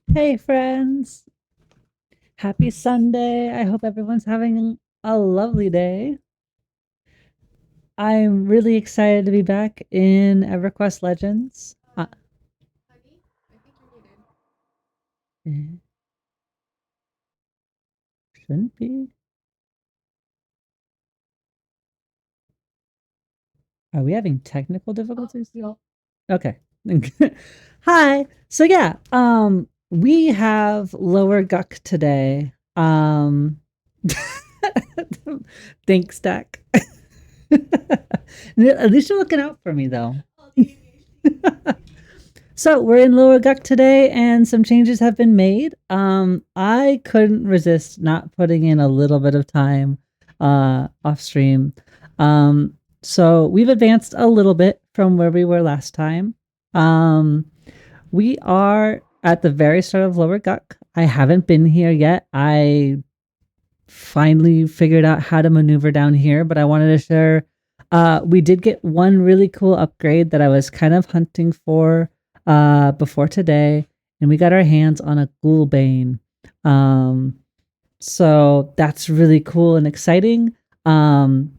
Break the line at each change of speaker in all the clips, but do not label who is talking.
Hey friends, happy Sunday. I hope everyone's having a lovely day. I'm really excited to be back in EverQuest Legends. Eh, shouldn't be. Are we having technical difficulties? Okay. Hi. So yeah, we have lower guck today. Thanks, Stack. At least you're looking out for me though. So we're in Lower Guck today, and some changes have been made. I couldn't resist not putting in a little bit of time off stream. So we've advanced a little bit from where we were last time. Um, we are at the very start of Lower Guck. I haven't been here yet. I finally figured out how to maneuver down here, but I wanted to share. We did get one really cool upgrade that I was kind of hunting for before today, and we got our hands on a Ghoulbane. Um, so that's really cool and exciting. Um,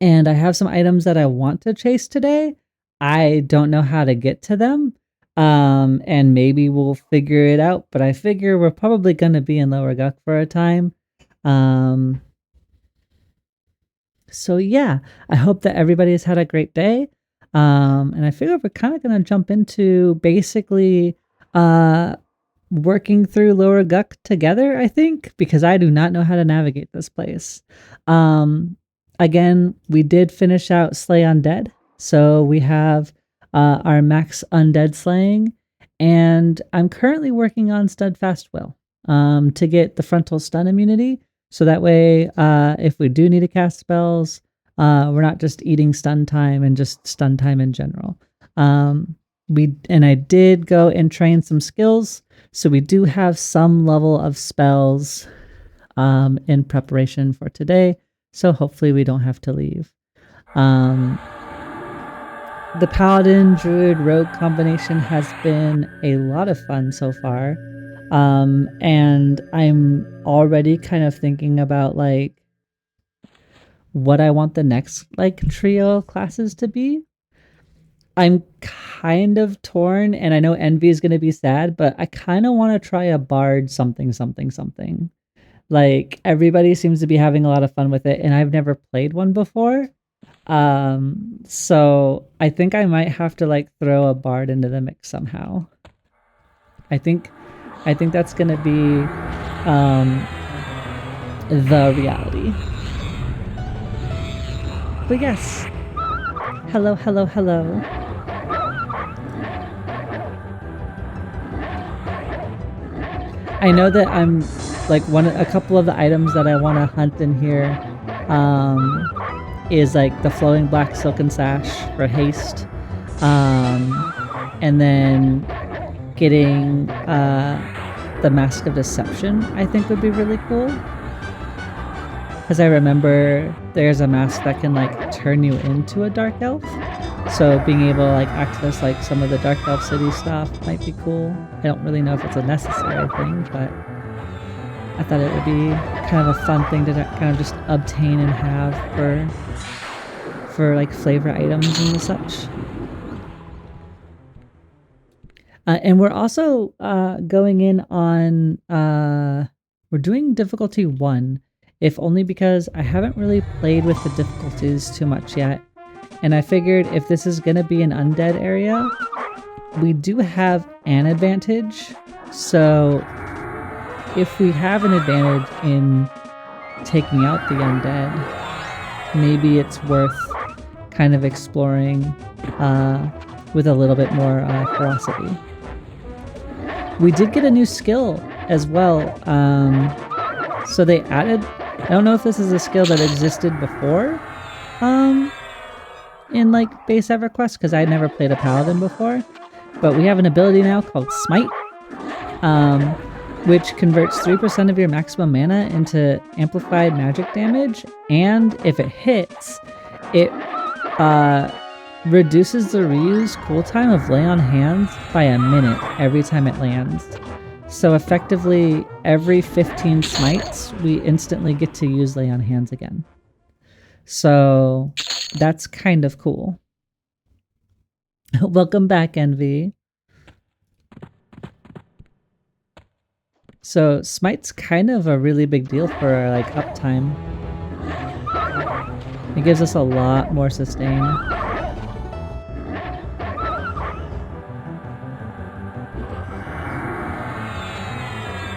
and I have some items that I want to chase today. I don't know how to get to them. And maybe we'll figure it out, but I figure we're probably going to be in Lower Guck for a time. Um, so yeah, I hope that everybody has had a great day. And I figure we're kind of going to jump into basically uh, working through Lower Guck together, I think, because I do not know how to navigate this place. Um, Again, we did finish out Slay Undead. So we have our max undead slaying, and I'm currently working on Steadfast Will to get the frontal stun immunity. So that way, if we do need to cast spells, we're not just eating stun time and just stun time in general. I did go and train some skills, so we do have some level of spells in preparation for today. So hopefully we don't have to leave. Um, the Paladin Druid Rogue combination has been a lot of fun so far. And I'm already kind of thinking about like what I want the next like trio of classes to be. I'm kind of torn, and I know Envy is going to be sad, but I kind of want to try a bard something something something. Like everybody seems to be having a lot of fun with it, and I've never played one before. So I think I might have to like throw a bard into the mix somehow. I think I think that's gonna be um the reality. But yes. Hello, hello, hello. I know that I'm like a couple of the items that I want to hunt in here um is like the flowing black silken sash for haste. And then getting the Mask of Deception, I think would be really cool. Because I remember there's a mask that can like turn you into a dark elf. So being able to like access like some of the dark elf city stuff might be cool. I don't really know if it's a necessary thing, but I thought it would be kind of a fun thing to kind of just obtain and have for like flavor items and such. And we're also going in on we're doing difficulty 1, if only because I haven't really played with the difficulties too much yet. And I figured if this is going to be an undead area, we do have an advantage. So if we have an advantage in taking out the undead, maybe it's worth kind of exploring with a little bit more ferocity. We did get a new skill as well. So they added, I don't know if this is a skill that existed before in like base EverQuest, because I never played a Paladin before, but we have an ability now called Smite, which converts 3% of your maximum mana into amplified magic damage, and if it hits, it reduces the reuse cooltime of Lay on Hands by a minute every time it lands. So effectively, every 15 smites, we instantly get to use Lay on Hands again. So that's kind of cool. Welcome back, Envy. So Smite's kind of a really big deal for our like uptime. It gives us a lot more sustain.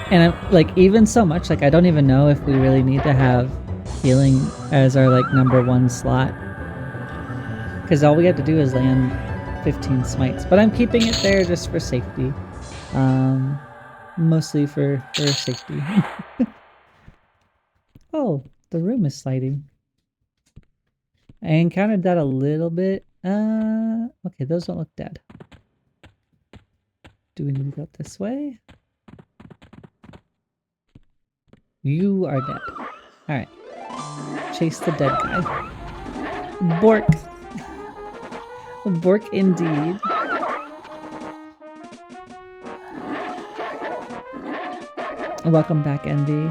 And like even so much, like I don't even know if we really need to have healing as our like #1 slot. Because all we have to do is land 15 smites. But I'm keeping it there just for safety. Mostly for safety. Oh, the room is sliding. I encountered that a little bit. Okay, those don't look dead. Do we need to go this way? You are dead. Alright. Chase the dead guy. Bork. Bork indeed. Welcome back, Envy.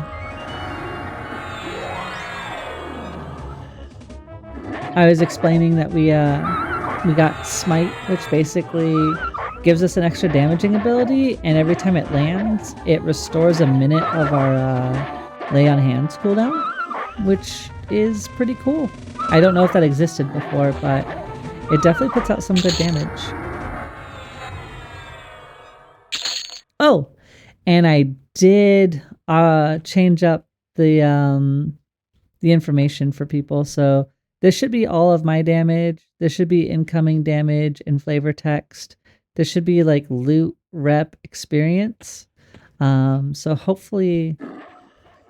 I was explaining that we got Smite, which basically gives us an extra damaging ability, and every time it lands, it restores a minute of our Lay on Hands cooldown, which is pretty cool. I don't know if that existed before, but it definitely puts out some good damage. Oh, and I did change up the information for people, so this should be all of my damage. This should be incoming damage in flavor text. This should be like loot, rep, experience. So hopefully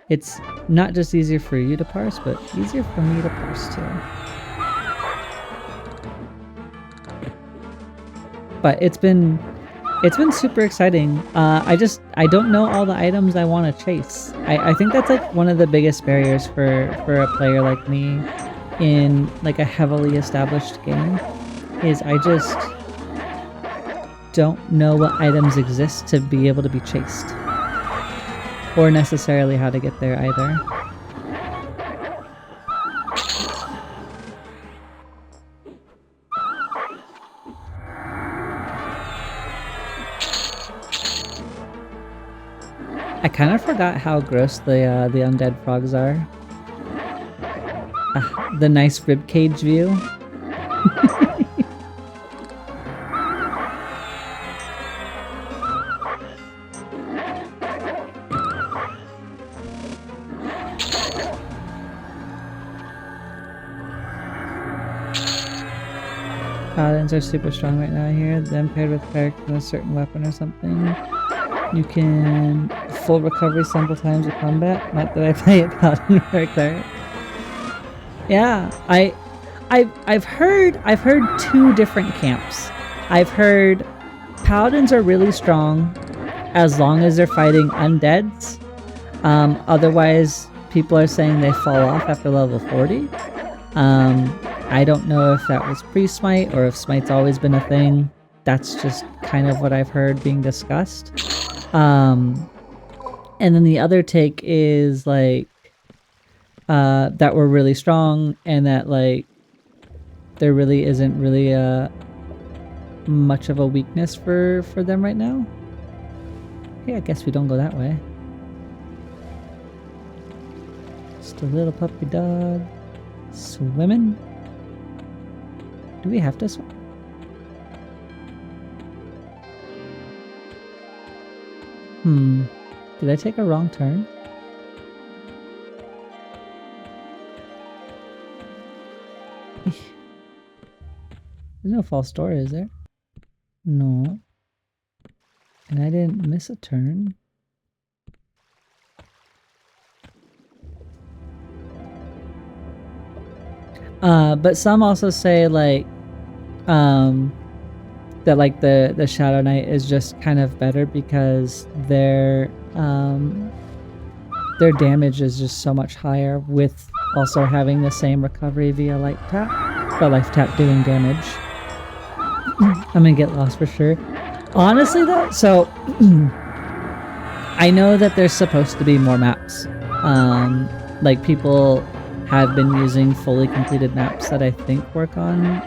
it's not just easier for you to parse, but easier for me to parse too. But it's been super exciting. I don't know all the items I want to chase. I think that's like one of the biggest barriers for a player like me in like a heavily established game, is I just don't know what items exist to be able to be chased, or necessarily how to get there either. I kind of forgot how gross the undead frogs are. The nice ribcage view. Paladins are super strong right now here. Then paired with cleric with a certain weapon or something, you can full recovery several times in combat. Not that I play it Paladin or cleric. Yeah, I've heard two different camps. I've heard Paladins are really strong as long as they're fighting undeads. Otherwise, people are saying they fall off after level 40. I don't know if that was pre-smite or if smite's always been a thing. That's just kind of what I've heard being discussed. And then the other take is like that we're really strong and that like there really isn't really much of a weakness for them right now. Okay, I guess we don't go that way. Just a little puppy dog swimming. Do we have to swim? Did I take a wrong turn? There's no false door, is there? No. And I didn't miss a turn. But some also say like that like the Shadow Knight is just kind of better because their damage is just so much higher with also having the same recovery via life tap, but life tap doing damage. I'm gonna get lost for sure. Honestly though, so I know that there's supposed to be more maps. Like people have been using fully completed maps that I think work on.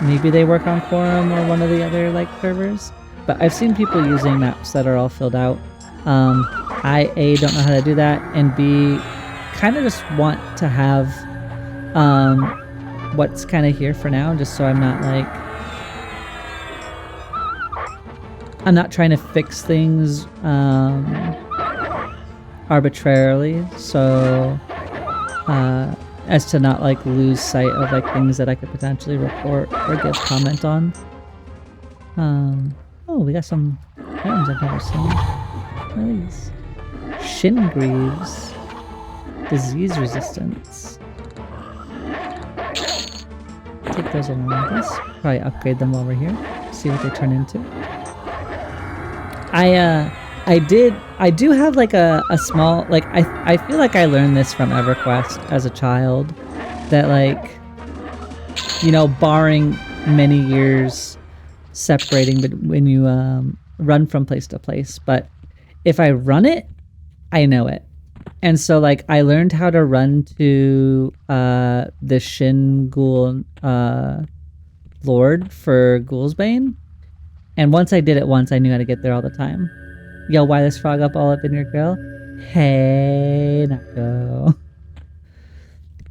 Maybe they work on Quorum or one of the other like servers. But I've seen people using maps that are all filled out. I A, don't know how to do that, and B, kind of just want to have what's kind of here for now, just so I'm not like, I'm not trying to fix things arbitrarily, so as to not like lose sight of like things that I could potentially report or give comment on. Oh, we got some items I've never seen. What are these? Shin Greaves. Disease resistance. Take those along with us. Probably upgrade them while we're here. See what they turn into. I do have like a small, like I feel like I learned this from EverQuest as a child. That like, you know, barring many years separating but when you run from place to place, but if I run it, I know it. And so like I learned how to run to the Shin Ghoul Lord for Ghoulsbane. And once I did it once, I knew how to get there all the time. Yo, why this frog up all up in your grill? Hey, Nacho.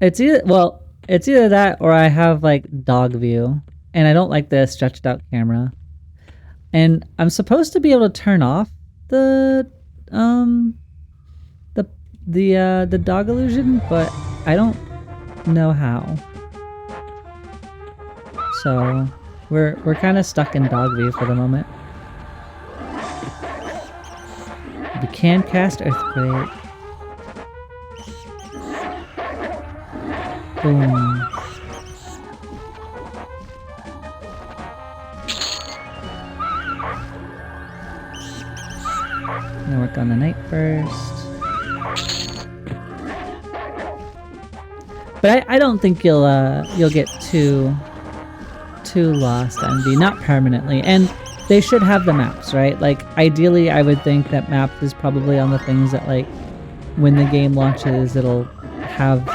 It's either that or I have like dog view. And I don't like the stretched out camera. And I'm supposed to be able to turn off the dog illusion, but I don't know how. So we're kind of stuck in dog view for the moment. We can cast Earthquake. Boom. Gonna work on the Night Burst. But I don't think you'll get too lost, Envy. Not permanently. And they should have the maps, right? Like, ideally, I would think that maps is probably on the things that, like, when the game launches, it'll have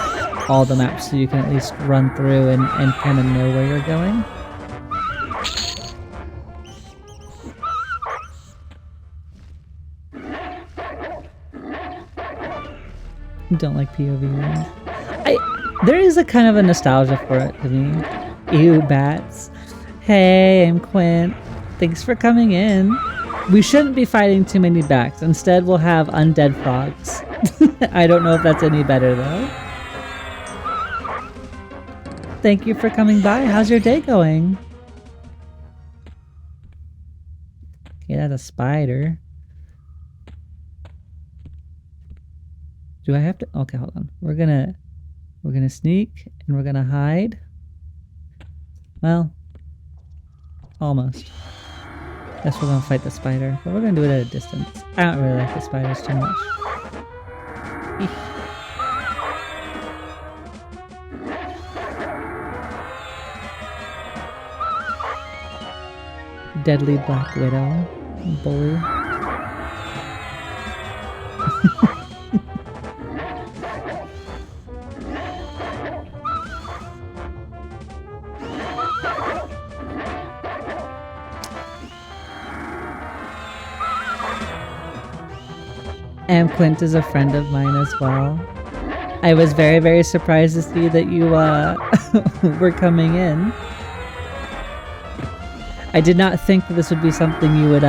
all the maps so you can at least run through and kind of know where you're going. Don't like POV runs. There is a kind of a nostalgia for it to me. Ew, bats. Hey, I'm Quint. Thanks for coming in. We shouldn't be fighting too many bats. Instead, we'll have undead frogs. I don't know if that's any better, though. Thank you for coming by. How's your day going? Okay, that's a spider. Do I have to? Okay, hold on. We're gonna sneak and we're gonna hide. Well, almost. Guess we're gonna fight the spider, but we're gonna do it at a distance. I don't really like the spiders too much. Eesh. Deadly Black Widow. Bully. And Quint is a friend of mine as well. I was very, very surprised to see that you were coming in. I did not think that this would be something you would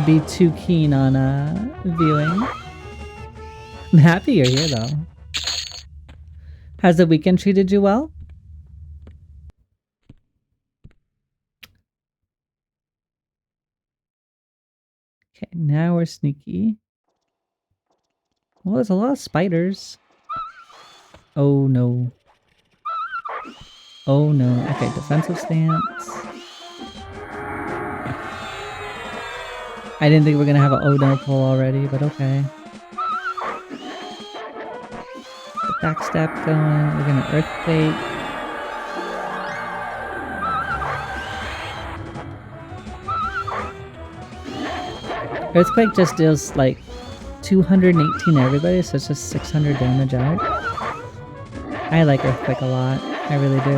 be too keen on viewing. I'm happy you're here though. Has the weekend treated you well? Okay, now we're sneaky. Well, there's a lot of spiders. Oh no. Oh no. Okay, defensive stance. I didn't think we were gonna have an oh no pull already, but okay. The backstab going. We're gonna earthquake. Earthquake just deals like 218 everybody, so it's just 600 damage out. I like Earthquake a lot. I really do.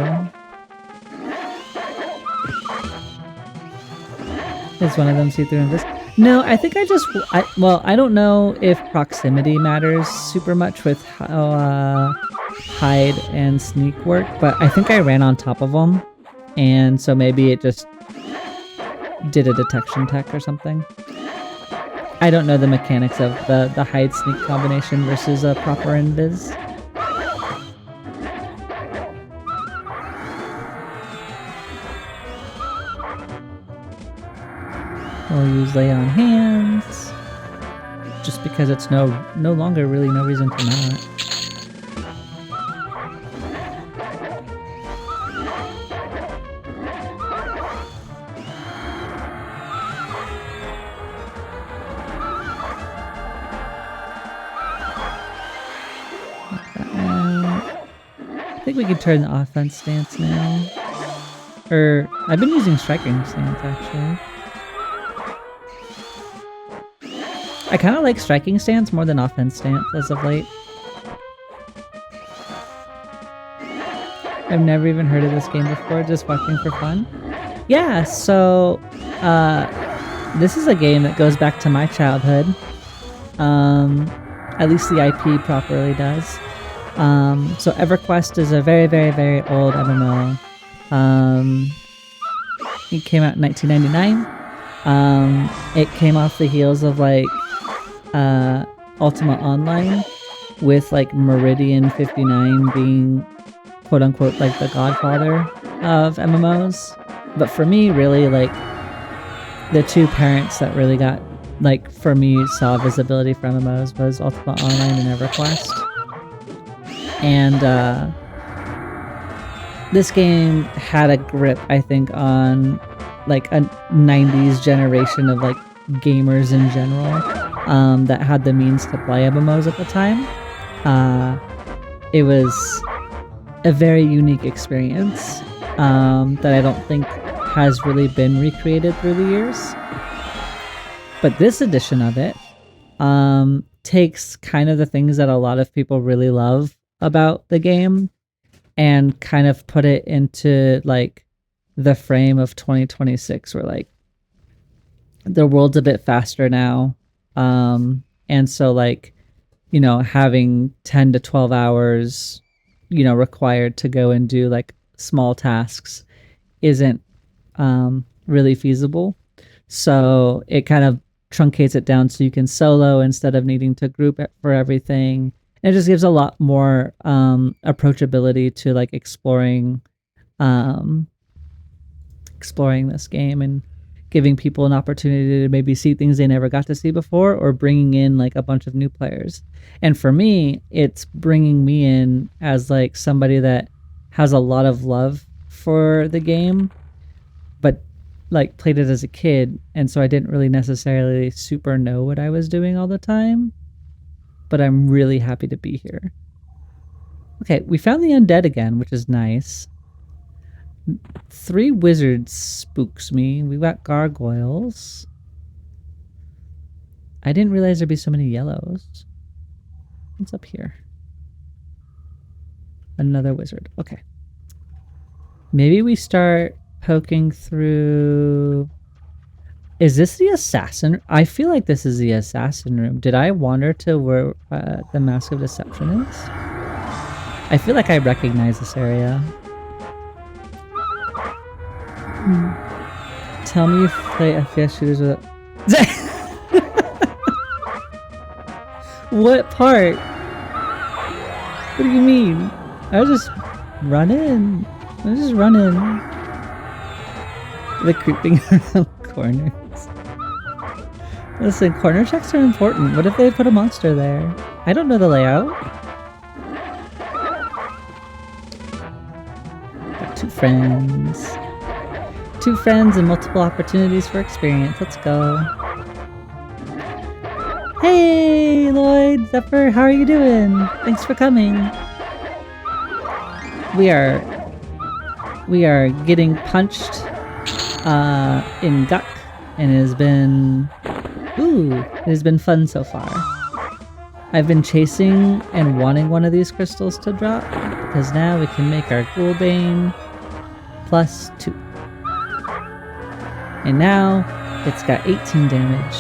Is one of them see through this? No, I think I don't know if proximity matters super much with how hide and sneak work, but I think I ran on top of them, and so maybe it just did a detection tech or something. I don't know the mechanics of the hide sneak combination versus a proper invis. We'll use lay on hands, just because it's no longer really no reason to not. I think we can turn the offense stance now. I've been using striking stance actually. I kind of like striking stance more than offense stance as of late. I've never even heard of this game before, just watching for fun. Yeah, so this is a game that goes back to my childhood. At least the IP properly does. So Everquest is a very, very, very old MMO. It came out in 1999. It came off the heels of like Ultima Online, with like Meridian 59 being quote unquote like the godfather of MMOs. But for me, really, like the two parents that really got, like, for me, saw visibility for MMOs was Ultima Online and EverQuest. And this game had a grip, I think, on like a 90s generation of like gamers in general that had the means to play MMOs at the time. It was a very unique experience that I don't think has really been recreated through the years. But this edition of it takes kind of the things that a lot of people really love about the game and kind of put it into like the frame of 2026, where like the world's a bit faster now. And so like, you know, having 10 to 12 hours, you know, required to go and do like small tasks isn't really feasible. So it kind of truncates it down so you can solo instead of needing to group it for everything. And it just gives a lot more approachability to like exploring this game and giving people an opportunity to maybe see things they never got to see before, or bringing in like a bunch of new players. And for me, it's bringing me in as like somebody that has a lot of love for the game, but like played it as a kid, and so I didn't really necessarily super know what I was doing all the time. But I'm really happy to be here. Okay, we found the undead again, which is nice. 3 wizards spooks me. We got gargoyles. I didn't realize there'd be so many yellows. What's up here? Another wizard. Okay. Maybe we start poking through... Is this the assassin? I feel like this is the assassin room. Did I wander to where the Mask of Deception is? I feel like I recognize this area. Tell me you play FPS shooters with... What part? What do you mean? I was just running. The creeping around corners. Listen, corner checks are important. What if they put a monster there? I don't know the layout. Got 2 friends. 2 friends and multiple opportunities for experience. Let's go. Hey, Lloyd, Zephyr, how are you doing? Thanks for coming. We are getting punched in Guck, and it has been Ooh, it has been fun so far. I've been chasing and wanting one of these crystals to drop, because now we can make our Ghoulbane +2. And now, it's got 18 damage.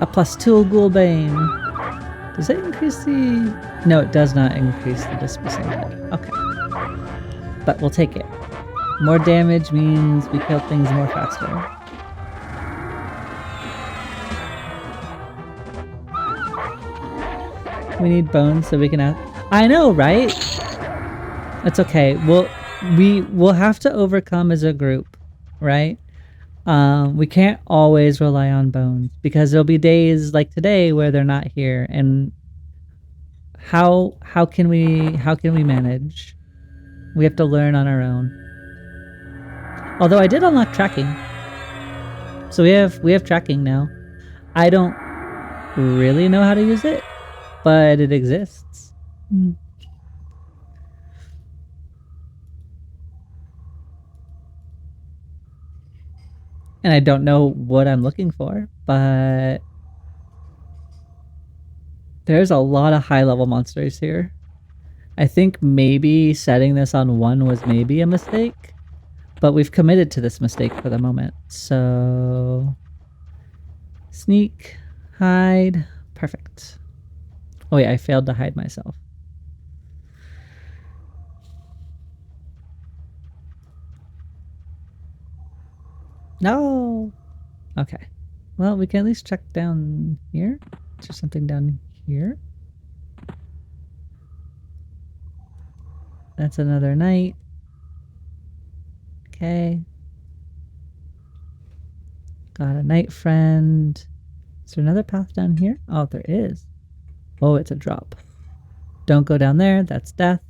A +2 Ghoulbane. Does it increase the... No, it does not increase the dispersing head. Okay. But we'll take it. More damage means we kill things more faster. We need bones so we can have... I know, right? That's okay. We'll have to overcome as a group, right? We can't always rely on bones because there'll be days like today where they're not here, and how can we manage? We have to learn on our own. Although I did unlock tracking, so we have tracking now. I don't really know how to use it, but it exists. And I don't know what I'm looking for, but there's a lot of high-level monsters here. I think maybe setting this on 1 was maybe a mistake, but we've committed to this mistake for the moment. So... Sneak, hide, perfect. Oh wait, I failed to hide myself. No! Okay. Well, we can at least check down here. Is there something down here? That's another knight. Okay. Got a knight friend. Is there another path down here? Oh, there is. Oh, it's a drop. Don't go down there. That's death.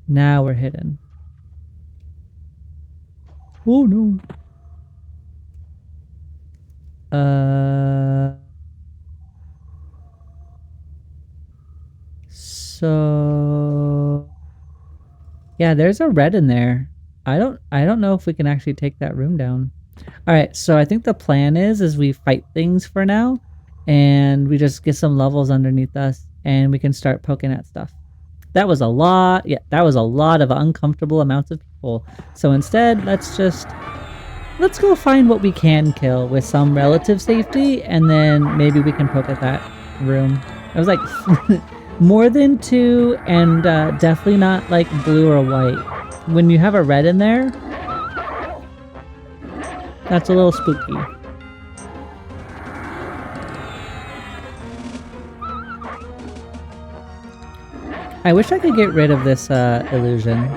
Now we're hidden. Oh no. So yeah, there's a red in there. I don't know if we can actually take that room down. All right, so I think the plan is we fight things for now, and we just get some levels underneath us, and we can start poking at stuff. That was a lot. Yeah, that was a lot of uncomfortable amounts of people. So instead, let's go find what we can kill with some relative safety, and then maybe we can poke at that room. I was like more than 2, and definitely not like blue or white. When you have a red in there, that's a little spooky. I wish I could get rid of this illusion.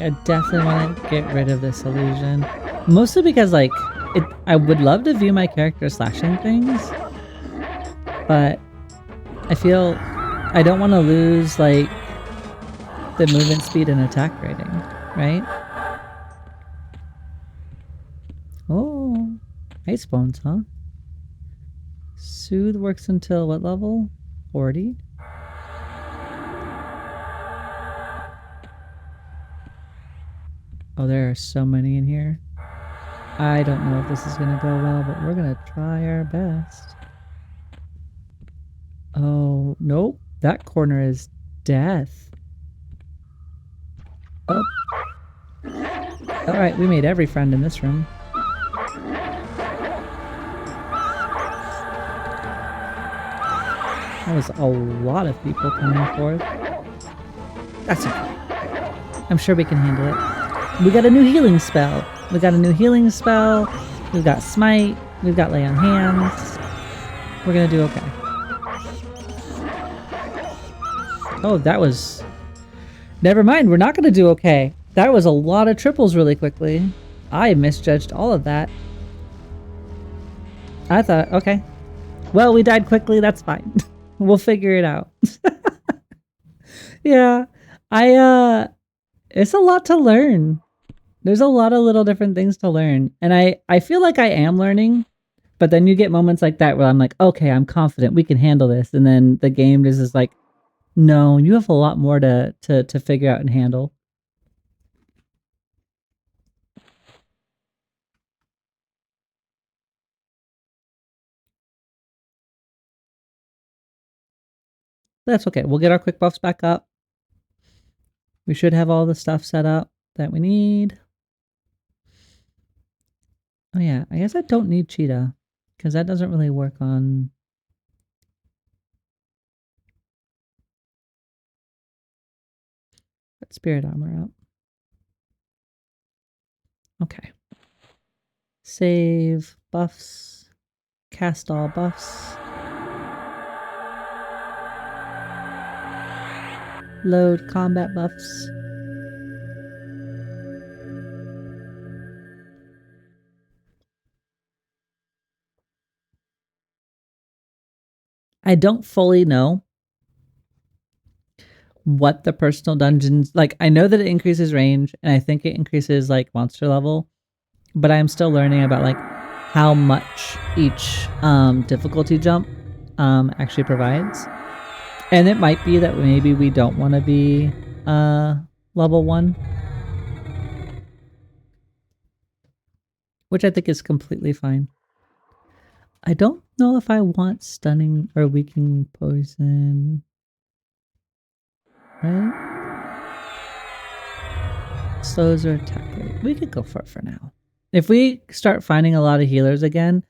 I definitely want to get rid of this illusion. Mostly because, like, I would love to view my character slashing things, but I feel I don't want to lose, like, the movement speed and attack rating, right? Oh, ice bones, huh? Soothe works until what level? 40? Oh, there are so many in here. I don't know if this is going to go well, but we're going to try our best. Oh, nope. That corner is death. Oh. Alright, we made every friend in this room. That was a lot of people coming forth. That's okay. I'm sure we can handle it. We got a new healing spell. We've got Smite. We've got Lay on Hands. We're gonna do okay. Oh, that was... Never mind, we're not going to do okay. That was a lot of triples really quickly. I misjudged all of that. I thought, okay. Well, we died quickly, that's fine. We'll figure it out. Yeah, it's a lot to learn. There's a lot of little different things to learn. And I feel like I am learning, but then you get moments like that where I'm like, okay, I'm confident, we can handle this. And then the game just is like, no, you have a lot more to figure out and handle. That's okay. We'll get our quick buffs back up. We should have all the stuff set up that we need. Oh yeah, I guess I don't need Cheetah, because that doesn't really work on... Put Spirit Armor up. Okay. Save, buffs, cast all buffs. Load combat buffs. I don't fully know what the personal dungeons... Like, I know that it increases range, and I think it increases, like, monster level, but I'm still learning about, like, how much each difficulty jump actually provides. And it might be that maybe we don't want to be level 1. Which I think is completely fine. I don't know if I want stunning or weakening poison. Right? Slows our attack rate. We could go for it for now. If we start finding a lot of healers again,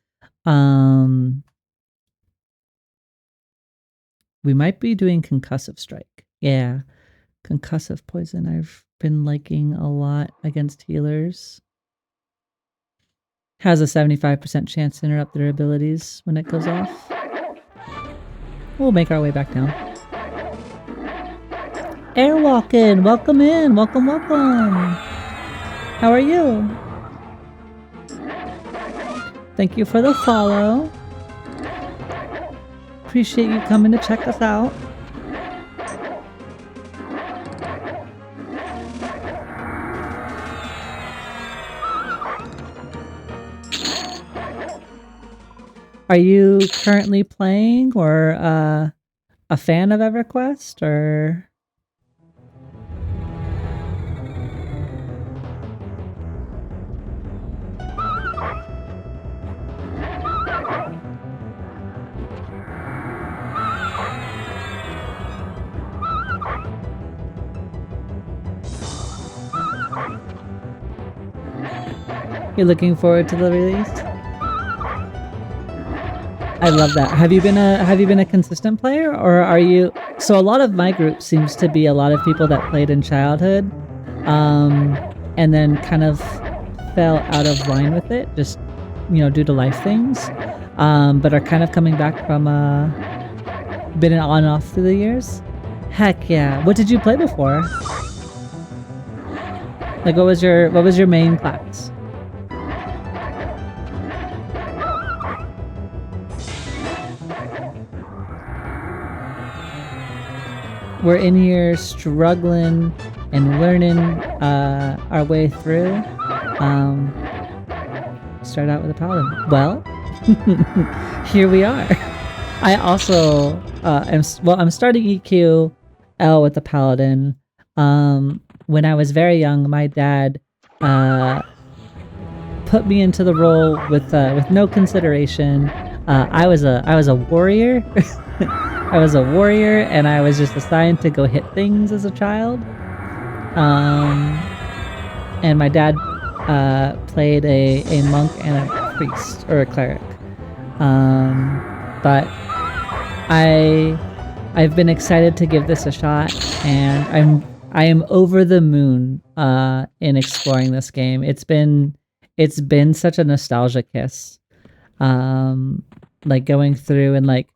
we might be doing concussive strike. Yeah, concussive poison I've been liking a lot against healers. Has a 75% chance to interrupt their abilities when it goes off. We'll make our way back down. Airwalkin', welcome in, welcome, welcome. How are you? Thank you for the follow. Appreciate you coming to check us out. Are you currently playing or a fan of EverQuest or? You're looking forward to the release? I love that. Have you been a consistent player, or are you... So a lot of my group seems to be a lot of people that played in childhood, and then kind of fell out of line with it, just, you know, due to life things, but are kind of coming back from been on and off through the years. Heck yeah! What did you play before? Like, what was your main class? We're in here struggling and learning our way through. Start out with a Paladin. Well, here we are. I also I'm starting EQL with the Paladin. When I was very young, my dad put me into the role with no consideration. I was a warrior. I was a warrior, and I was just assigned to go hit things as a child. And my dad played a monk and a priest, or a cleric. But I've been excited to give this a shot, and I am over the moon in exploring this game. It's been such a nostalgia kiss. Like going through and like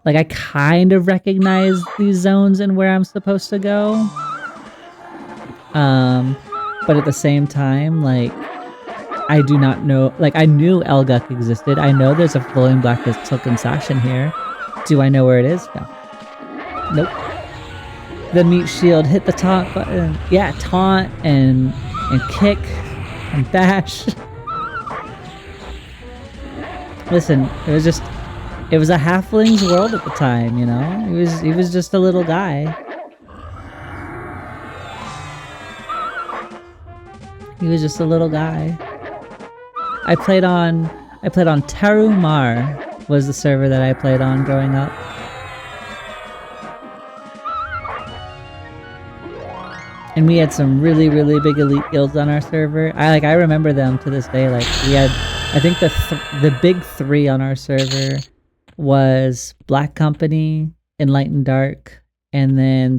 Like, I kind of recognize these zones and where I'm supposed to go. But at the same time, like, I do not know. Like, I knew Elguk existed. I know there's a flowing black silken sash in here. Do I know where it is? No. Nope. The meat shield, hit the taunt button. Yeah, taunt and kick and bash. Listen, it was a halfling's world at the time, you know? He was just a little guy. He was just a little guy. I played on Tarumar was the server that I played on growing up. And we had some really, really big elite guilds on our server. I remember them to this day. Like, we had, I think the big three on our server was Black Company, Enlightened Dark, and then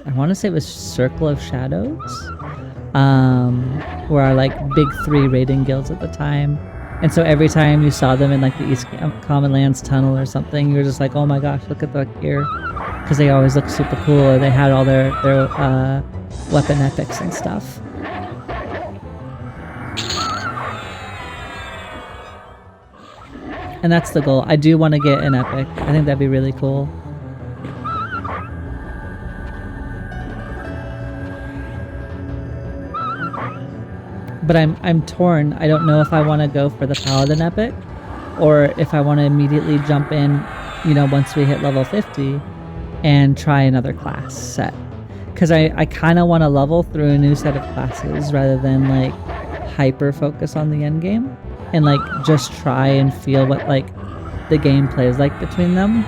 I want to say it was Circle of Shadows. Were our like big three raiding guilds at the time. And so every time you saw them in like the East Common Lands tunnel or something, you were just like, oh my gosh, look at the gear. Because they always look super cool. They had all their weapon epics and stuff. And that's the goal. I do want to get an epic. I think that'd be really cool. But I'm torn. I don't know if I want to go for the Paladin epic or if I want to immediately jump in, you know, once we hit level 50 and try another class set. Because I kind of want to level through a new set of classes rather than like hyper focus on the end game and like just try and feel what like the gameplay is like between them.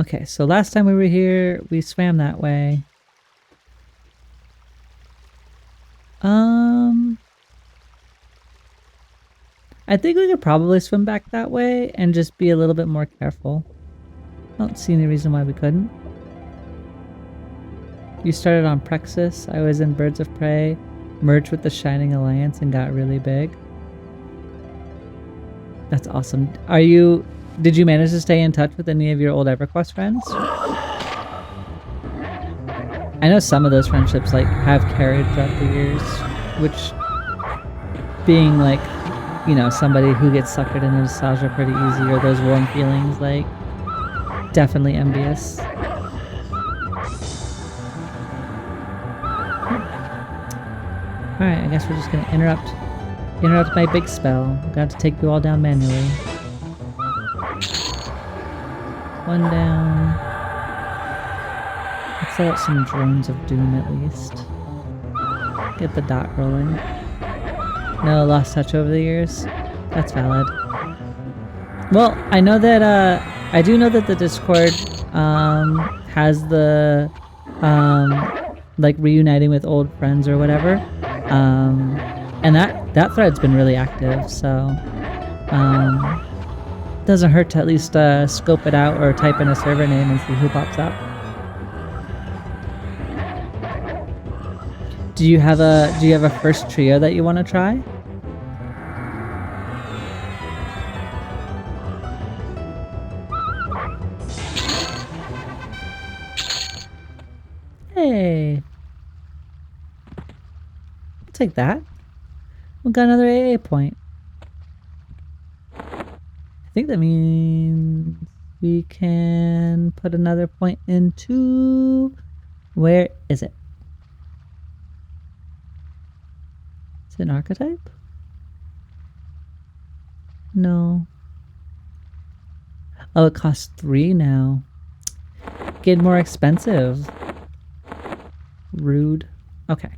Okay, so last time we were here, we swam that way. I think we could probably swim back that way and just be a little bit more careful. I don't see any reason why we couldn't. You started on Prexis, I was in Birds of Prey, merged with the Shining Alliance and got really big. That's awesome. Did you manage to stay in touch with any of your old EverQuest friends? I know some of those friendships like have carried throughout the years, which being like, you know, somebody who gets suckered into nostalgia pretty easy, or those warm feelings, like, definitely envious. Alright, I guess we're just gonna interrupt my big spell. I'm gonna have to take you all down manually. One down. Let's set up some drones of doom at least. Get the dot rolling. No, lost touch over the years. That's valid. Well, I know that I do know that the Discord has the like reuniting with old friends or whatever. And that thread's been really active, so doesn't hurt to at least scope it out or type in a server name and see who pops up. Do you have a first trio that you want to try? Hey. I'll take that. We got another AA point. I think that means we can put another point into... Where is it? Is it an archetype? No. Oh, it costs 3 now. Getting more expensive. Rude. Okay.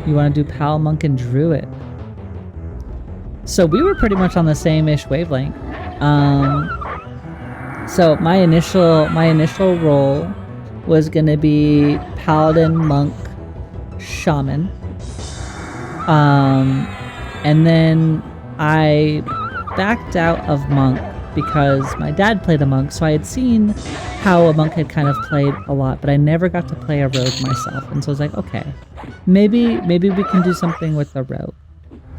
You want to do Pal, Monk, and Druid. So we were pretty much on the same-ish wavelength. So my initial role was gonna be Paladin, Monk, Shaman. And then I backed out of Monk because my dad played a Monk, so I had seen how a Monk had kind of played a lot, but I never got to play a Rogue myself. And so I was like, okay, maybe we can do something with the rogue.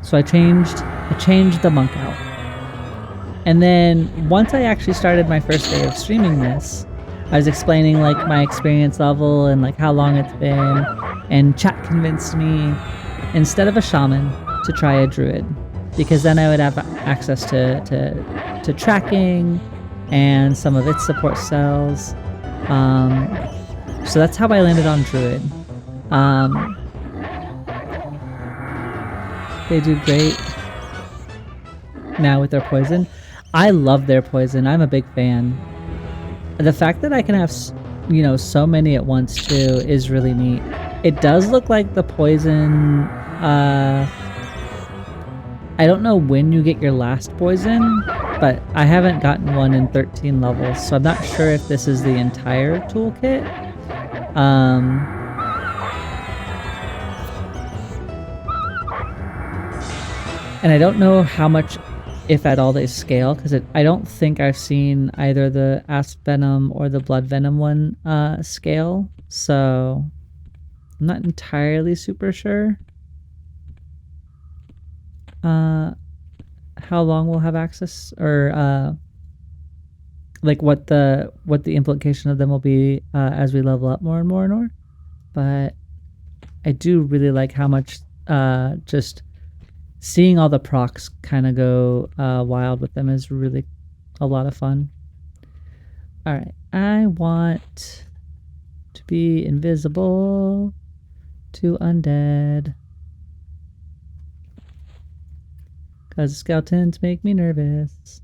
So I changed the monk out. And then once I actually started my first day of streaming this, I was explaining like my experience level and like how long it's been, and chat convinced me instead of a shaman to try a druid, because then I would have access to tracking and some of its support cells. So that's how I landed on druid. They do great now with their poison. I love their poison. I'm a big fan. The fact that I can have, you know, so many at once too is really neat. It does look like the poison, I don't know when you get your last poison, but I haven't gotten one in 13 levels, so I'm not sure if this is the entire toolkit. And I don't know how much, if at all, they scale, because I don't think I've seen either the Asp Venom or the Blood Venom one scale, so I'm not entirely super sure how long we'll have access, or like what the implication of them will be as we level up more and more and more. But I do really like how much just seeing all the procs kind of go wild with them is really a lot of fun. All right, I want to be invisible to undead, because skeletons make me nervous.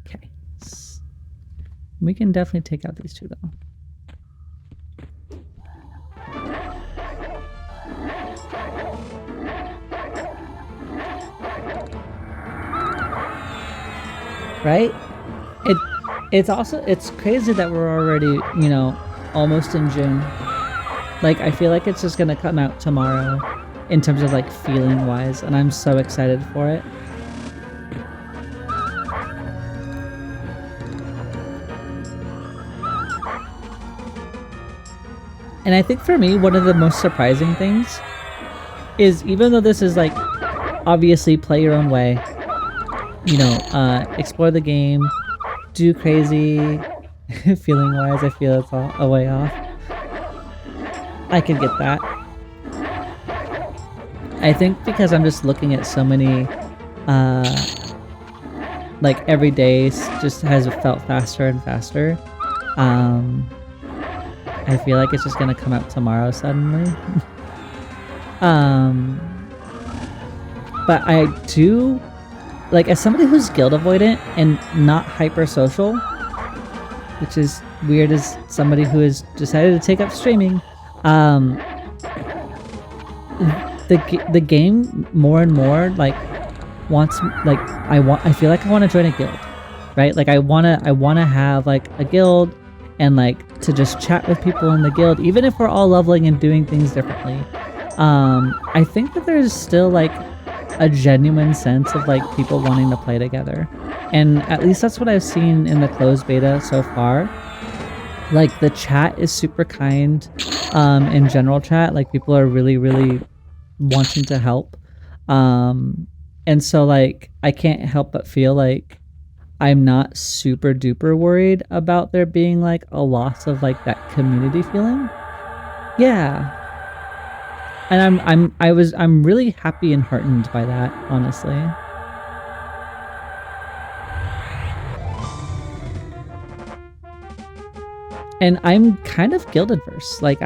Okay. We can definitely take out these two though. Right? It's crazy that we're already, you know, almost in June. Like, I feel like it's just gonna come out tomorrow in terms of like feeling wise, and I'm so excited for it. And I think for me, one of the most surprising things is, even though this is like obviously play your own way, you know, explore the game, do crazy, feeling wise, I feel it's all a way off. I can get that. I think because I'm just looking at so many, like every day just has felt faster and faster. I feel like it's just gonna come out tomorrow suddenly. But I do, like, as somebody who's guild avoidant and not hyper social, which is weird as somebody who has decided to take up streaming, the game more and more like wants, like, I feel like I want to join a guild, right? Like I wanna have like a guild and like to just chat with people in the guild, even if we're all leveling and doing things differently. I think that there's still like a genuine sense of like people wanting to play together, and at least that's what I've seen in the closed beta so far. Like the chat is super kind, in general chat, like people are really wanting to help, and so like I can't help but feel like I'm not super duper worried about there being like a loss of like that community feeling. Yeah. And I'm really happy and heartened by that, honestly. And I'm kind of guild adverse. Like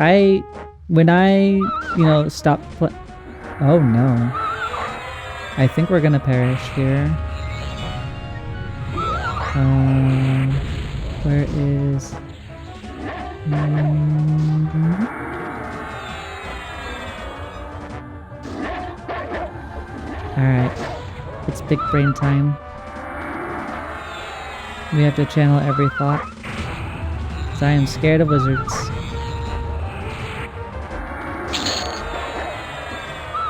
when I, you know, stopped oh no. I think we're gonna perish here. Where is... Alright, it's big brain time. We have to channel every thought, because I am scared of wizards.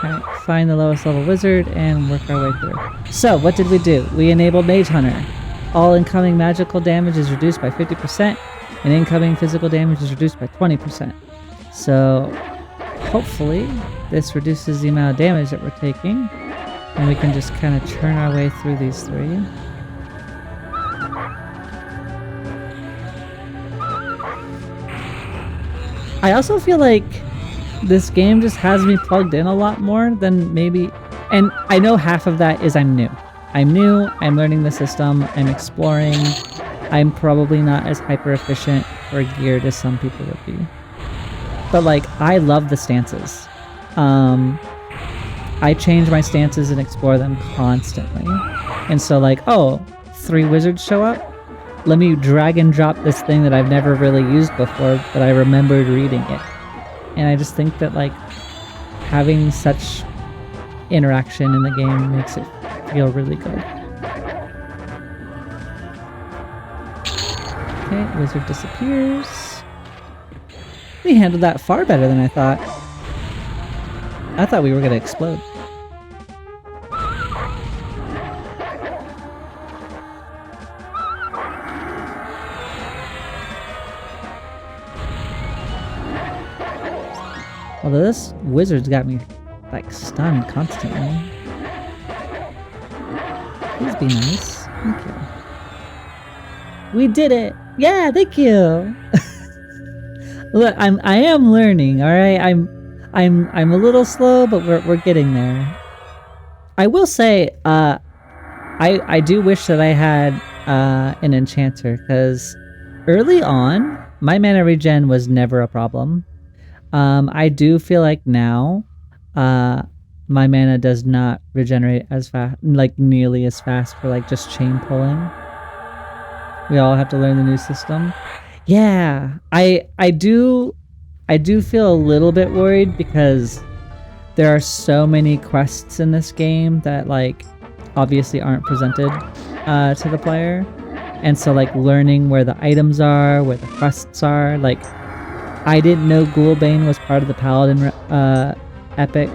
Alright, find the lowest level wizard and work our way through. So, what did we do? We enabled Mage Hunter. all incoming magical damage is reduced by 50%, and incoming physical damage is reduced by 20%. So hopefully this reduces the amount of damage that we're taking, and we can just kind of churn our way through these 3. I also feel like this game just has me plugged in a lot more than maybe, and I know half of that is I'm new. I'm learning the system, I'm exploring, I'm probably not as hyper efficient or geared as some people would be. But like, I love the stances. I change my stances and explore them constantly. And so like, oh, 3 wizards show up? Let me drag and drop this thing that I've never really used before, but I remembered reading it. And I just think that like having such interaction in the game makes it feel really good. Okay, wizard disappears. We handled that far better than I thought. I thought we were gonna explode. Although this wizard's got me like stunned constantly. Please be nice. Thank you. We did it! Yeah, thank you! Look, I am learning, alright? I'm a little slow, but we're getting there. I will say, I do wish that I had an enchanter, because early on, my mana regen was never a problem. I do feel like now, my mana does not regenerate as fast, like nearly as fast for like just chain pulling. We all have to learn the new system. Yeah, I do feel a little bit worried because there are so many quests in this game that like obviously aren't presented to the player, and so like learning where the items are, where the quests are, like I didn't know Ghoulbane was part of the Paladin epic,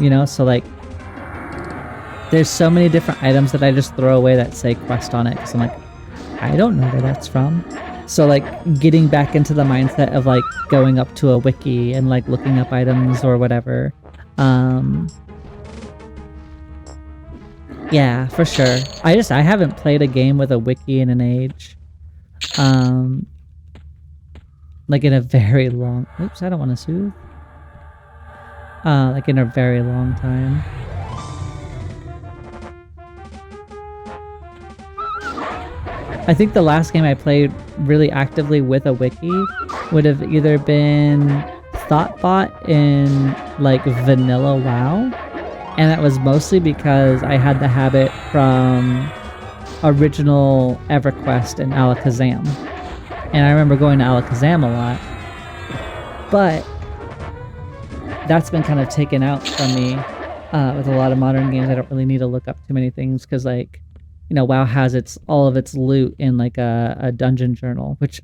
you know, so like there's so many different items that I just throw away that say quest on it because I'm like, I don't know where that's from. So like getting back into the mindset of like going up to a wiki and like looking up items or whatever. Yeah, for sure. I haven't played a game with a wiki in an age. Like in a very long... Oops, I don't want to soothe. Like in a very long time. I think the last game I played really actively with a wiki would have either been Thoughtbot in like vanilla WoW, and that was mostly because I had the habit from original EverQuest and Alakazam, and I remember going to Alakazam a lot, but that's been kind of taken out from me with a lot of modern games. I don't really need to look up too many things because like, you know, WoW has all of its loot in like a dungeon journal, which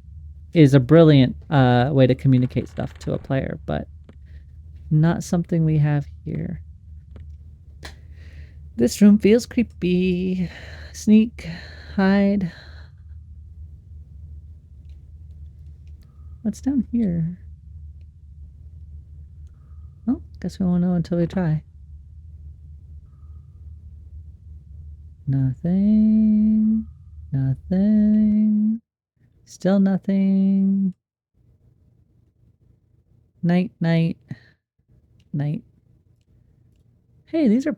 is a brilliant way to communicate stuff to a player, but not something we have here. This room feels creepy. Sneak, hide. What's down here? Oh, guess we won't know until we try. Nothing. Nothing. Still nothing. Night, night. Night. Hey, these are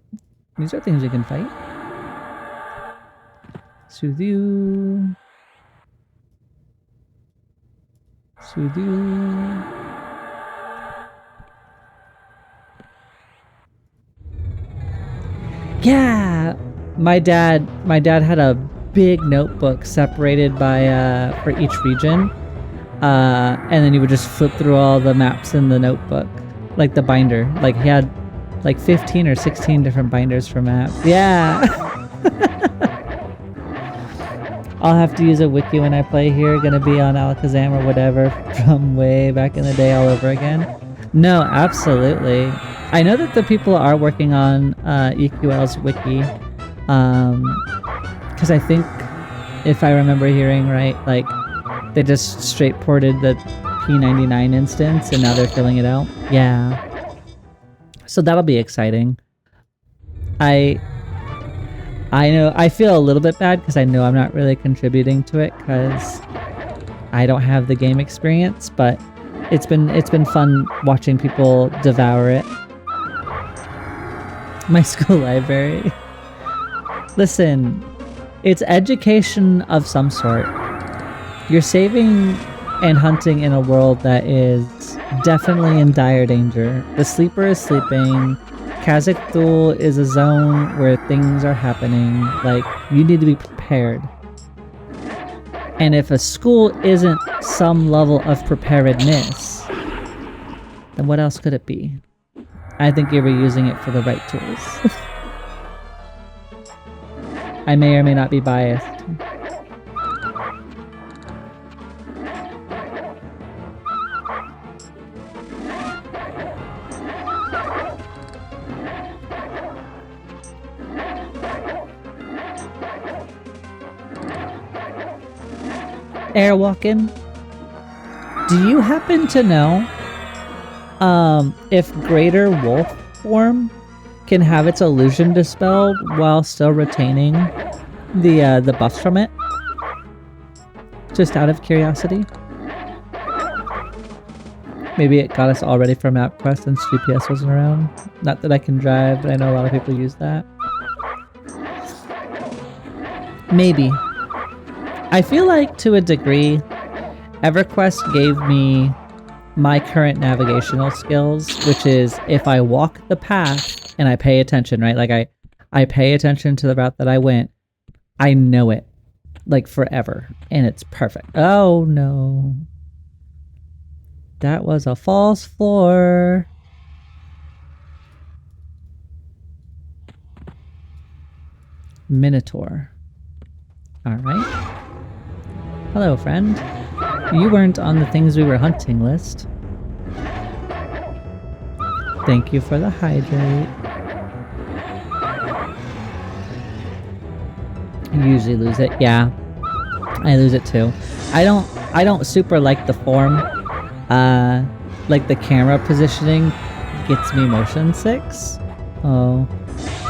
things we can fight. Soothe you. Soothe you. Yeah! My dad had a big notebook separated by for each region, and then he would just flip through all the maps in the notebook, like the binder. Like he had like 15 or 16 different binders for maps. Yeah. I'll have to use a wiki when I play here. Gonna be on Alakazam or whatever from way back in the day all over again. No, absolutely. I know that the people are working on EQL's wiki. Because I think if I remember hearing right. Like, they just straight ported the P99 instance and now they're filling it out. Yeah. So that'll be exciting. I know I feel a little bit bad because I know I'm not really contributing to it because I don't have the game experience, but it's been fun watching people devour it. My school library. Listen, it's education of some sort. You're saving and hunting in a world that is definitely in dire danger. The sleeper is sleeping. Kazakh is a zone where things are happening. Like, you need to be prepared. And if a school isn't some level of preparedness, then what else could it be? I think you were using it for the right tools. I may or may not be biased. Airwalking. Do you happen to know if Greater Wolf form can have its illusion dispelled while still retaining the buffs from it? Just out of curiosity. Maybe it got us all ready for MapQuest and GPS wasn't around. Not that I can drive, but I know a lot of people use that. Maybe. I feel like, to a degree, EverQuest gave me my current navigational skills, which is if I walk the path and I pay attention, right? Like I pay attention to the route that I went, I know it, like, forever, and it's perfect. Oh no. That was a false floor. Minotaur. Alright. Hello, friend. You weren't on the things we were hunting list. Thank you for the hydrate. You usually lose it. Yeah. I lose it too. I don't super like the form. Like the camera positioning gets me motion sick. Oh.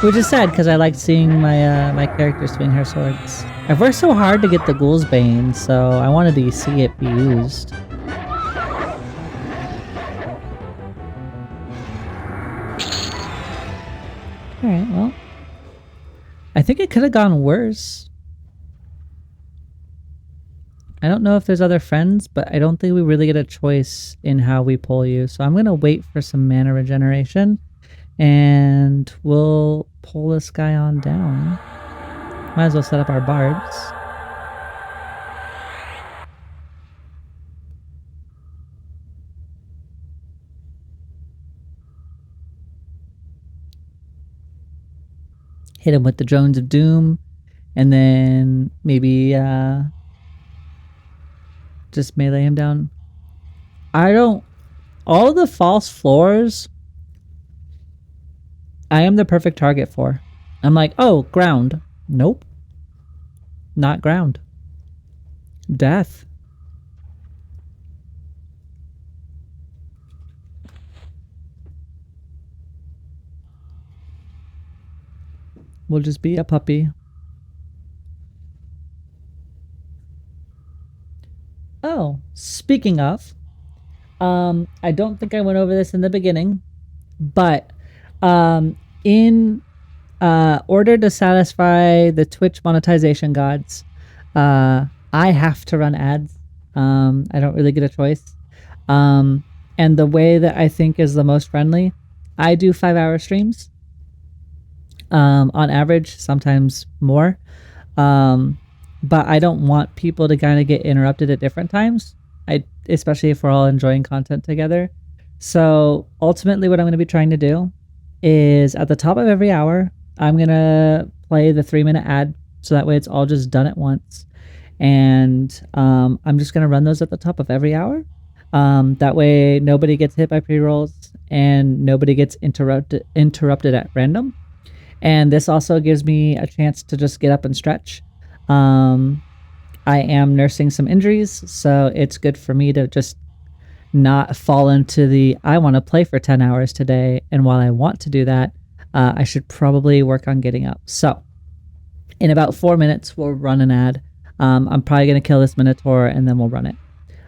Which is sad because I like seeing my my character swing her swords. I've worked so hard to get the Ghoul's Bane, so I wanted to see it be used. Alright, well. I think it could have gone worse. I don't know if there's other friends, but I don't think we really get a choice in how we pull you. So I'm going to wait for some mana regeneration. And we'll pull this guy on down. Might as well set up our bards. Hit him with the Drones of Doom. And then maybe just melee him down. All the false floors I am the perfect target for. I'm like, oh, ground. Nope. Not ground. Death. We'll just be a puppy. Oh, speaking of, I don't think I went over this in the beginning, but in order to satisfy the Twitch monetization gods, I have to run ads. I don't really get a choice. And the way that I think is the most friendly, I do 5-hour streams. On average, sometimes more. But I don't want people to kind of get interrupted at different times. Especially if we're all enjoying content together. So ultimately what I'm going to be trying to do is at the top of every hour, I'm going to play the 3-minute ad. So that way it's all just done at once. And I'm just going to run those at the top of every hour. That way nobody gets hit by pre-rolls and nobody gets interrupted at random. And this also gives me a chance to just get up and stretch. I am nursing some injuries, so it's good for me to just not fall into the I want to play for 10 hours today. And while I want to do that, I should probably work on getting up. So in about 4 minutes, we'll run an ad. I'm probably going to kill this Minotaur and then we'll run it.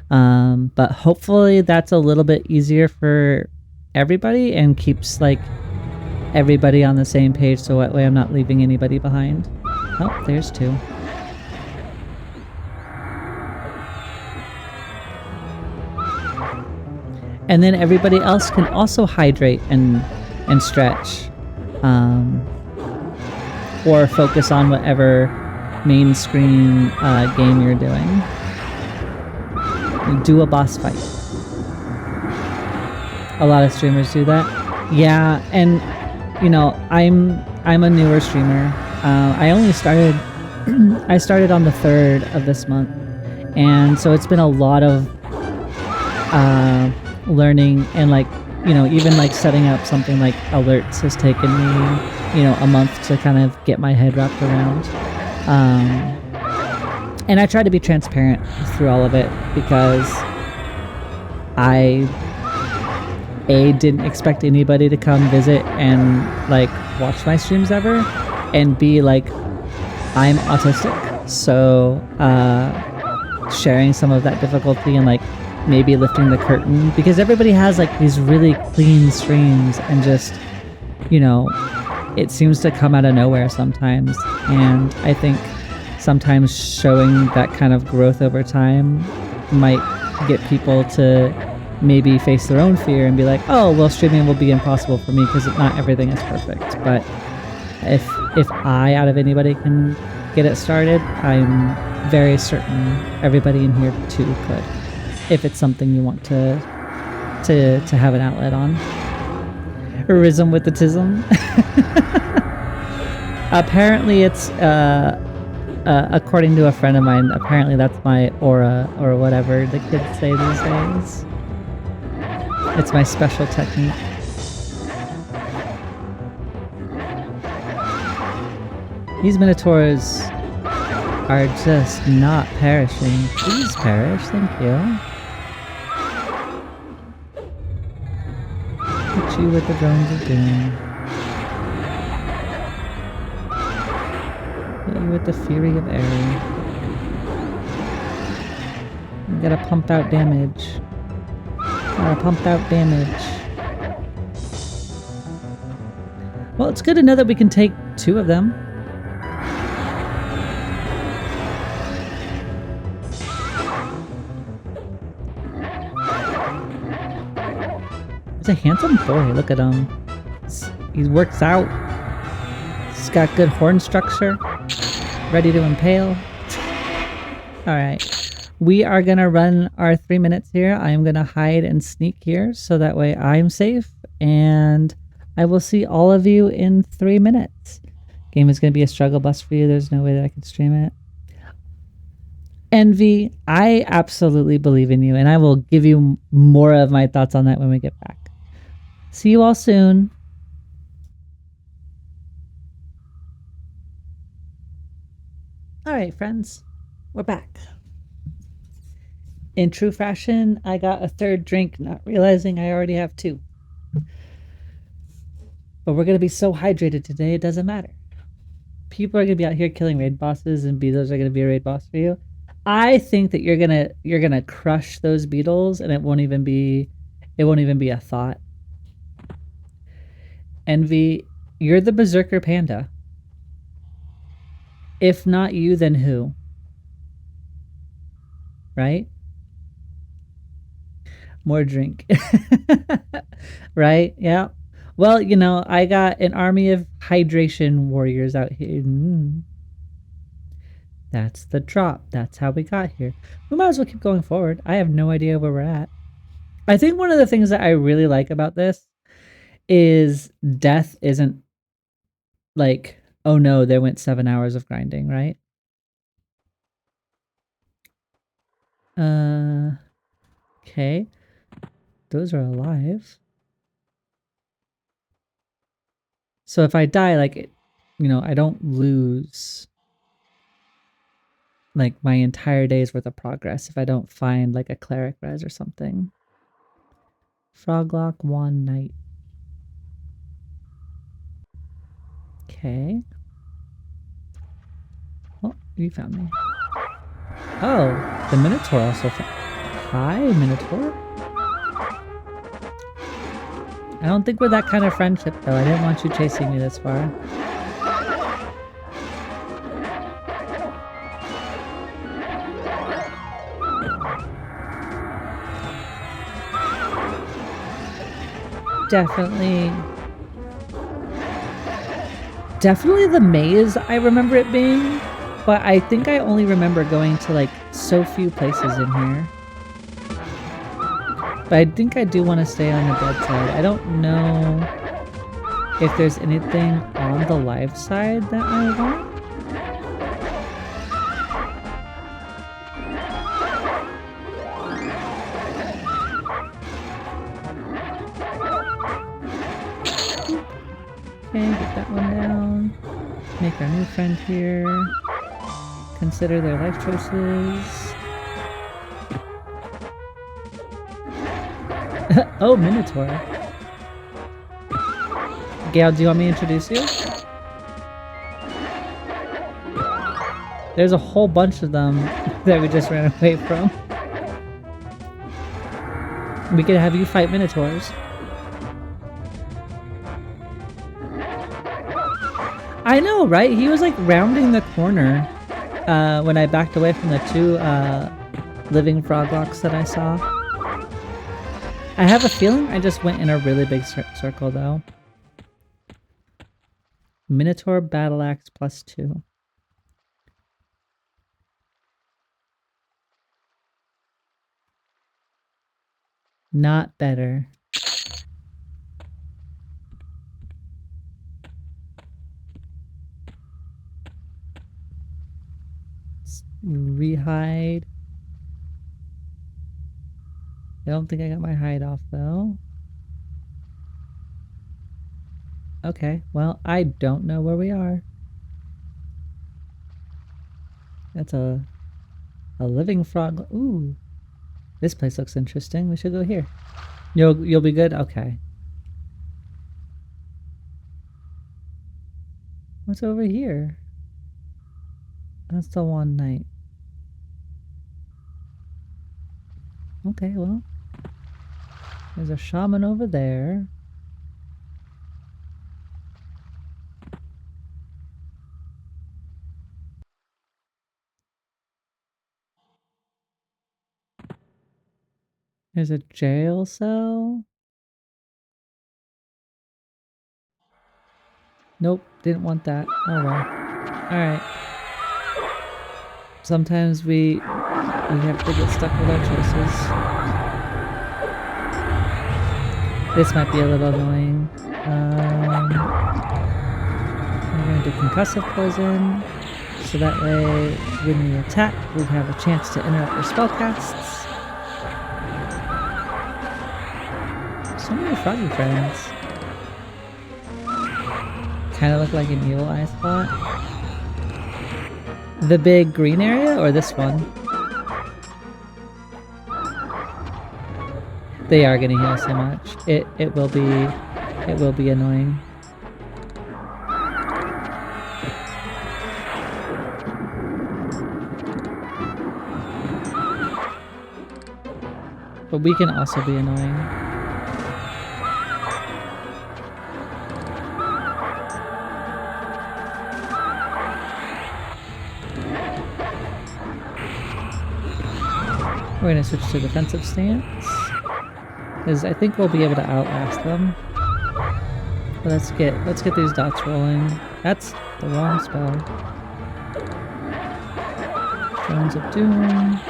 But hopefully that's a little bit easier for everybody and keeps like everybody on the same page, so that way I'm not leaving anybody behind. Oh, there's two. And then everybody else can also hydrate and stretch, or focus on whatever main screen game you're doing. Do a boss fight. A lot of streamers do that. Yeah, and you know, I'm a newer streamer. I only started I started on the 3rd of this month, and so it's been a lot of learning, and like, you know, even like setting up something like alerts has taken me, you know, a month to kind of get my head wrapped around. And I try to be transparent through all of it because I didn't expect anybody to come visit and like watch my streams ever, and B, like, I'm autistic, so sharing some of that difficulty and like maybe lifting the curtain, because everybody has like these really clean streams and just, you know, it seems to come out of nowhere sometimes, and I think sometimes showing that kind of growth over time might get people to maybe face their own fear and be like, oh, well, streaming will be impossible for me because not everything is perfect. But if I, out of anybody, can get it started, I'm very certain everybody in here too could, if it's something you want to have an outlet on. Rhythm with the tism. Apparently it's according to a friend of mine, apparently that's my aura, or whatever the kids say these days. It's my special technique. These Minotaurs are just not perishing. Please perish, thank you. Hit you with the drones of doom. Hit you with the fury of air. You gotta pump out damage. Gotta pump out damage. Well, it's good to know that we can take 2 of them. He's a handsome boy, look at him. He works out. He's got good horn structure. Ready to impale. Alright. We are gonna run our 3 minutes here. I am gonna hide and sneak here so that way I'm safe, and I will see all of you in 3 minutes. Game is gonna be a struggle bus for you. There's no way that I can stream it. Envy, I absolutely believe in you, and I will give you more of my thoughts on that when we get back. See you all soon. All right, friends, we're back. In true fashion, I got a 3rd drink, not realizing I already have 2. But we're going to be so hydrated today, it doesn't matter. People are going to be out here killing raid bosses, and beetles are going to be a raid boss for you. I think that you're gonna crush those beetles, and it won't even be a thought. Envy, you're the berserker panda. If not you, then who? Right? More drink. Right? Yeah. Well, you know, I got an army of hydration warriors out here. That's the drop. That's how we got here. We might as well keep going forward. I have no idea where we're at. I think one of the things that I really like about this is death isn't like, oh no, there went 7 hours of grinding, right? Okay. Those are alive. So if I die, like, you know, I don't lose. like my entire day's worth of progress if I don't find like a cleric res or something. Froglock Wand Knight. Okay. Oh, you found me. Oh, the Minotaur also found. Hi, Minotaur. I don't think we're that kind of friendship, though. I didn't want you chasing me this far. Definitely the maze I remember it being, but I think I only remember going to like so few places in here. But I think I do want to stay on the dead side. I don't know if there's anything on the live side that I want. Okay, get that one down. Make our new friend here. Consider their life choices. Oh, Minotaur. Gail, do you want me to introduce you? There's a whole bunch of them that we just ran away from. We could have you fight Minotaurs. I know, right? He was like rounding the corner when I backed away from the two living froglocks that I saw. I have a feeling I just went in a really big circle though. Minotaur Battle Axe +2. Not better. Rehide. I don't think I got my hide off though. Okay, well, I don't know where we are. That's a living frog. Ooh. This place looks interesting. We should go here. You'll be good? Okay. What's over here? That's the one night. Okay, well. There's a shaman over there. There's a jail cell. Nope, didn't want that. Oh well. Alright. Sometimes we have to get stuck with our choices. This might be a little annoying. I'm going to do concussive poison, so that way when we attack, we have a chance to interrupt their spellcasts. So many froggy friends. Kind of look like an evil eye spot. The big green area or this one? They are gonna heal so much. It will be annoying. But we can also be annoying. We're gonna switch to defensive stance, because I think we'll be able to outlast them. But let's get these dots rolling. That's the wrong spell. Drones of Doom.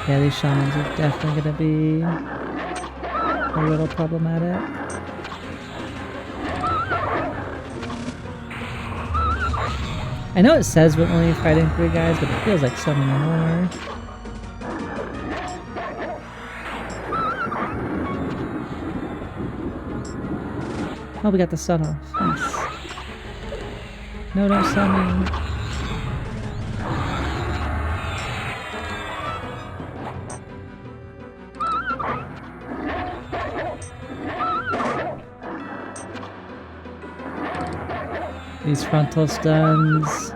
Yeah, these shamans are definitely gonna be a little problematic. I know it says we're only fighting 3 guys, but it feels like so many more. Oh, we got the sun off. Nice. No, don't sell me. These frontal stuns.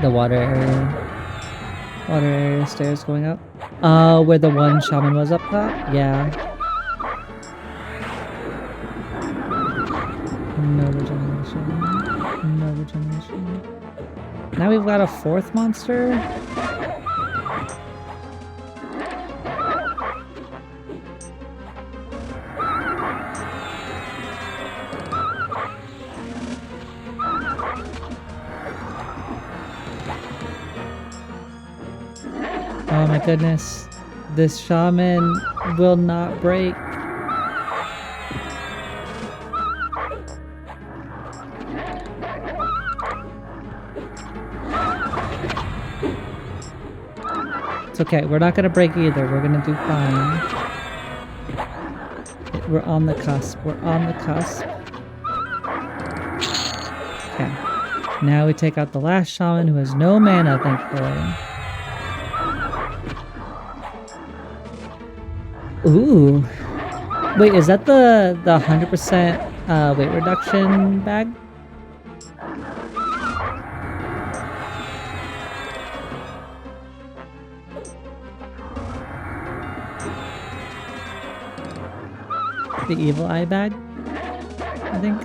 The water area. Water area stairs going up. Where the one shaman was up top? Yeah. No regeneration. No regeneration. Now we've got a fourth monster? Oh my goodness. This shaman will not break. It's okay. We're not gonna break either. We're gonna do fine. We're on the cusp. We're on the cusp. Okay. Now we take out the last shaman who has no mana, thankfully. Ooh. Wait, is that the 100% weight reduction bag? The evil eye bag, I think.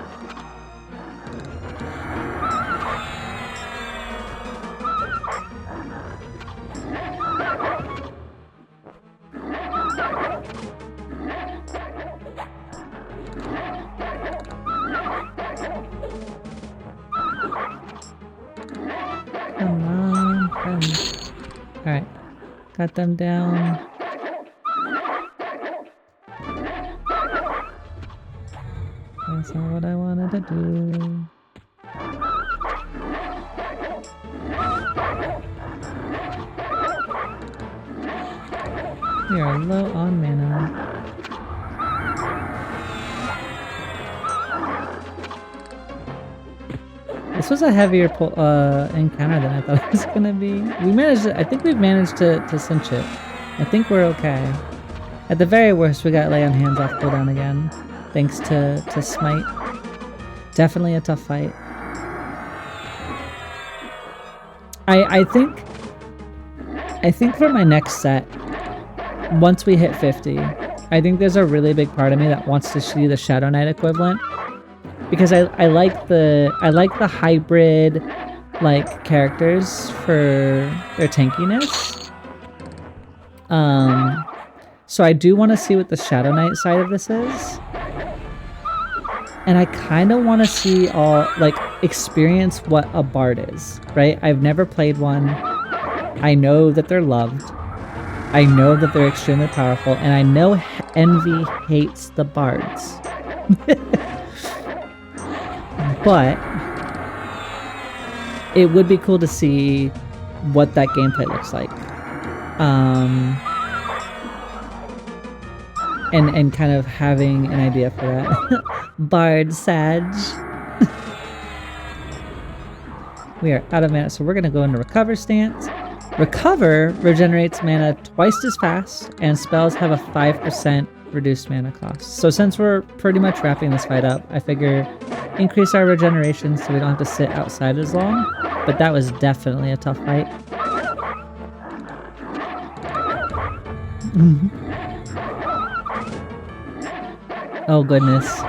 Come on, alright, got them down. That's not what I wanted to do. We are low on mana. This was a heavier encounter than I thought it was gonna be. We managed to, I think we've managed to cinch it. I think we're okay. At the very worst, we got Lay on Hands off cooldown again. Thanks to Smite. Definitely a tough fight. I think for my next set, once we hit 50, I think there's a really big part of me that wants to see the Shadow Knight equivalent. Because I like the hybrid like characters for their tankiness. So I do want to see what the Shadow Knight side of this is. And I kind of want to see experience what a bard is, right? I've never played one. I know that they're loved. I know that they're extremely powerful, and I know Envy hates the bards. But it would be cool to see what that gameplay looks like. And kind of having an idea for that. Bard Sag. We are out of mana, so we're going to go into Recover stance. Recover regenerates mana twice as fast, and spells have a 5% reduced mana cost. So since we're pretty much wrapping this fight up, I figure increase our regeneration so we don't have to sit outside as long. But that was definitely a tough fight. Oh goodness.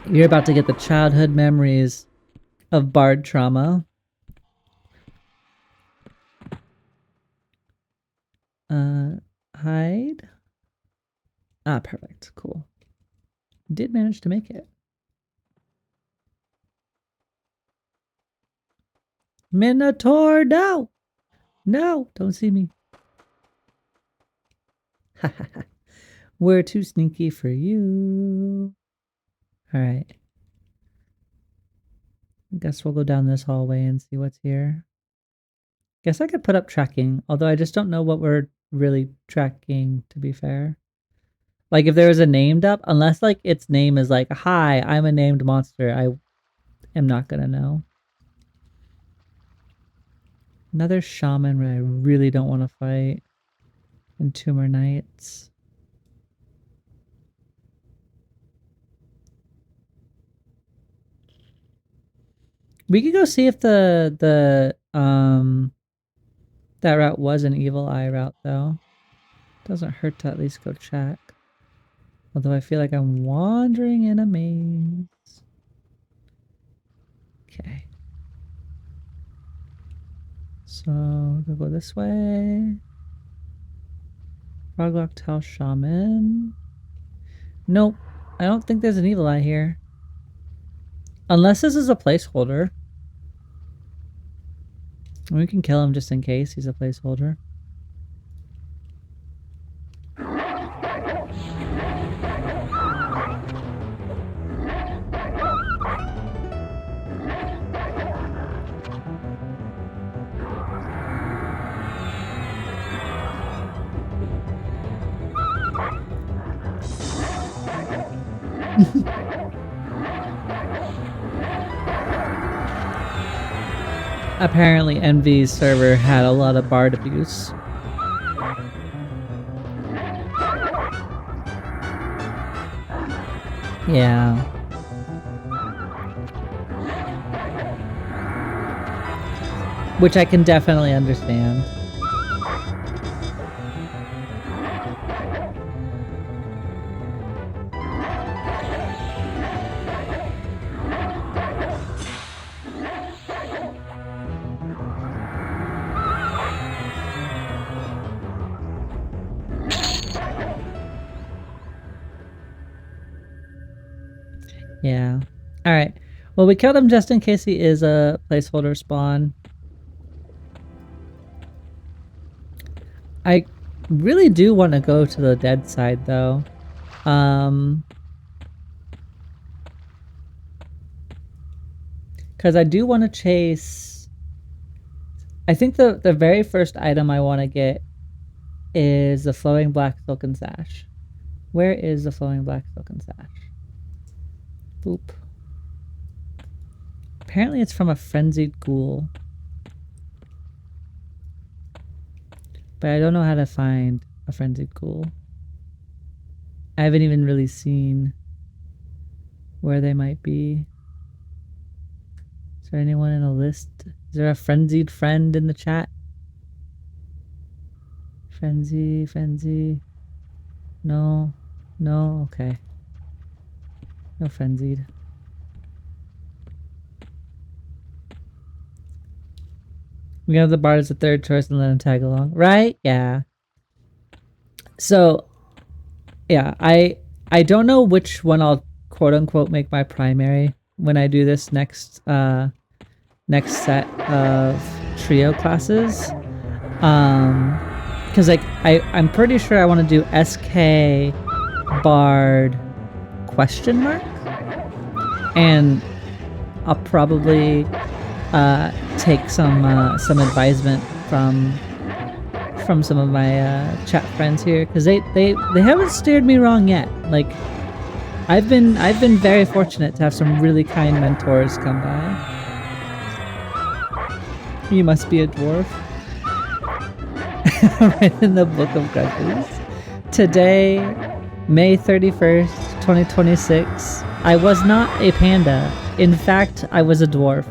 You're about to get the childhood memories of bard trauma. Hide. Ah, perfect. Cool. Did manage to make it. Minotaur, no! No, don't see me. We're too sneaky for you. Alright. Guess we'll go down this hallway and see what's here. Guess I could put up tracking, although I just don't know what we're really tracking, to be fair. Like if there was a named up, unless like its name is like, hi, I'm a named monster, I am not gonna know. Another shaman I really don't want to fight. And 2 more knights. We could go see if the that route was an evil eye route though. Doesn't hurt to at least go check. Although I feel like I'm wandering in a maze. Okay. So we'll go this way. Froglock House Shaman. Nope. I don't think there's an evil eye here. Unless this is a placeholder. We can kill him just in case he's a placeholder. Apparently Envy's server had a lot of bard abuse. Yeah. Which I can definitely understand. Yeah. Alright. Well, we killed him just in case he is a placeholder spawn. I really do want to go to the dead side, though. Because I do want to chase... I think the very first item I want to get is the Flowing Black Silken Sash. Where is the Flowing Black Silken Sash? Boop. Apparently it's from a Frenzied Ghoul. But I don't know how to find a Frenzied Ghoul. I haven't even really seen where they might be. Is there anyone in a list? Is there a frenzied friend in the chat? Frenzy. No. Okay. No frenzied. We have the bard as a third choice and let him tag along. Right? Yeah. So, yeah, I don't know which one I'll quote unquote make my primary when I do this next set of trio classes. Because like I'm pretty sure I want to do SK Bard question mark, and I'll probably take some advisement from some of my chat friends here, because they haven't steered me wrong yet. Like I've been very fortunate to have some really kind mentors come by. You must be a dwarf. Right in the Book of Grudges. Today, May 31st, 2026, I was not a panda. In fact, I was a dwarf.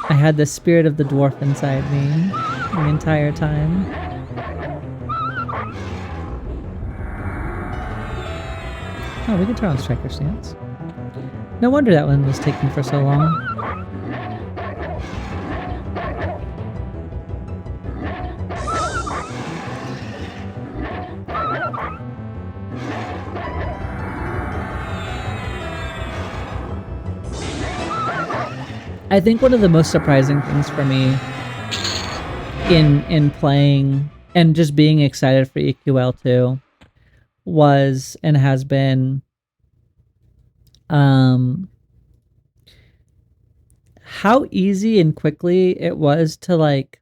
I had the spirit of the dwarf inside me the entire time. Oh, we can turn on Striker Stance. No wonder that one was taking for so long. I think one of the most surprising things for me in playing and just being excited for EQL2 was and has how easy and quickly it was to like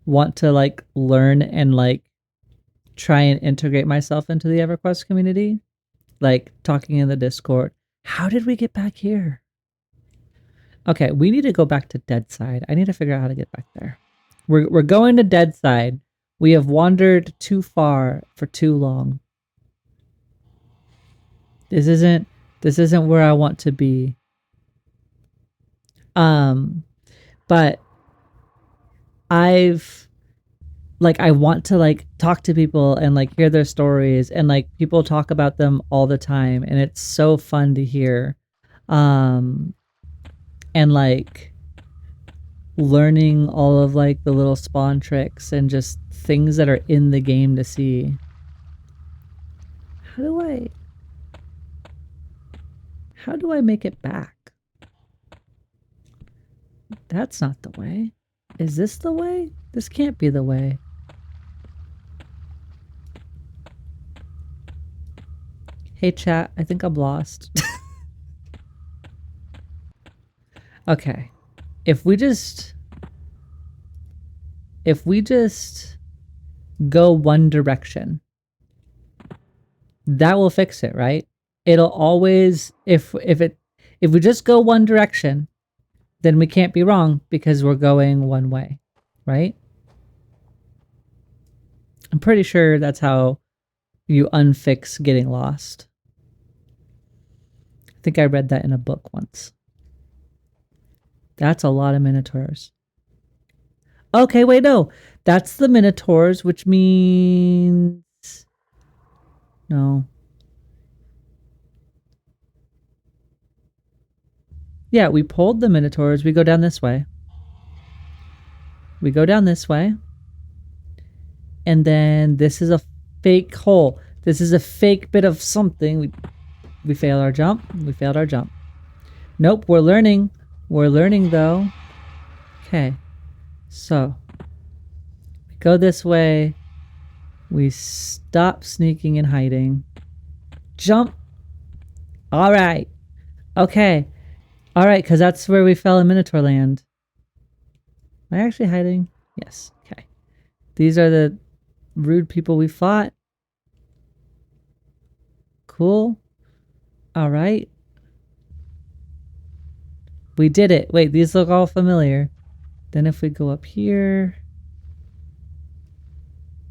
want to like learn and like try and integrate myself into the EverQuest community, like talking in the Discord. How did we get back here? Okay, we need to go back to Deadside. I need to figure out how to get back there. We're going to Deadside. We have wandered too far for too long. This isn't where I want to be. But I want to like talk to people and like hear their stories, and like people talk about them all the time, and it's so fun to hear. And like learning all of like the little spawn tricks and just things that are in the game to see. How do I make it back? That's not the way. Is this the way? This can't be the way. Hey chat, I think I'm lost. Okay. If we just go one direction, that will fix it, right? It'll always, if we just go one direction, then we can't be wrong because we're going one way, right? I'm pretty sure that's how you unfix getting lost. I think I read that in a book once. That's a lot of minotaurs. Okay, wait, no. That's the minotaurs, which means... No. Yeah, we pulled the minotaurs. We go down this way. We go down this way. And then this is a fake hole. This is a fake bit of something. We failed our jump. We failed our jump. Nope, we're learning. We're learning though. Okay. So we go this way. We stop sneaking and hiding. Jump. All right. Okay. All right, because that's where we fell in Minotaur Land. Am I actually hiding? Yes. Okay. These are the rude people we fought. Cool. All right. We did it. Wait, these look all familiar. Then if we go up here...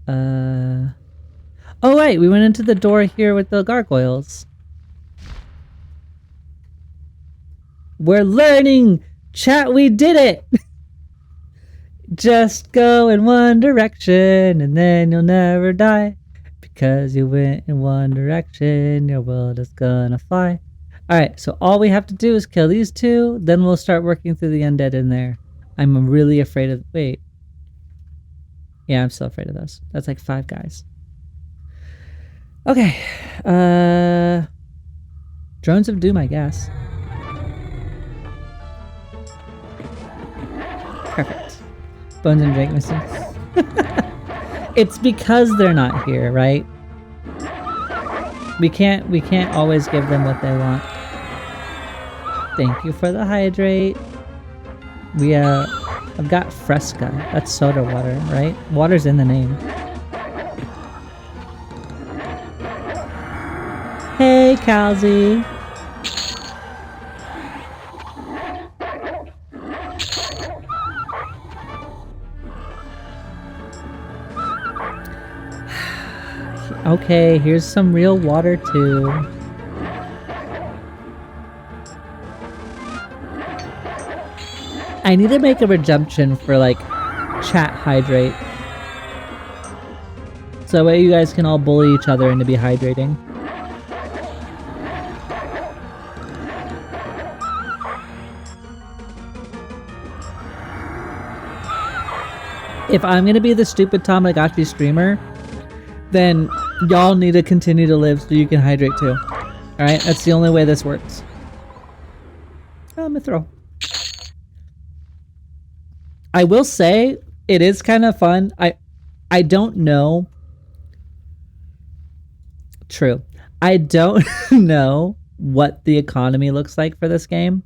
Oh, wait, we went into the door here with the gargoyles. We're learning! Chat, we did it! Just go in one direction and then you'll never die. Because you went in one direction, your world is gonna fly. Alright, so all we have to do is kill these two, then we'll start working through the undead in there. I'm really afraid of... Wait. Yeah, I'm still afraid of those. That's like 5 guys. Okay. Drones of Doom, I guess. Perfect. Bones and Drake missing. It's because they're not here, right? We can't always give them what they want. Thank you for the hydrate. I've got Fresca. That's soda water, right? Water's in the name. Hey, Calzy. Okay, here's some real water too. I need to make a resumption for like chat hydrate. So that way you guys can all bully each other into be hydrating. If I'm gonna be the stupid Tamagotchi streamer, then y'all need to continue to live so you can hydrate too. Alright, that's the only way this works. Oh, I'm gonna throw. I will say, it is kind of fun. I don't know. True. I don't know what the economy looks like for this game.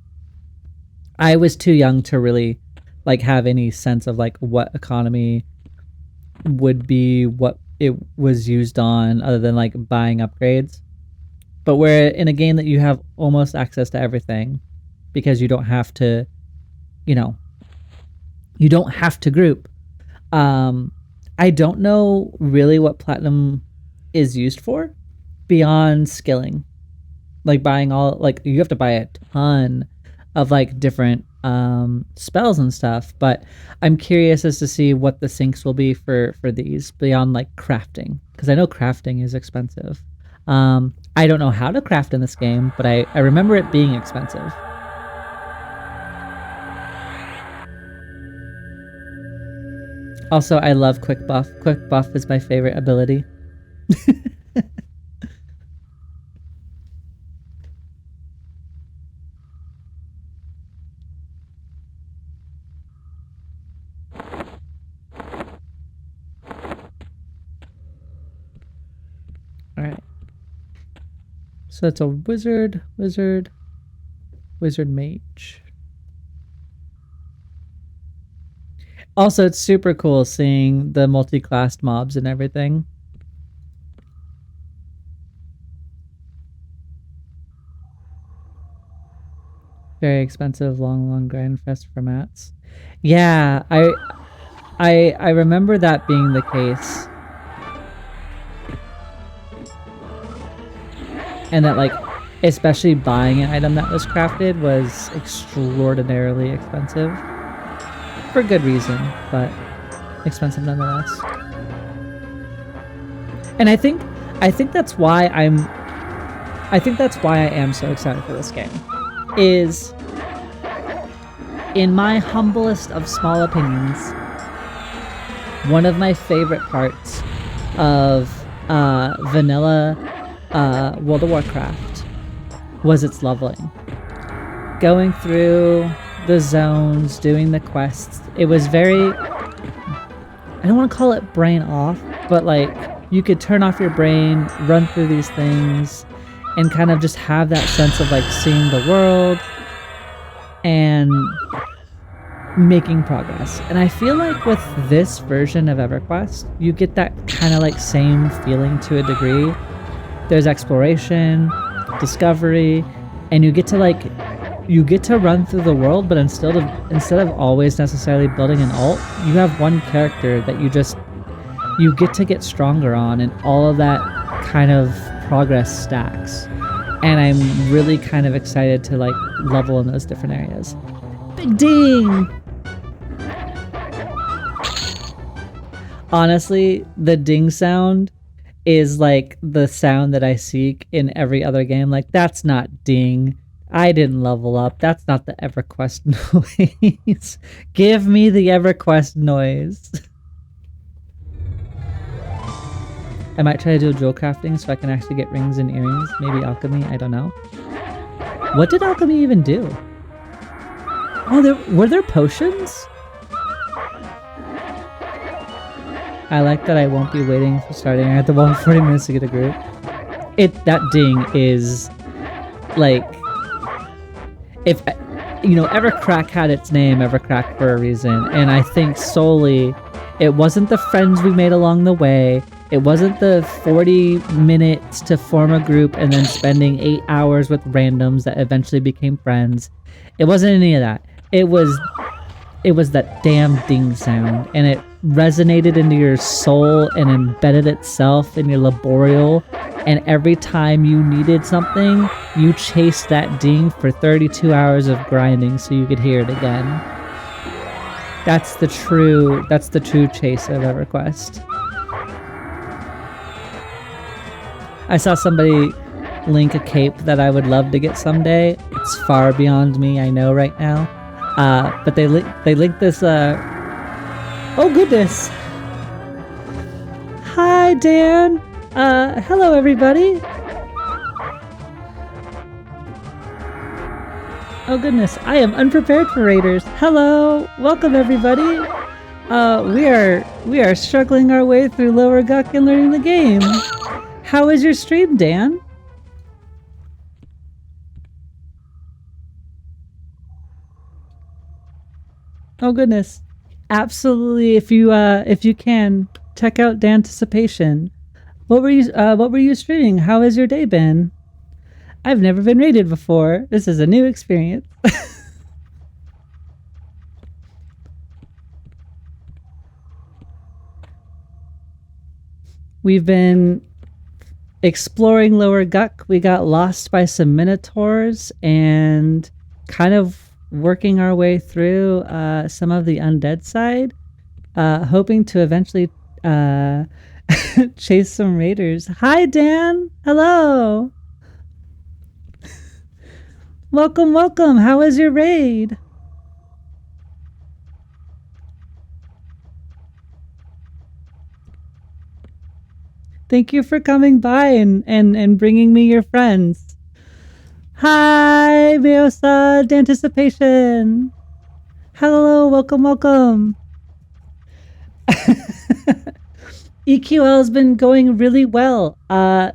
I was too young to really like have any sense of like what economy would be what it was used on other than like buying upgrades. But where in a game that you have almost access to everything because you don't have to, you know, you don't have to group. I don't know really what platinum is used for beyond skilling. Like buying all, like you have to buy a ton of like different spells and stuff, but I'm curious as to see what the sinks will be for these beyond like crafting, because I know crafting is expensive. I don't know how to craft in this game, but I remember it being expensive. Also, I love quick buff. Quick buff is my favorite ability. Alright. So it's a wizard, wizard mage. Also, it's super cool seeing the multi-classed mobs and everything. Very expensive, long grind fest for mats. Yeah, I remember that being the case. And that like, especially buying an item that was crafted was extraordinarily expensive. For good reason, but expensive nonetheless. And I think that's why I am so excited for this game. Is, in my humblest of small opinions, one of my favorite parts of vanilla World of Warcraft was its leveling. Going through the zones, doing the quests, it was very, I don't want to call it brain off, but like you could turn off your brain, run through these things, and kind of just have that sense of like seeing the world and making progress. And I feel like with this version of EverQuest, you get that kind of like same feeling to a degree. There's exploration, discovery, and you get to run through the world, but instead of always necessarily building an ult, you have one character that you get to get stronger on, and all of that kind of progress stacks. And I'm really kind of excited to like level in those different areas. Big ding! Honestly, the ding sound is like the sound that I seek in every other game. Like, that's not ding. I didn't level up. That's not the EverQuest noise. Give me the EverQuest noise. I might try to do jewel crafting so I can actually get rings and earrings. Maybe alchemy, I don't know. What did alchemy even do? Oh, were there potions? I like that I won't be waiting for starting. I have to wait 40 minutes to get a group. That ding is like, if you know, Evercrack had its name Evercrack for a reason, and I think solely it wasn't the friends we made along the way. It wasn't the 40 minutes to form a group and then spending 8 hours with randoms that eventually became friends. It wasn't any of that. It was that damn ding sound, and it resonated into your soul and embedded itself in your laborial, and every time you needed something, you chased that ding for 32 hours of grinding so you could hear it again. That's the true chase of EverQuest. I saw somebody link a cape that I would love to get someday. It's far beyond me, I know right now. But they linked this, oh goodness! Hi, Dan! Hello everybody! Oh goodness, I am unprepared for raiders. Hello! Welcome everybody! We are struggling our way through Lower Guck and learning the game. How is your stream, Dan? Oh goodness. Absolutely. If you can, check out the anticipation. What were you streaming? How has your day been? I've never been raided before. This is a new experience. We've been exploring Lower Guck. We got lost by some minotaurs and kind of working our way through some of the undead side, hoping to eventually chase some raiders. Hi, Dan. Hello. Welcome, welcome. How was your raid? Thank you for coming by and bringing me your friends. Hi, Meosa, Anticipation. Hello, welcome, welcome. EQL has been going really well.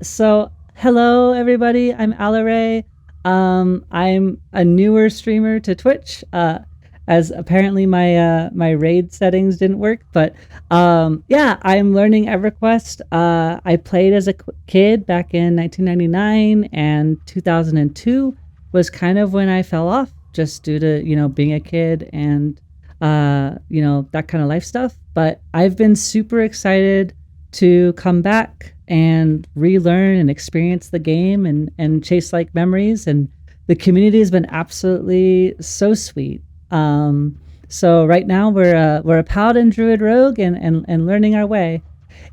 So hello everybody, I'm Alaray. I'm a newer streamer to Twitch. As apparently my raid settings didn't work, but yeah, I'm learning EverQuest. I played as a kid back in 1999, and 2002 was kind of when I fell off, just due to being a kid and that kind of life stuff. But I've been super excited to come back and relearn and experience the game and chase like memories, and the community has been absolutely so sweet. So right now we're a Paladin Druid rogue and learning our way.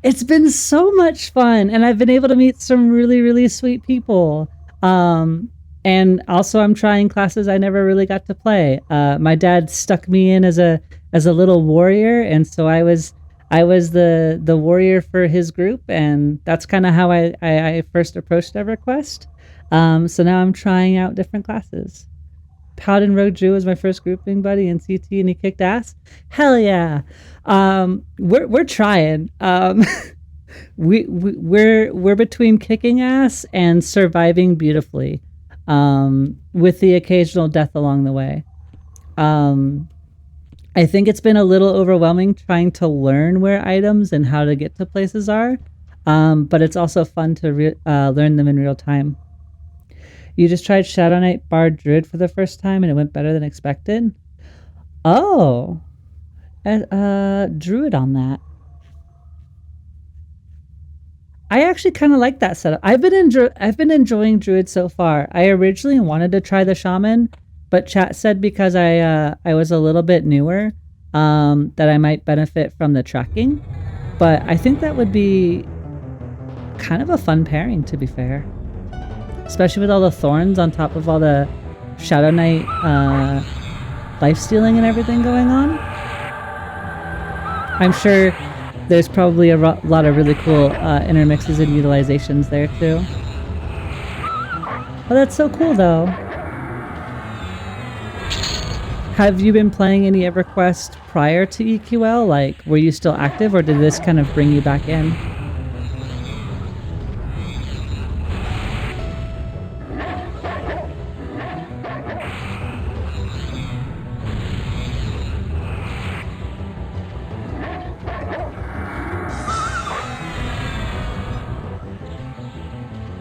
It's been so much fun, and I've been able to meet some really sweet people. And also I'm trying classes I never really got to play. My dad stuck me in as a little warrior, and so I was the warrior for his group, and that's kind of how I first approached EverQuest. So now I'm trying out different classes. Paladin Rogue Drew was my first grouping buddy in CT, and he kicked ass. Hell yeah! We're trying. We're between kicking ass and surviving beautifully, with the occasional death along the way. I think it's been a little overwhelming trying to learn where items and how to get to places are, but it's also fun to learn them in real time. You just tried Shadow Knight Bard Druid for the first time and it went better than expected? Oh, Druid on that. I actually kind of like that setup. I've been enjoying Druid so far. I originally wanted to try the Shaman, but chat said because I was a little bit newer, that I might benefit from the tracking. But I think that would be kind of a fun pairing, to be fair. Especially with all the thorns on top of all the Shadow Knight life stealing and everything going on. I'm sure there's probably a lot of really cool intermixes and utilizations there too. Oh, that's so cool though. Have you been playing any EverQuest prior to EQL? Like, were you still active, or did this kind of bring you back in?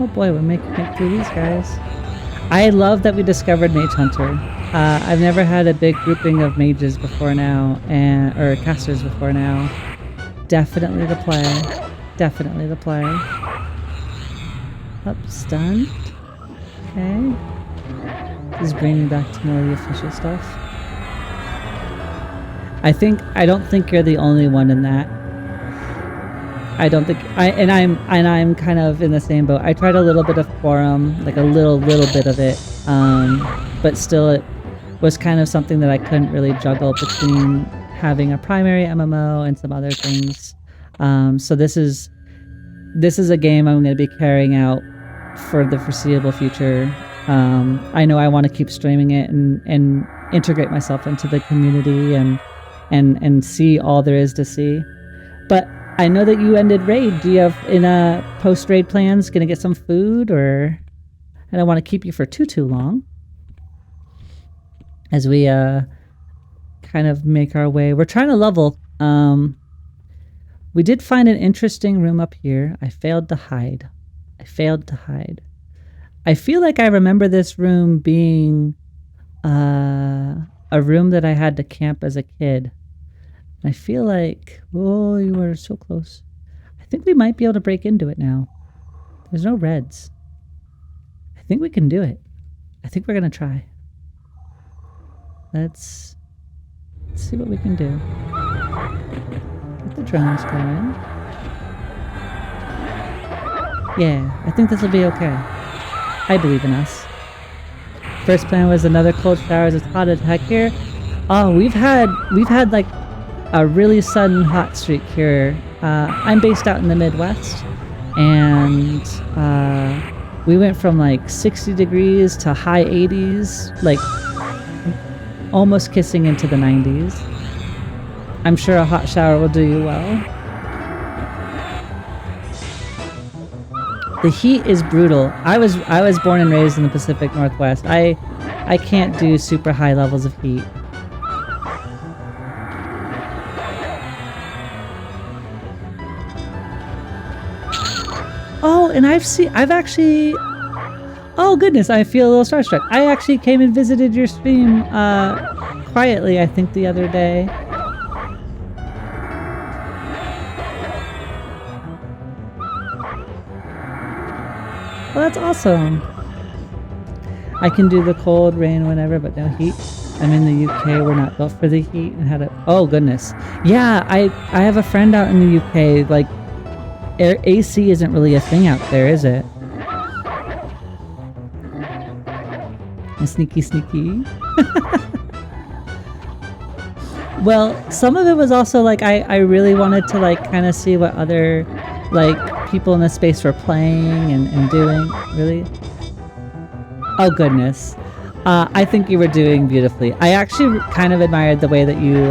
Oh boy, we're making it through these guys. I love that we discovered Mage Hunter. I've never had a big grouping of mages before now, or casters before now. Definitely the play. Definitely the play. Up, stunned. Okay. This is bringing me back to more of the official stuff. I don't think you're the only one in that. I don't think I'm kind of in the same boat. I tried a little bit of Quorum, like a little bit of it, but still it was kind of something that I couldn't really juggle between having a primary MMO and some other things. So this is a game I'm going to be carrying out for the foreseeable future. I know I want to keep streaming it and integrate myself into the community and see all there is to see. But I know that you ended raid. Do you have in post-raid plans gonna get some food, or I don't want to keep you for too long as we kind kind of make our way. We're trying to level. We did find an interesting room up here. I failed to hide. I feel like I remember this room being a room that I had to camp as a kid. I feel like, oh, you were so close. I think we might be able to break into it now. There's no reds. I think we can do it. I think we're gonna try. Let's see what we can do. Get the drones going. Yeah, I think this will be okay. I believe in us. First plan was another cold shower. It's hot as heck here. Oh, we've had like a really sudden hot streak here. I'm based out in the Midwest, and we went from like 60 degrees to high 80s, like almost kissing into the 90s. I'm sure a hot shower will do you well. The heat is brutal. I was born and raised in the Pacific Northwest. I can't do super high levels of heat. Oh, and I've actually, oh goodness, I feel a little starstruck. I actually came and visited your stream quietly, I think, the other day. Well, that's awesome. I can do the cold rain whenever, but no heat. I'm in the UK. We're not built for the heat and had a, oh goodness. Yeah, I have a friend out in the UK. Like, AC isn't really a thing out there, is it? Sneaky. Well, some of it was also like I really wanted to like kind of see what other like people in the space were playing and doing. Really? Oh goodness. I think you were doing beautifully. I actually kind of admired the way that you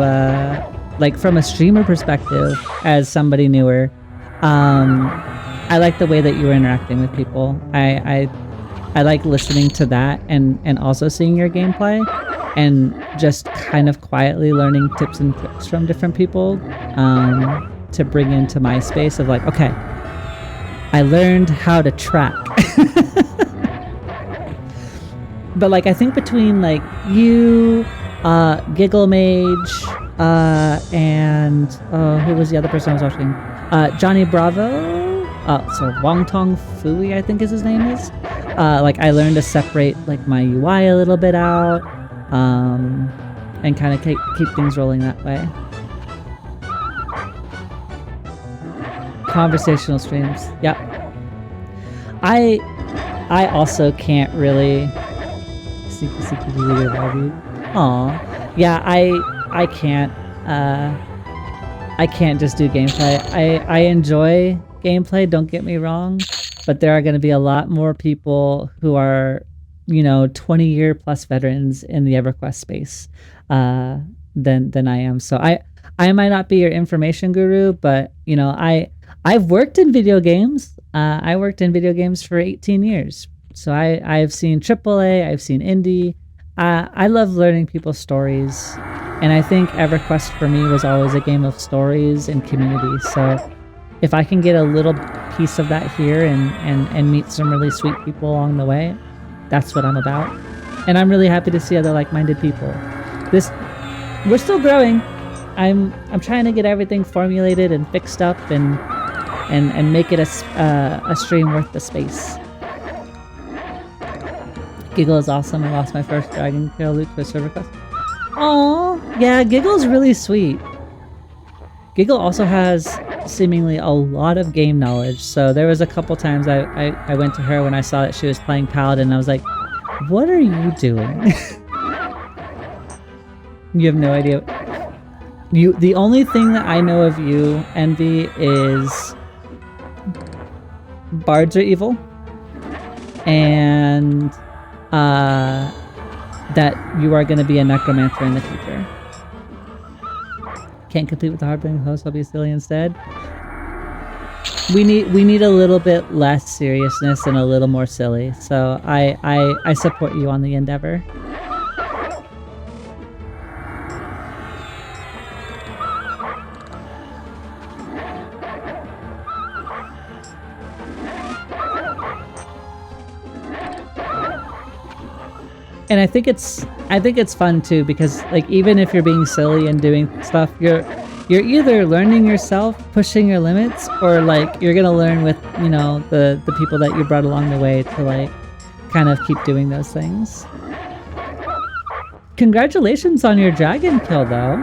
like from a streamer perspective as somebody newer. I like the way that you were interacting with people. I like listening to that and also seeing your gameplay and just kind of quietly learning tips and tricks from different people to bring into my space of like, okay, I learned how to track. But like I think between like you, Giggle Mage, and who was the other person I was watching? Johnny Bravo. So Wong Tong Fui, I think is his name is. Like I learned to separate like my UI a little bit out, and kind of keep things rolling that way. Conversational streams. Yep. I also can't really. Aw. Yeah, I can't. I can't just do gameplay. I enjoy gameplay, don't get me wrong, but there are going to be a lot more people who are, you know, 20-year plus veterans in the EverQuest space than I am. So I might not be your information guru, but you know, I've worked in video games. I worked in video games for 18 years. So I've seen AAA, I've seen indie. I love learning people's stories. And I think EverQuest for me was always a game of stories and community. So if I can get a little piece of that here and meet some really sweet people along the way, that's what I'm about. And I'm really happy to see other like-minded people. We're still growing. I'm trying to get everything formulated and fixed up and make it a stream worth the space. Giggle is awesome. I lost my first dragon kill loot to a server quest. Aww, yeah, Giggle's really sweet. Giggle also has seemingly a lot of game knowledge. So there was a couple times I went to her when I saw that she was playing Paladin, and I was like, what are you doing? You have no idea. The only thing that I know of you, Envy, is bards are evil, and that you are going to be a necromancer in the future. Can't complete with the hard-bang host, I'll be silly instead. We need a little bit less seriousness and a little more silly. So I support you on the endeavor. And I think it's fun too, because like even if you're being silly and doing stuff, you're either learning yourself, pushing your limits, or like you're gonna learn with, you know, the people that you brought along the way to like kind of keep doing those things. Congratulations on your dragon kill though.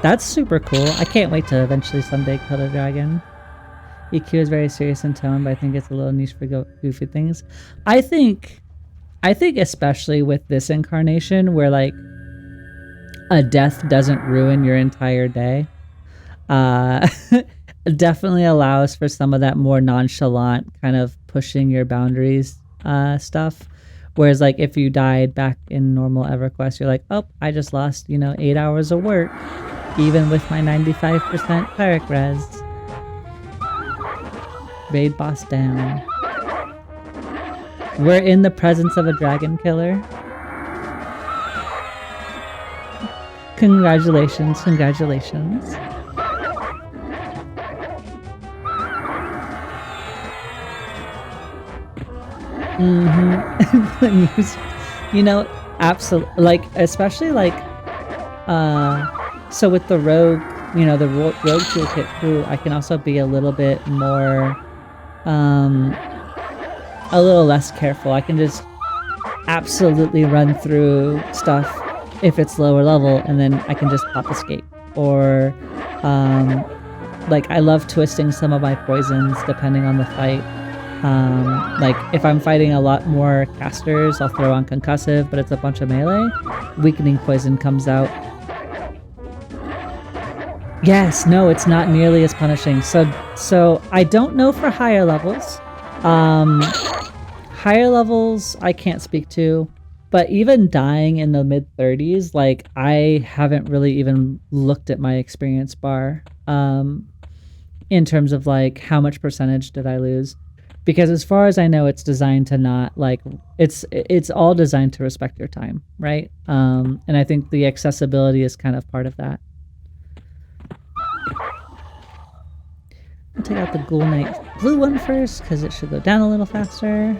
That's super cool. I can't wait to eventually someday kill a dragon. EQ is very serious in tone, but I think it's a little niche for goofy things. I think especially with this incarnation where like a death doesn't ruin your entire day, definitely allows for some of that more nonchalant kind of pushing your boundaries stuff. Whereas like if you died back in normal EverQuest, you're like, oh, I just lost, you know, 8 hours of work, even with my 95% cleric res. Raid boss down. We're in the presence of a dragon killer. Congratulations, congratulations. You know, absolutely, like, especially like, so with the rogue, you know, the rogue toolkit too, I can also be a little bit more, a little less careful. I can just absolutely run through stuff if it's lower level, and then I can just pop escape. Or, like, I love twisting some of my poisons depending on the fight. Like, if I'm fighting a lot more casters, I'll throw on concussive, but it's a bunch of melee. Weakening poison comes out. Yes, no, it's not nearly as punishing. So I don't know for higher levels. Higher levels I can't speak to, but even dying in the mid 30s, like I haven't really even looked at my experience bar in terms of like how much percentage did I lose. Because as far as I know, it's designed to not like it's all designed to respect your time, right? And I think the accessibility is kind of part of that. I'll take out the Ghoul Knight blue one first because it should go down a little faster.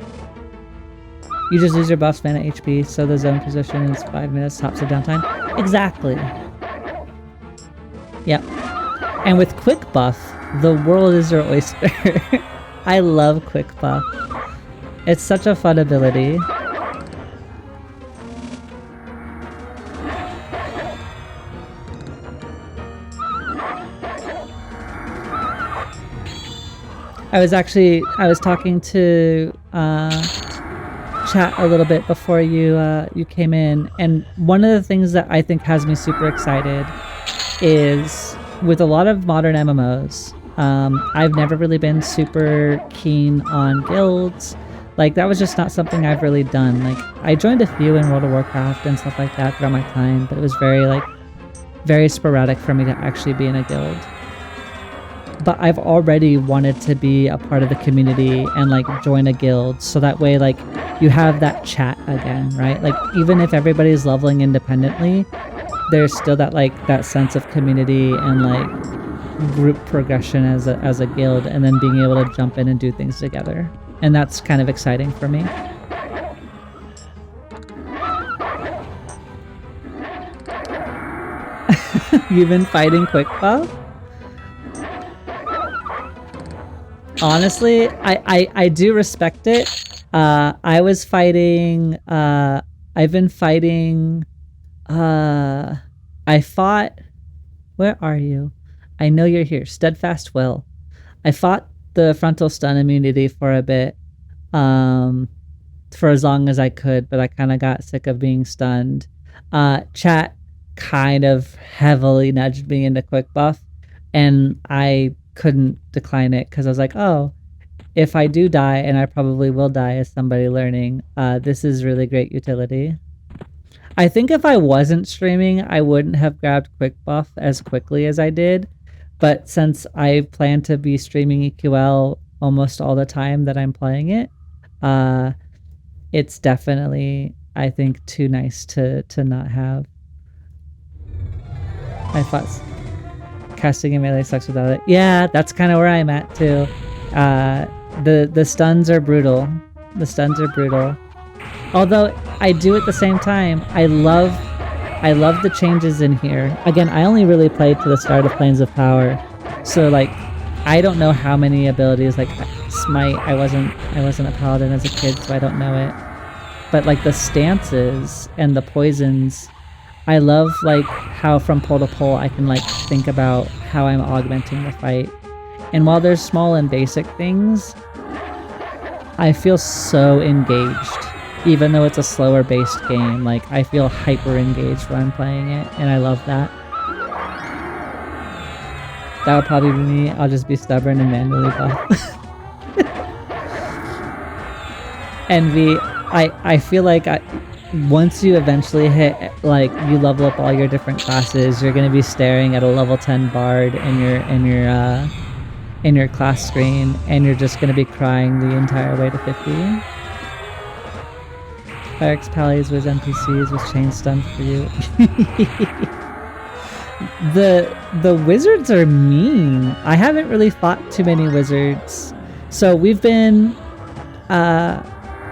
You just lose your buff's mana HP, so the zone position is 5 minutes tops of downtime. Exactly. Yep. And with quick buff, the world is your oyster. I love quick buff. It's such a fun ability. I was talking to chat a little bit before you came in, and one of the things that I think has me super excited is with a lot of modern MMOs, I've never really been super keen on guilds. Like, that was just not something I've really done. Like, I joined a few in World of Warcraft and stuff like that throughout my time, but it was very sporadic for me to actually be in a guild. But I've already wanted to be a part of the community and like join a guild, so that way like you have that chat again, right? Like, even if everybody's leveling independently, there's still that like that sense of community and like group progression as a guild, and then being able to jump in and do things together. And that's kind of exciting for me. You've been fighting quick buff? Honestly, I do respect it. I was fighting, I've been fighting, I fought, where are you? I know you're here, Steadfast Will. I fought the frontal stun immunity for a bit, for as long as I could, but I kind of got sick of being stunned. Chat kind of heavily nudged me into quick buff, and I couldn't decline it because I was like, oh, if I do die, and I probably will die as somebody learning, this is really great utility. I think if I wasn't streaming, I wouldn't have grabbed quick buff as quickly as I did, but since I plan to be streaming EQL almost all the time that I'm playing it, it's definitely, I think, too nice to not have. I thought casting in melee sucks without it. Yeah, that's kind of where I'm at too. The stuns are brutal. The stuns are brutal. Although I do at the same time, I love the changes in here. Again, I only really played to the start of Planes of Power, so like I don't know how many abilities like Smite. I wasn't a paladin as a kid, so I don't know it. But like the stances and the poisons, I love like how from pole to pole I can like think about how I'm augmenting the fight. And while there's small and basic things, I feel so engaged. Even though it's a slower based game, like I feel hyper engaged when I'm playing it, and I love that. That would probably be me. I'll just be stubborn and manually buff. Envy, I feel like once you eventually hit, like, you level up all your different classes, you're gonna be staring at a level 10 bard in your class screen, and you're just gonna be crying the entire way to 50. Clerics, Pallies with NPCs with chain stun for you. The wizards are mean. I haven't really fought too many wizards. So we've been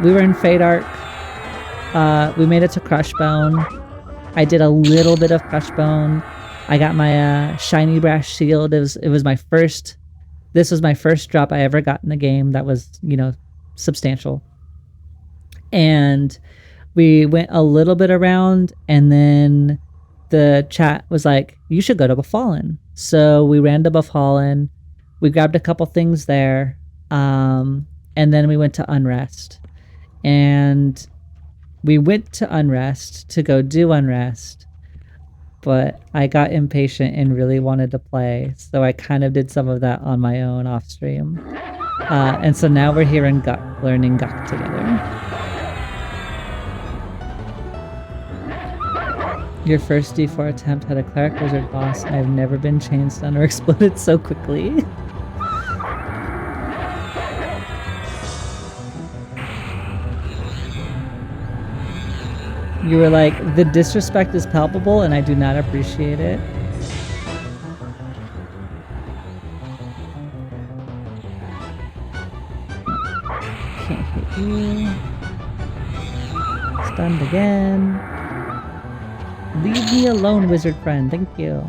we were in Fate Arc. We made it to Crushbone. I did a little bit of Crushbone. I got my shiny brass shield. It was my first. This was my first drop I ever got in the game. That was, you know, substantial. And we went a little bit around, and then the chat was like, "You should go to Befallen." So we ran to Befallen. We grabbed a couple things there, and then we went to Unrest. And we went to Unrest to go do Unrest, but I got impatient and really wanted to play, so I kind of did some of that on my own off stream. And so now we're here in Guk, learning Guk together. Your first D4 attempt had a cleric wizard boss. I've never been chain stunned or exploded so quickly. You were like, the disrespect is palpable and I do not appreciate it. Can't hit you. Stunned again. Leave me alone, wizard friend. Thank you.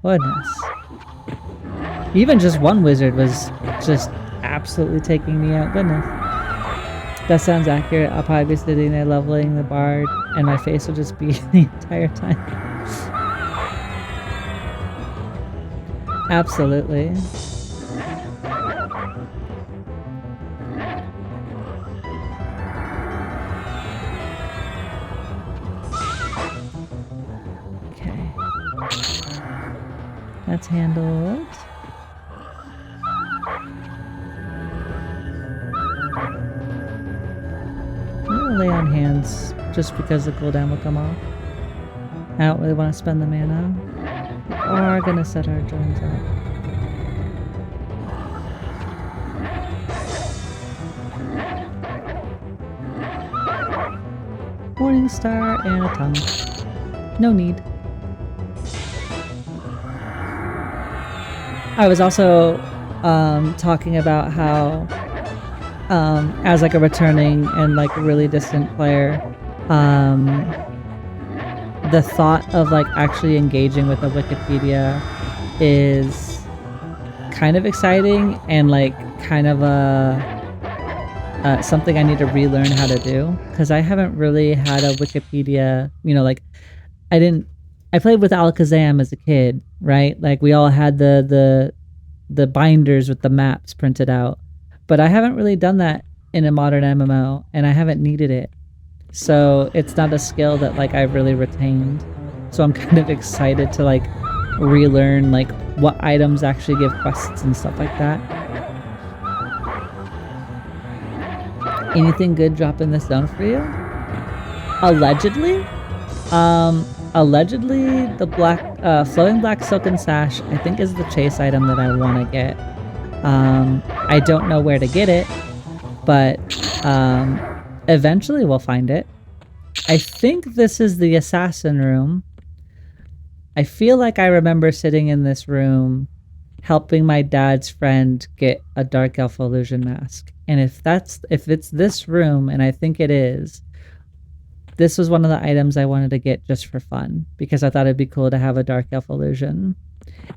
Goodness. Even just one wizard was just absolutely taking me out. Goodness. That sounds accurate. I'll probably be sitting there leveling the bard, and my face will just be the entire time. Absolutely. Okay. That's handled. Lay on hands just because the cooldown will come off. I don't really want to spend the mana. We are gonna set our drones up. Morning star and a tongue. No need. I was also talking about how as like a returning and like really distant player, the thought of like actually engaging with a Wikipedia is kind of exciting and like kind of something I need to relearn how to do, because I haven't really had a Wikipedia, you know, like I played with Alakazam as a kid, right? Like we all had the binders with the maps printed out. But I haven't really done that in a modern MMO, and I haven't needed it. So it's not a skill that like I've really retained. So I'm kind of excited to like relearn like what items actually give quests and stuff like that. Anything good drop in this zone for you? Allegedly? Allegedly the black flowing black silken sash I think is the chase item that I want to get. I don't know where to get it, but eventually we'll find it. I think this is the assassin room. I feel like I remember sitting in this room helping my dad's friend get a dark elf illusion mask. And if it's this room, and I think it is, this was one of the items I wanted to get just for fun, because I thought it'd be cool to have a dark elf illusion.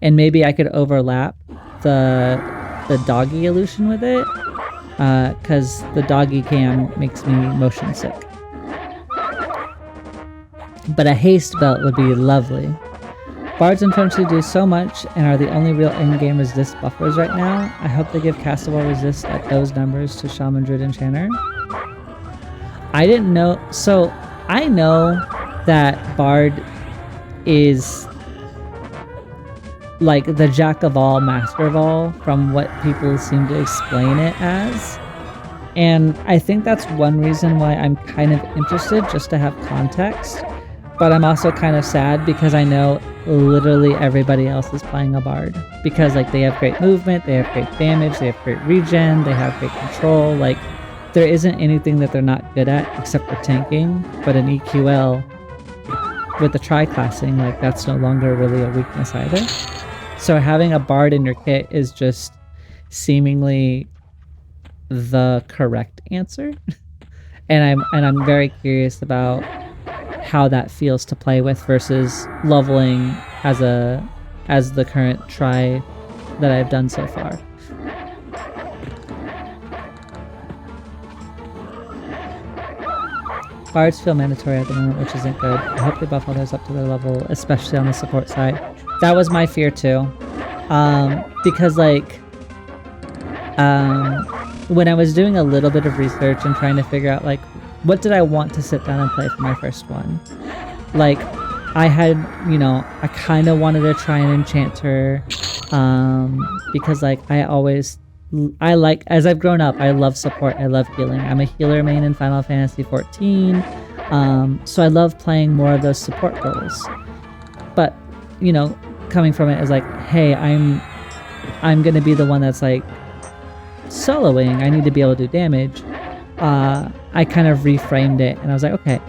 And maybe I could overlap the doggy illusion with it, because the doggy cam makes me motion sick. But a haste belt would be lovely. Bards unfortunately do so much and are the only real in-game resist buffers right now. I hope they give castable resist at those numbers to Shaman, Druid, Enchanter. I didn't know. So I know that Bard is like the jack of all, master of all, from what people seem to explain it as. And I think that's one reason why I'm kind of interested, just to have context. But I'm also kind of sad because I know literally everybody else is playing a Bard. Because like they have great movement, they have great damage, they have great regen, they have great control. Like there isn't anything that they're not good at except for tanking. But in EQL, with the tri-classing, like that's no longer really a weakness either. So having a Bard in your kit is just seemingly the correct answer. and I'm very curious about how that feels to play with versus leveling as the current try that I've done so far. Bards feel mandatory at the moment, which isn't good. I hope they buff others up to their level, especially on the support side. That was my fear too. Because like when I was doing a little bit of research and trying to figure out like what did I want to sit down and play for my first one, like I had, you know, I kind of wanted to try an enchanter, because like I like, as I've grown up, I love support, I love healing. I'm a healer main in Final Fantasy 14, so I love playing more of those support roles. But, you know, coming from it is like, hey, I'm gonna be the one that's like soloing, I need to be able to do damage. I kind of reframed it and I was like, okay,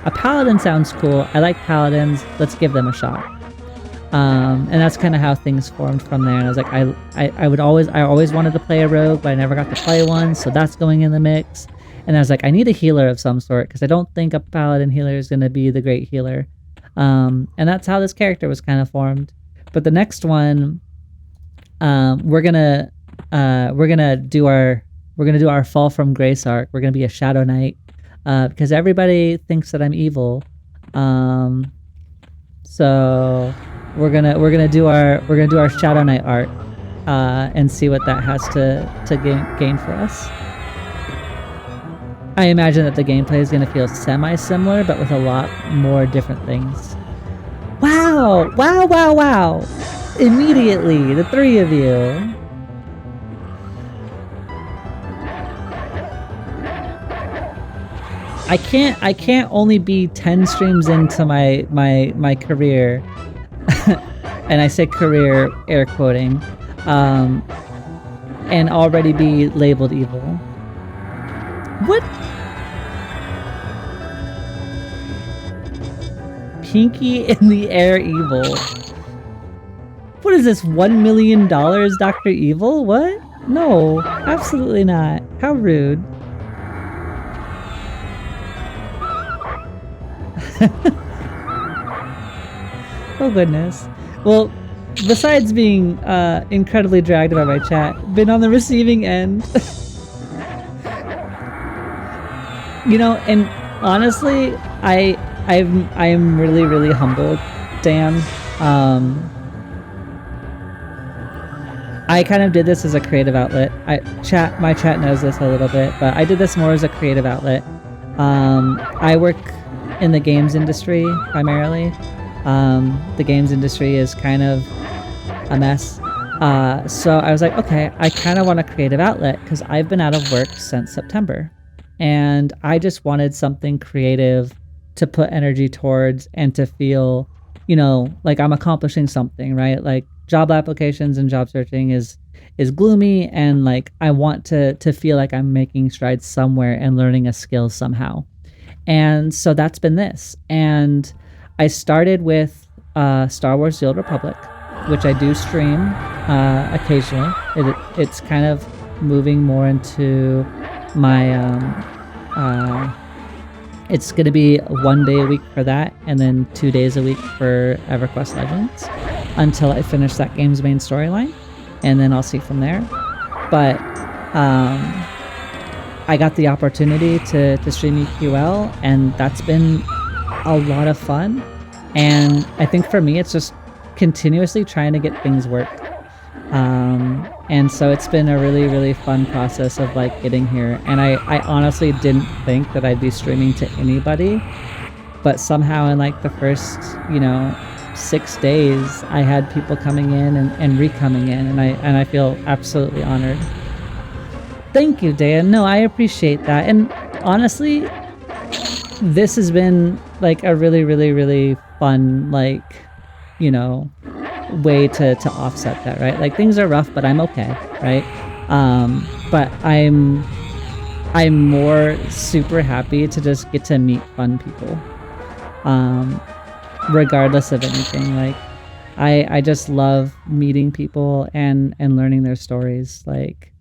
a paladin sounds cool. I like paladins. Let's give them a shot. And that's kind of how things formed from there. And I was like, I always wanted to play a rogue, but I never got to play one. So that's going in the mix. And I was like, I need a healer of some sort because I don't think a paladin healer is going to be the great healer. And that's how this character was kind of formed. But the next one, we're gonna do our Fall from Grace arc. We're gonna be a Shadow Knight, because everybody thinks that I'm evil. So we're gonna do our Shadow Knight arc, and see what that has to gain for us. I imagine that the gameplay is gonna feel semi-similar, but with a lot more different things. Wow! Wow! Wow! Wow! Immediately, the three of you. I can't only be 10 streams into my career, and I say career air quoting, and already be labeled evil. What? Pinky in the air evil. What is this, $1 million, Dr. Evil? What? No, absolutely not. How rude. Oh goodness. Well, besides being incredibly dragged by my chat, been on the receiving end. You know, and honestly, I am really humbled, Dan. I kind of did this as a creative outlet. My chat knows this a little bit, but I did this more as a creative outlet. I work in the games industry primarily. The games industry is kind of a mess. So I was like, okay, I kind of want a creative outlet because I've been out of work since September. And I just wanted something creative to put energy towards and to feel, you know, like I'm accomplishing something, right? Like job applications and job searching is gloomy, and like I want to feel like I'm making strides somewhere and learning a skill somehow. And so that's been this. And I started with Star Wars The Old Republic, which I do stream occasionally. It's kind of moving more into my it's gonna be 1 day a week for that, and then 2 days a week for EverQuest Legends until I finish that game's main storyline, and then I'll see from there. But I got the opportunity to stream EQL, and that's been a lot of fun. And I think for me, it's just continuously trying to get things work. And so it's been a really, really fun process of like getting here. And I honestly didn't think that I'd be streaming to anybody, but somehow in like the first, 6 days, I had people coming in and re-coming in, and I feel absolutely honored. Thank you, Dan. No, I appreciate that. And honestly, this has been like a really, really, really fun, like, way to offset that, right? Like things are rough, but I'm okay, right? But I'm more super happy to just get to meet fun people, regardless of anything. Like I just love meeting people and learning their stories. Like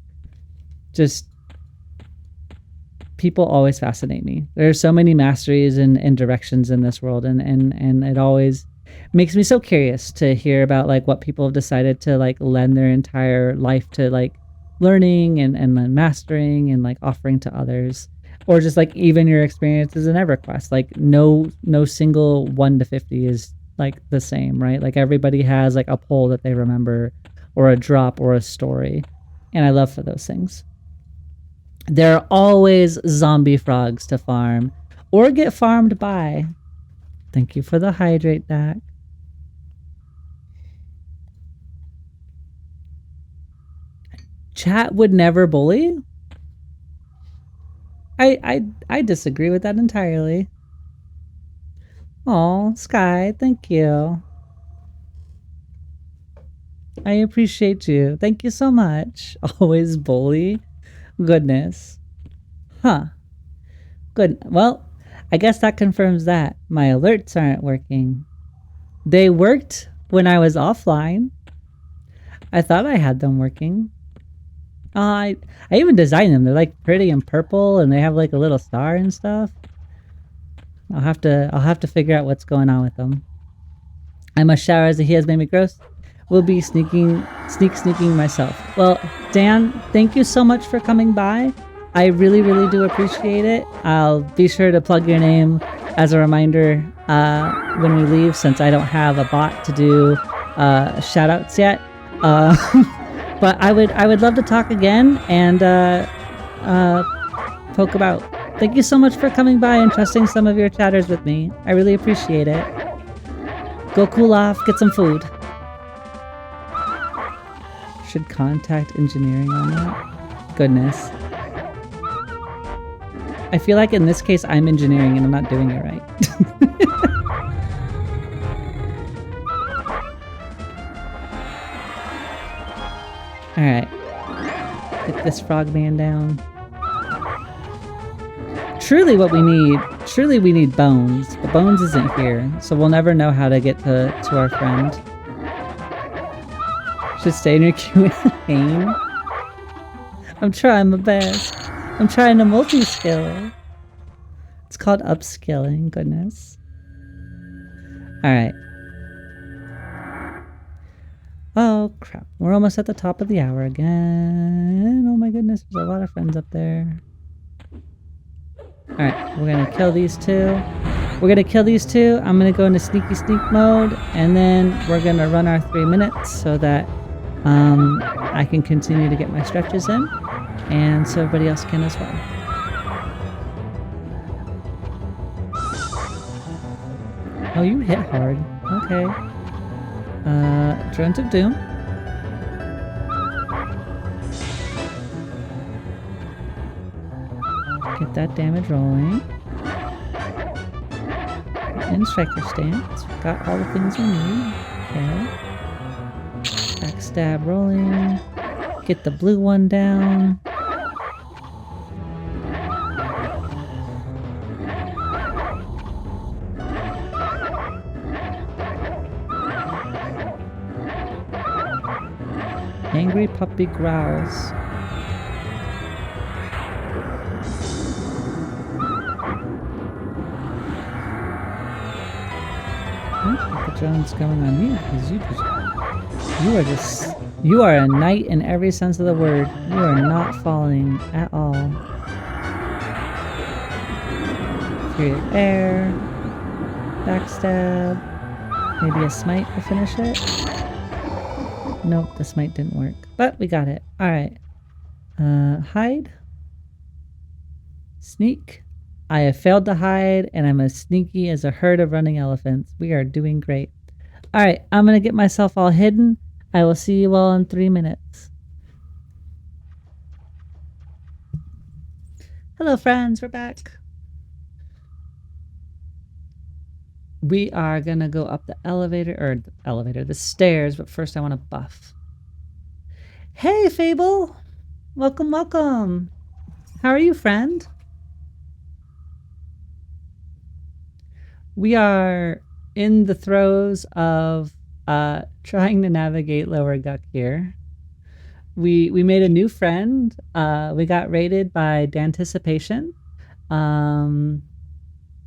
just people always fascinate me. There are so many masteries and directions in this world, and it always makes me so curious to hear about like what people have decided to like lend their entire life to, like learning and mastering and like offering to others, or just like even your experiences in EverQuest. Like no single 1 to 50 is like the same, right? Like everybody has like a pull that they remember, or a drop, or a story, and I love for those things. There are always zombie frogs to farm or get farmed by. Thank you for the hydrate, Dak. Chat would never bully? I disagree with that entirely. Oh, Sky, thank you. I appreciate you. Thank you so much. Always bully? Goodness. Huh. Good. Well, I guess that confirms that my alerts aren't working. They worked when I was offline. I thought I had them working. I even designed them. They're like pretty and purple, and they have like a little star and stuff. I'll have to figure out what's going on with them. I must shower as he has made me gross. Will be sneaking myself. Well, Dan, thank you so much for coming by. I really, really do appreciate it. I'll be sure to plug your name as a reminder when we leave, since I don't have a bot to do shout outs yet. But I would love to talk again and poke about. Thank you so much for coming by and trusting some of your chatters with me. I really appreciate it. Go cool off, get some food. Should contact engineering on that? Goodness. I feel like in this case I'm engineering and I'm not doing it right. Alright. Get this frogman down. Truly we need Bones, but Bones isn't here, so we'll never know how to get to our friend. Should stay near Q&A. I'm trying my best. I'm trying to multi-skill. It's called upskilling, goodness. Alright. Oh crap, we're almost at the top of the hour again. Oh my goodness, there's a lot of friends up there. Alright, we're gonna kill these two. I'm gonna go into sneaky sneak mode, and then we're gonna run our 3 minutes so that I can continue to get my stretches in, and so everybody else can as well. Oh, you hit hard. Okay. Drones of Doom. Get that damage rolling. And striker stance. Got all the things we need. Okay. Backstab rolling. Get the blue one down. Angry puppy growls. The drone's going on mute because you are a knight in every sense of the word. You are not falling at all. Create air, backstab, maybe a smite to finish it. Nope, the smite didn't work, but we got it. All right, hide, sneak. I have failed to hide, and I'm as sneaky as a herd of running elephants. We are doing great. All right, I'm gonna get myself all hidden. I will see you all in 3 minutes. Hello, friends. We're back. We are gonna go up the the stairs, but first I want to buff. Hey, Fable. Welcome, welcome. How are you, friend? We are in the throes of trying to navigate Lower Guck here. We made a new friend. We got raided by Danticipation.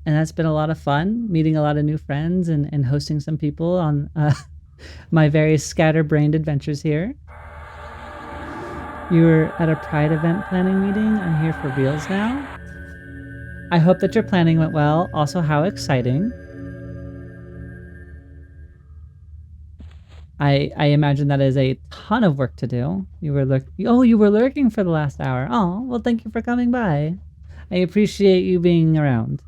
And that's been a lot of fun, meeting a lot of new friends and hosting some people on my various scatterbrained adventures here. You were at a Pride event planning meeting. I'm here for reals now. I hope that your planning went well. Also, how exciting. I imagine that is a ton of work to do. You were lurking for the last hour. Oh, well, thank you for coming by. I appreciate you being around.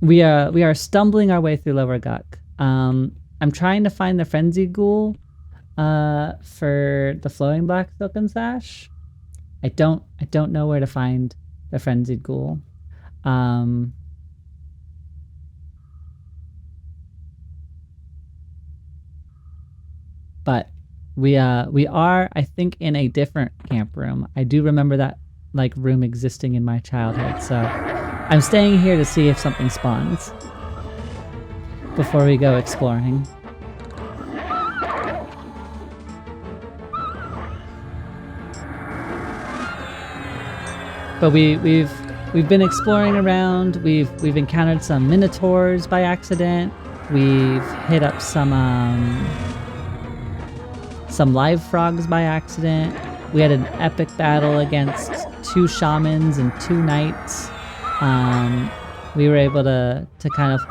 We are stumbling our way through Lower Guck. I'm trying to find the Frenzied Ghoul for the Flowing Black Silken Sash. I don't know where to find the Frenzied Ghoul. But we are, I think, in a different camp room. I do remember that like room existing in my childhood, so I'm staying here to see if something spawns before we go exploring. But we've been exploring around. We've encountered some minotaurs by accident. We've hit up some live frogs by accident. We had an epic battle against 2 shamans and 2 knights. We were able to kind of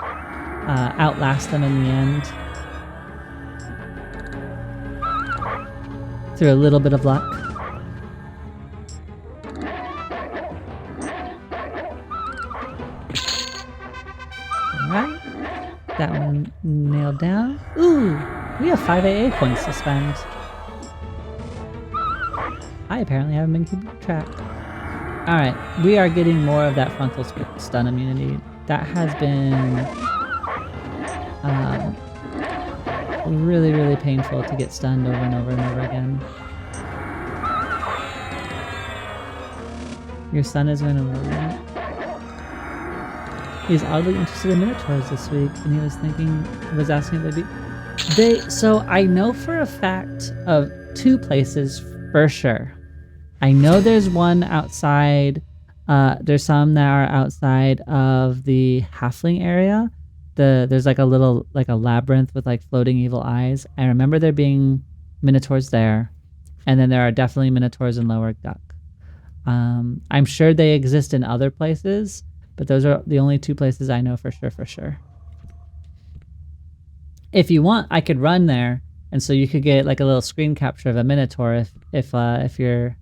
outlast them in the end through a little bit of luck. Alright, that one nailed down. Ooh, we have 5 AA points to spend. I apparently haven't been keeping track. Alright, we are getting more of that frontal stun immunity. That has been really, really painful to get stunned over and over and over again. Your son is going to love that. He's oddly interested in minotaurs this week, and he was asking if they'd be... So I know for a fact of 2 places for sure. I know there's one outside, there's some that are outside of the halfling area. There's like a little, like a labyrinth with like floating evil eyes. I remember there being minotaurs there, and then there are definitely minotaurs in Lower Guck. I'm sure they exist in other places, but those are the only 2 places I know for sure. If you want, I could run there, and so you could get like a little screen capture of a minotaur if your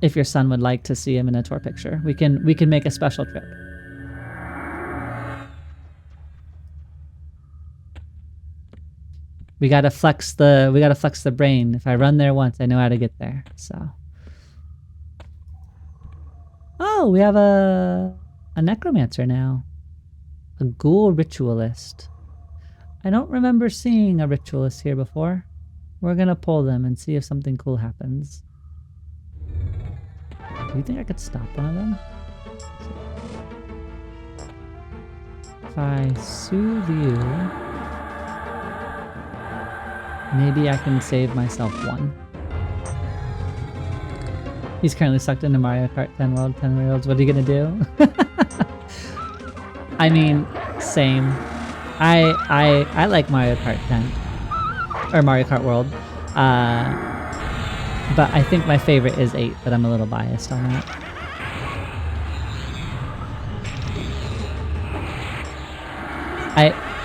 if your son would like to see a minotaur picture. We can make a special trip. We gotta flex the brain. If I run there once, I know how to get there. So. Oh, we have a necromancer now. A ghoul ritualist. I don't remember seeing a ritualist here before. We're gonna pull them and see if something cool happens. Do you think I could stop one of them? If I soothe you, maybe I can save myself 1. He's currently sucked into Mario Kart 10 World, 10-year-olds. What are you gonna do? I mean, Same. I like Mario Kart 10 or Mario Kart World, but I think my favorite is 8. But I'm a little biased on that.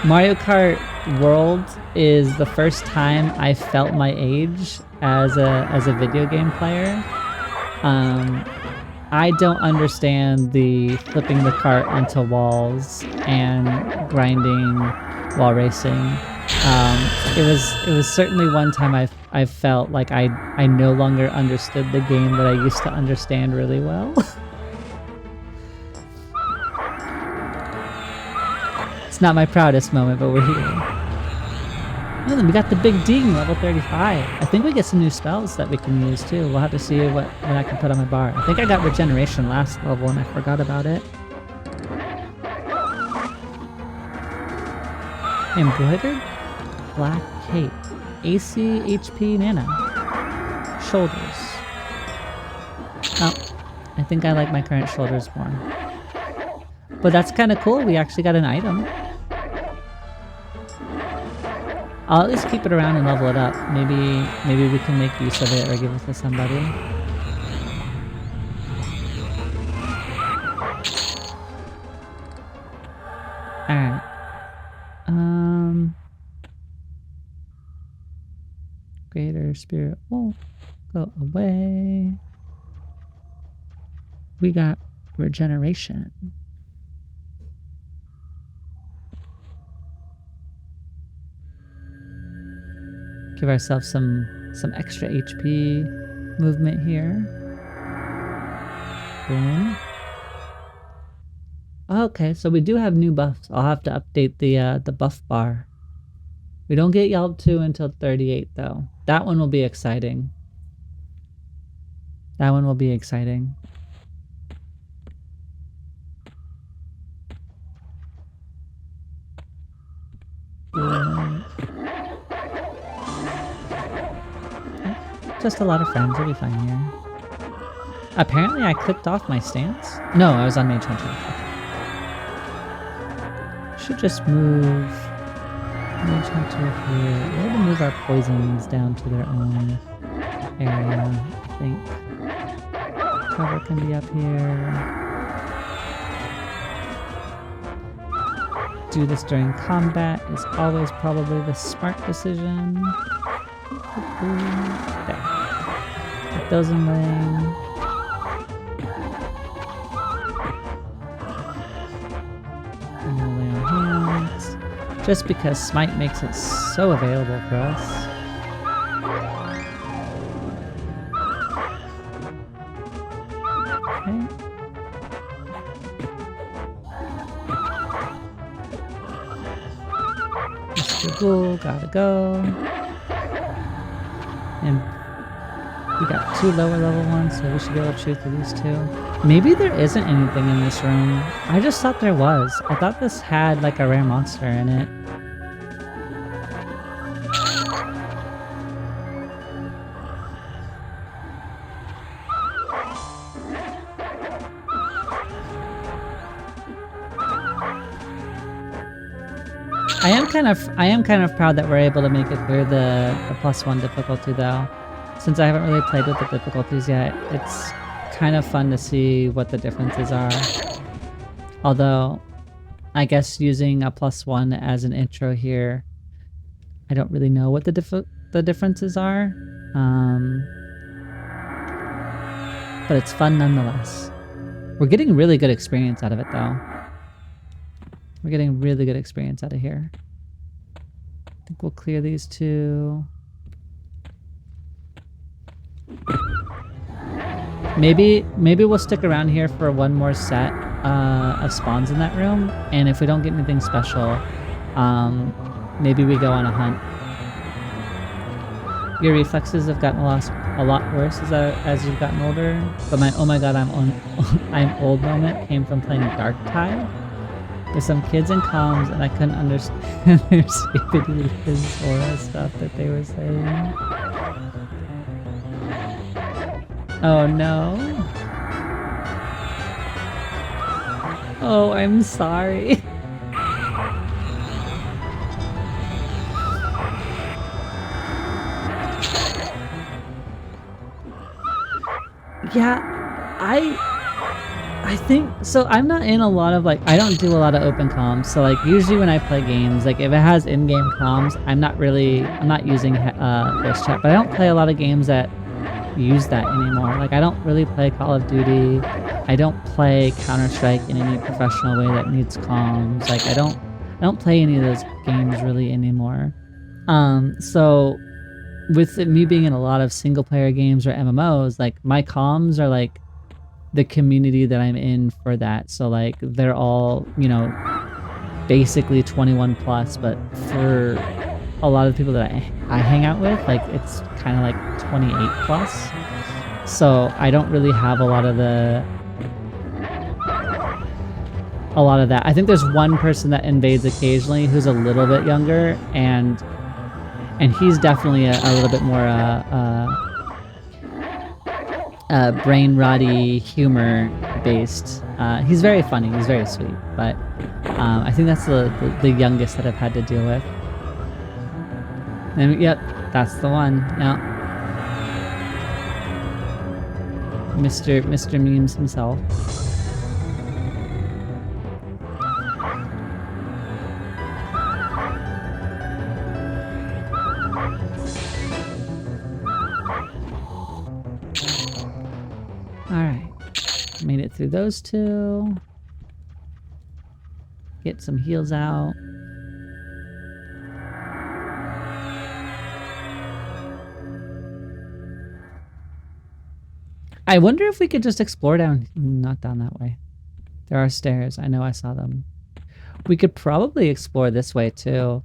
Mario Kart World is the first time I felt my age as a video game player. I don't understand the flipping the cart onto walls and grinding while racing. It was certainly one time I felt like I no longer understood the game that I used to understand really well. It's not my proudest moment, but we're here. Oh, then we got the big ding, level 35. I think we get some new spells that we can use too. We'll have to see what I can put on my bar. I think I got regeneration last level and I forgot about it. Embroidered black cape. AC HP mana. Shoulders. Oh, I think I like my current shoulders more. But that's kind of cool. We actually got an item. I'll at least keep it around and level it up. Maybe we can make use of it or give it to somebody. Alright. Greater spirit won't go away. We got regeneration. Give ourselves some extra HP movement here. Boom. Okay, so we do have new buffs. I'll have to update the buff bar. We don't get Yelp 2 until 38 though. That one will be exciting. That one will be exciting. Just a lot of friends, we'll be fine here. Apparently I clicked off my stance. No, I was on Mage Hunter. Should just move Mage Hunter here. We're gonna move our poisons down to their own area, I think. Cover can be up here. Do this during combat is always probably the smart decision. There. Get those in lane. And we'll lay on hands. Just because Smite makes it so available for us. Okay. Mr. Ghoul, gotta go. And we got 2 lower level ones, so we should be able to shoot through these 2. Maybe there isn't anything in this room. I just thought there was. I thought this had like a rare monster in it. I am kind of proud that we're able to make it through the +1 difficulty though. Since I haven't really played with the difficulties yet, it's kind of fun to see what the differences are. Although, I guess using a +1 as an intro here, I don't really know what the differences are. But it's fun nonetheless. We're getting really good experience out of it though. We're getting really good experience out of here. I think we'll clear these 2. Maybe we'll stick around here for one more set of spawns in that room, and if we don't get anything special, maybe we go on a hunt. Your reflexes have gotten a lot worse as you've gotten older, but my oh my god I'm old moment came from playing Dark Tide with some kids in comms, and I couldn't understand their stupid aura stuff that they were saying. Oh no. Oh, I'm sorry. Yeah, I think so. I'm not in a lot of like, I don't do a lot of open comms. So like usually when I play games, like if it has in-game comms, I'm not using voice chat. But I don't play a lot of games that use that anymore. Like I don't really play Call of Duty. I don't play Counter-Strike in any professional way that needs comms. Like I don't play any of those games really anymore. So with me being in a lot of single player games or MMOs, like my comms are like the community that I'm in for that. So like they're all, you know, basically 21 plus, but for a lot of the people that I hang out with, like it's kind of like 28 plus. So I don't really have a lot of that. I think there's one person that invades occasionally who's a little bit younger, and he's definitely a little bit more brain rotty humor based. He's very funny, he's very sweet, but I think that's the youngest that I've had to deal with. And yep, that's the one. Yeah, Mr. Memes himself. Alright. Made it through those two. Get some heals out. I wonder if we could just explore down... Not down that way. There are stairs. I know I saw them. We could probably explore this way too.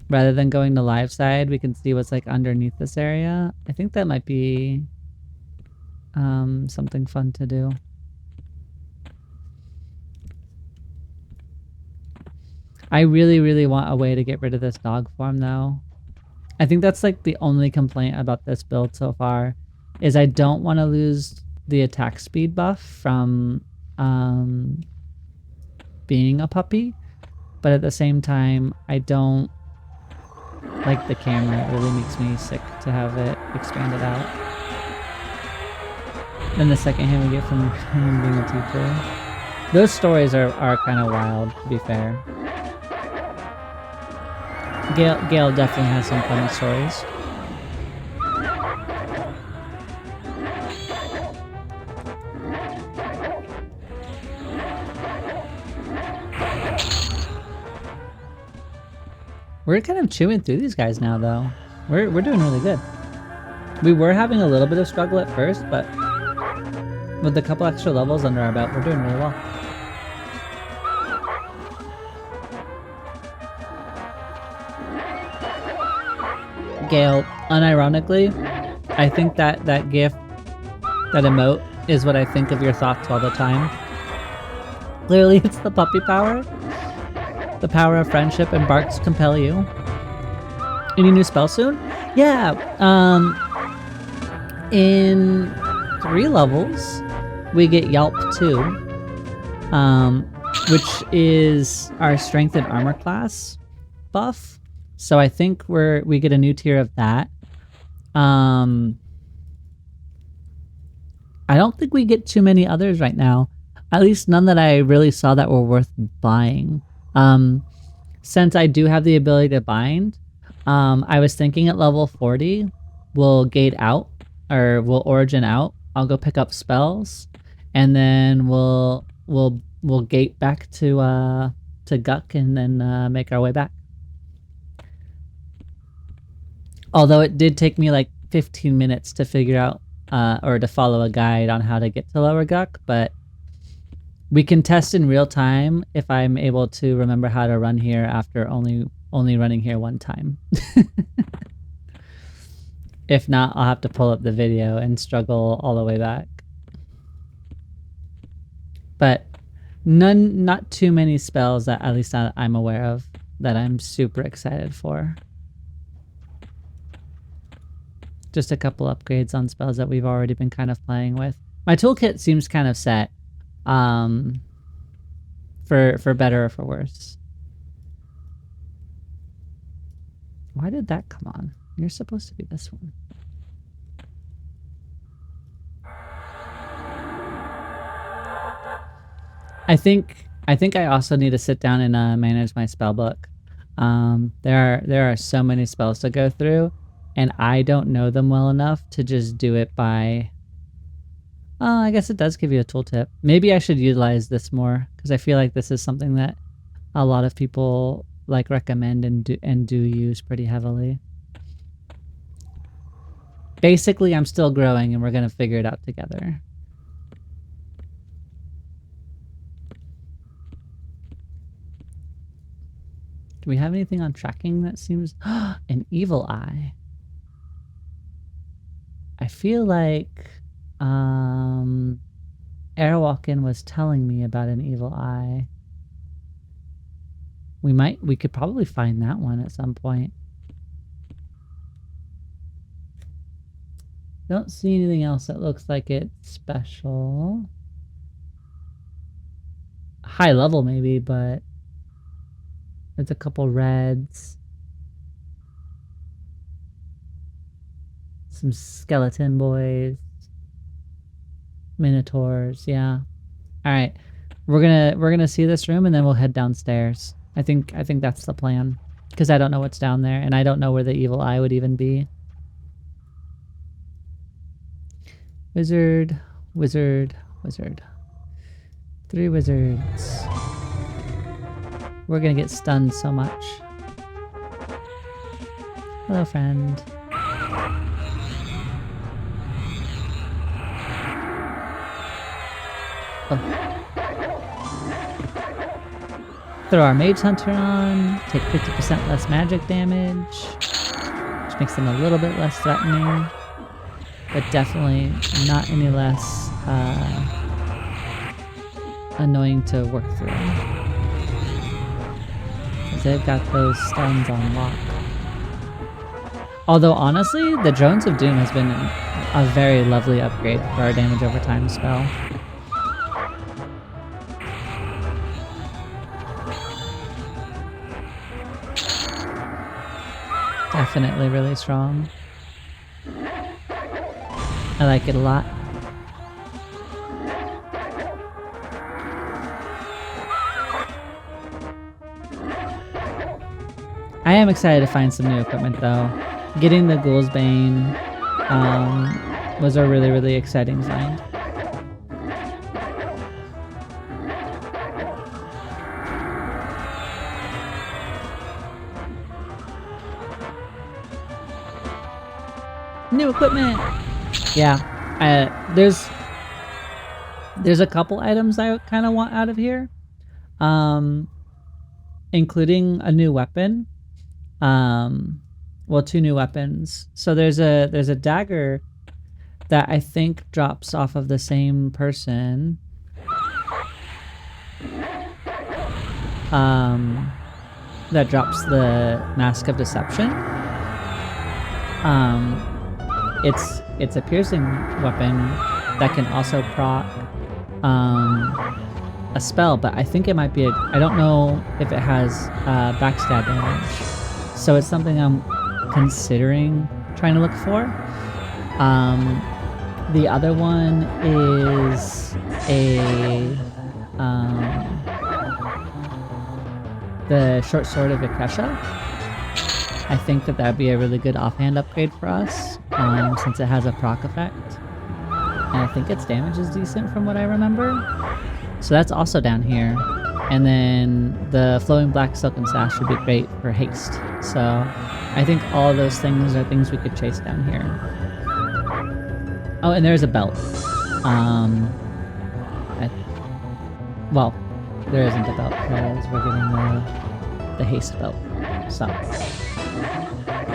Rather than going to live side, we can see what's like underneath this area. I think that might be something fun to do. I really, really want a way to get rid of this dog form though. I think that's like the only complaint about this build so far, is I don't want to lose the attack speed buff from being a puppy, but at the same time, I don't like the camera. It really makes me sick to have it expanded out. Then the second hint we get from him being a teacher. Those stories are kind of wild, to be fair. Gale definitely has some funny stories. We're kind of chewing through these guys now, though. We're doing really good. We were having a little bit of struggle at first, but with a couple extra levels under our belt, we're doing really well. Gale, unironically, I think that GIF, that emote, is what I think of your thoughts all the time. Clearly, it's the puppy power. The power of friendship and barks compel you. Any new spell soon? Yeah, in 3 levels, we get Yelp 2, which is our strength and armor class buff. So I think we get a new tier of that. I don't think we get too many others right now. At least none that I really saw that were worth buying. Since I do have the ability to bind, I was thinking at level 40, we'll gate out, or we'll origin out. I'll go pick up spells, and then we'll gate back to Guck, and then make our way back. Although it did take me like 15 minutes to figure out or to follow a guide on how to get to Lower Guck, but we can test in real time if I'm able to remember how to run here after only running here one time. If not, I'll have to pull up the video and struggle all the way back. But not too many spells that at least I'm aware of that I'm super excited for. Just a couple upgrades on spells that we've already been kind of playing with. My toolkit seems kind of set. For better or for worse. Why did that come on? You're supposed to be this one. I think I also need to sit down and manage my spell book. There are so many spells to go through, and I don't know them well enough to just do it by. I guess it does give you a tooltip. Maybe I should utilize this more because I feel like this is something that a lot of people like recommend and do use pretty heavily. Basically, I'm still growing, and we're gonna figure it out together. Do we have anything on tracking that seems... an evil eye. I feel like Airwalkin was telling me about an evil eye. We could probably find that one at some point. Don't see anything else that looks like it's special. High level maybe, but there's a couple reds. Some skeleton boys. Minotaurs, yeah. Alright. We're gonna see this room and then we'll head downstairs. I think that's the plan. Because I don't know what's down there and I don't know where the evil eye would even be. Wizard, wizard, wizard. 3 wizards. We're gonna get stunned so much. Hello, friend. Oh. Throw our Mage Hunter on, take 50% less magic damage, which makes them a little bit less threatening, but definitely not any less annoying to work through. Because they've got those stuns on lock. Although honestly, the Drones of Doom has been a very lovely upgrade for our damage over time spell. Definitely really strong. I like it a lot. I am excited to find some new equipment though. Getting the Ghoul's Bane was a really, really exciting find. New equipment! Yeah, there's a couple items I kind of want out of here, including a new weapon. Well, 2 new weapons. So there's a dagger that I think drops off of the same person. That drops the Mask of Deception. It's a piercing weapon that can also proc a spell, but I think it might be I don't know if it has backstab damage. So it's something I'm considering trying to look for. The other one is the short sword of Ikesha. I think that'd be a really good offhand upgrade for us, since it has a proc effect. And I think its damage is decent from what I remember. So that's also down here. And then the flowing black silken sash would be great for haste. So I think all of those things are things we could chase down here. Oh, and there's a belt. Well, there isn't a belt because we're getting the haste belt. So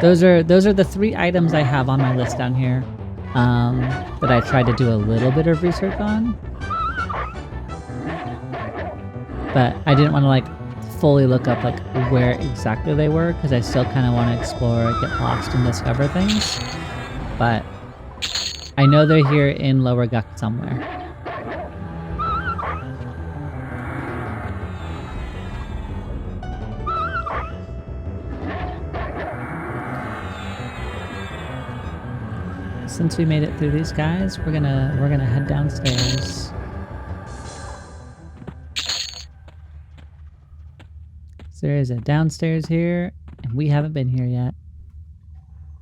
those are the 3 items I have on my list down here that I tried to do a little bit of research on. But I didn't want to like fully look up like where exactly they were because I still kind of want to explore, get lost and discover things. But I know they're here in Lower Guck somewhere. Since we made it through these guys, we're gonna head downstairs. So there is a downstairs here, and we haven't been here yet.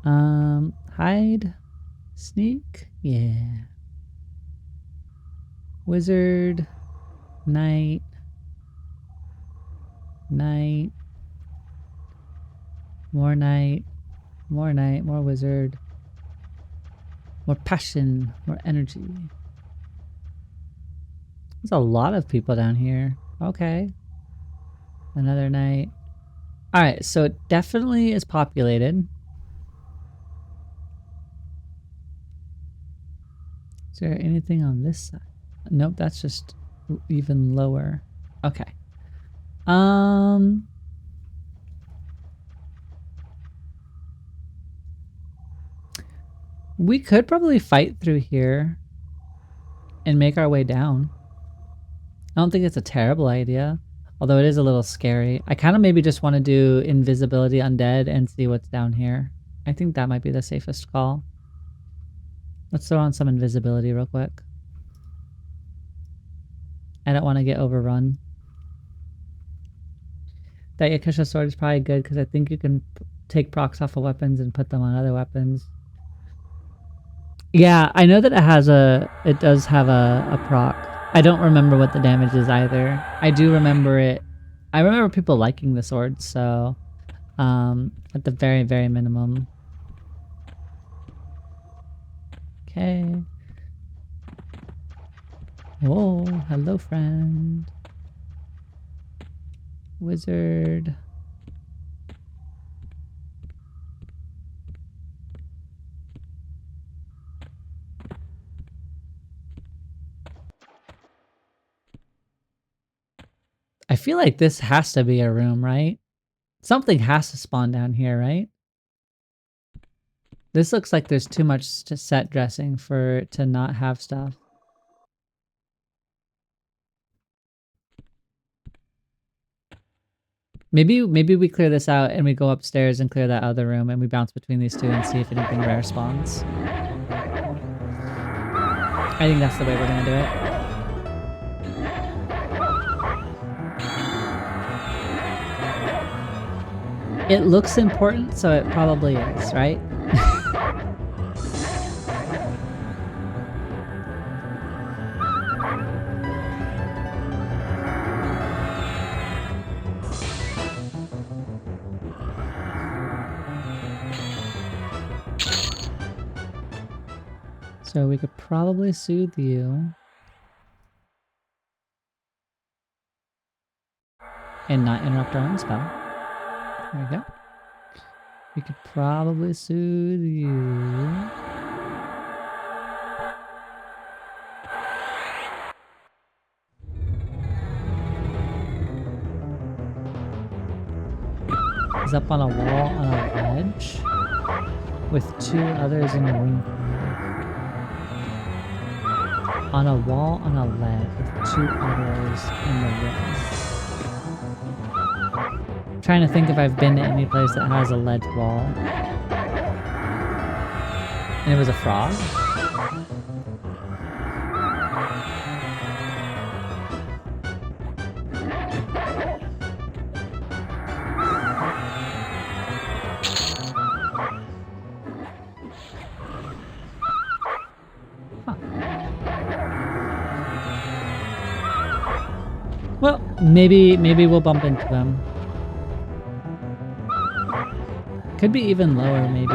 Hide, sneak, yeah. Wizard, knight, knight, more knight, more knight, more wizard, more passion, more energy. There's a lot of people down here. Okay. Another knight. Alright, so it definitely is populated. Is there anything on this side? Nope, that's just even lower. Okay. We could probably fight through here and make our way down. I don't think it's a terrible idea, although it is a little scary. I kind of maybe just want to do invisibility undead and see what's down here. I think that might be the safest call. Let's throw on some invisibility real quick. I don't want to get overrun. That Yakisha sword is probably good because I think you can take procs off of weapons and put them on other weapons. Yeah, I know that it does have a proc. I don't remember what the damage is either. I do remember it. I remember people liking the sword, so at the very, very minimum. Okay. Whoa, hello friend. Wizard. I feel like this has to be a room, right? Something has to spawn down here, right? This looks like there's too much set dressing for it to not have stuff. Maybe we clear this out and we go upstairs and clear that other room and we bounce between these two and see if anything rare spawns. I think that's the way we're gonna do it. It looks important, so it probably is, right? So we could probably soothe you. And not interrupt our own spell. There we go. We could probably soothe you. He's up on a wall on a ledge with two others in the room. On a wall on a ledge with two others in the room. I'm trying to think if I've been to any place that has a ledge wall. And it was a frog? Well, maybe we'll bump into them. Could be even lower, maybe.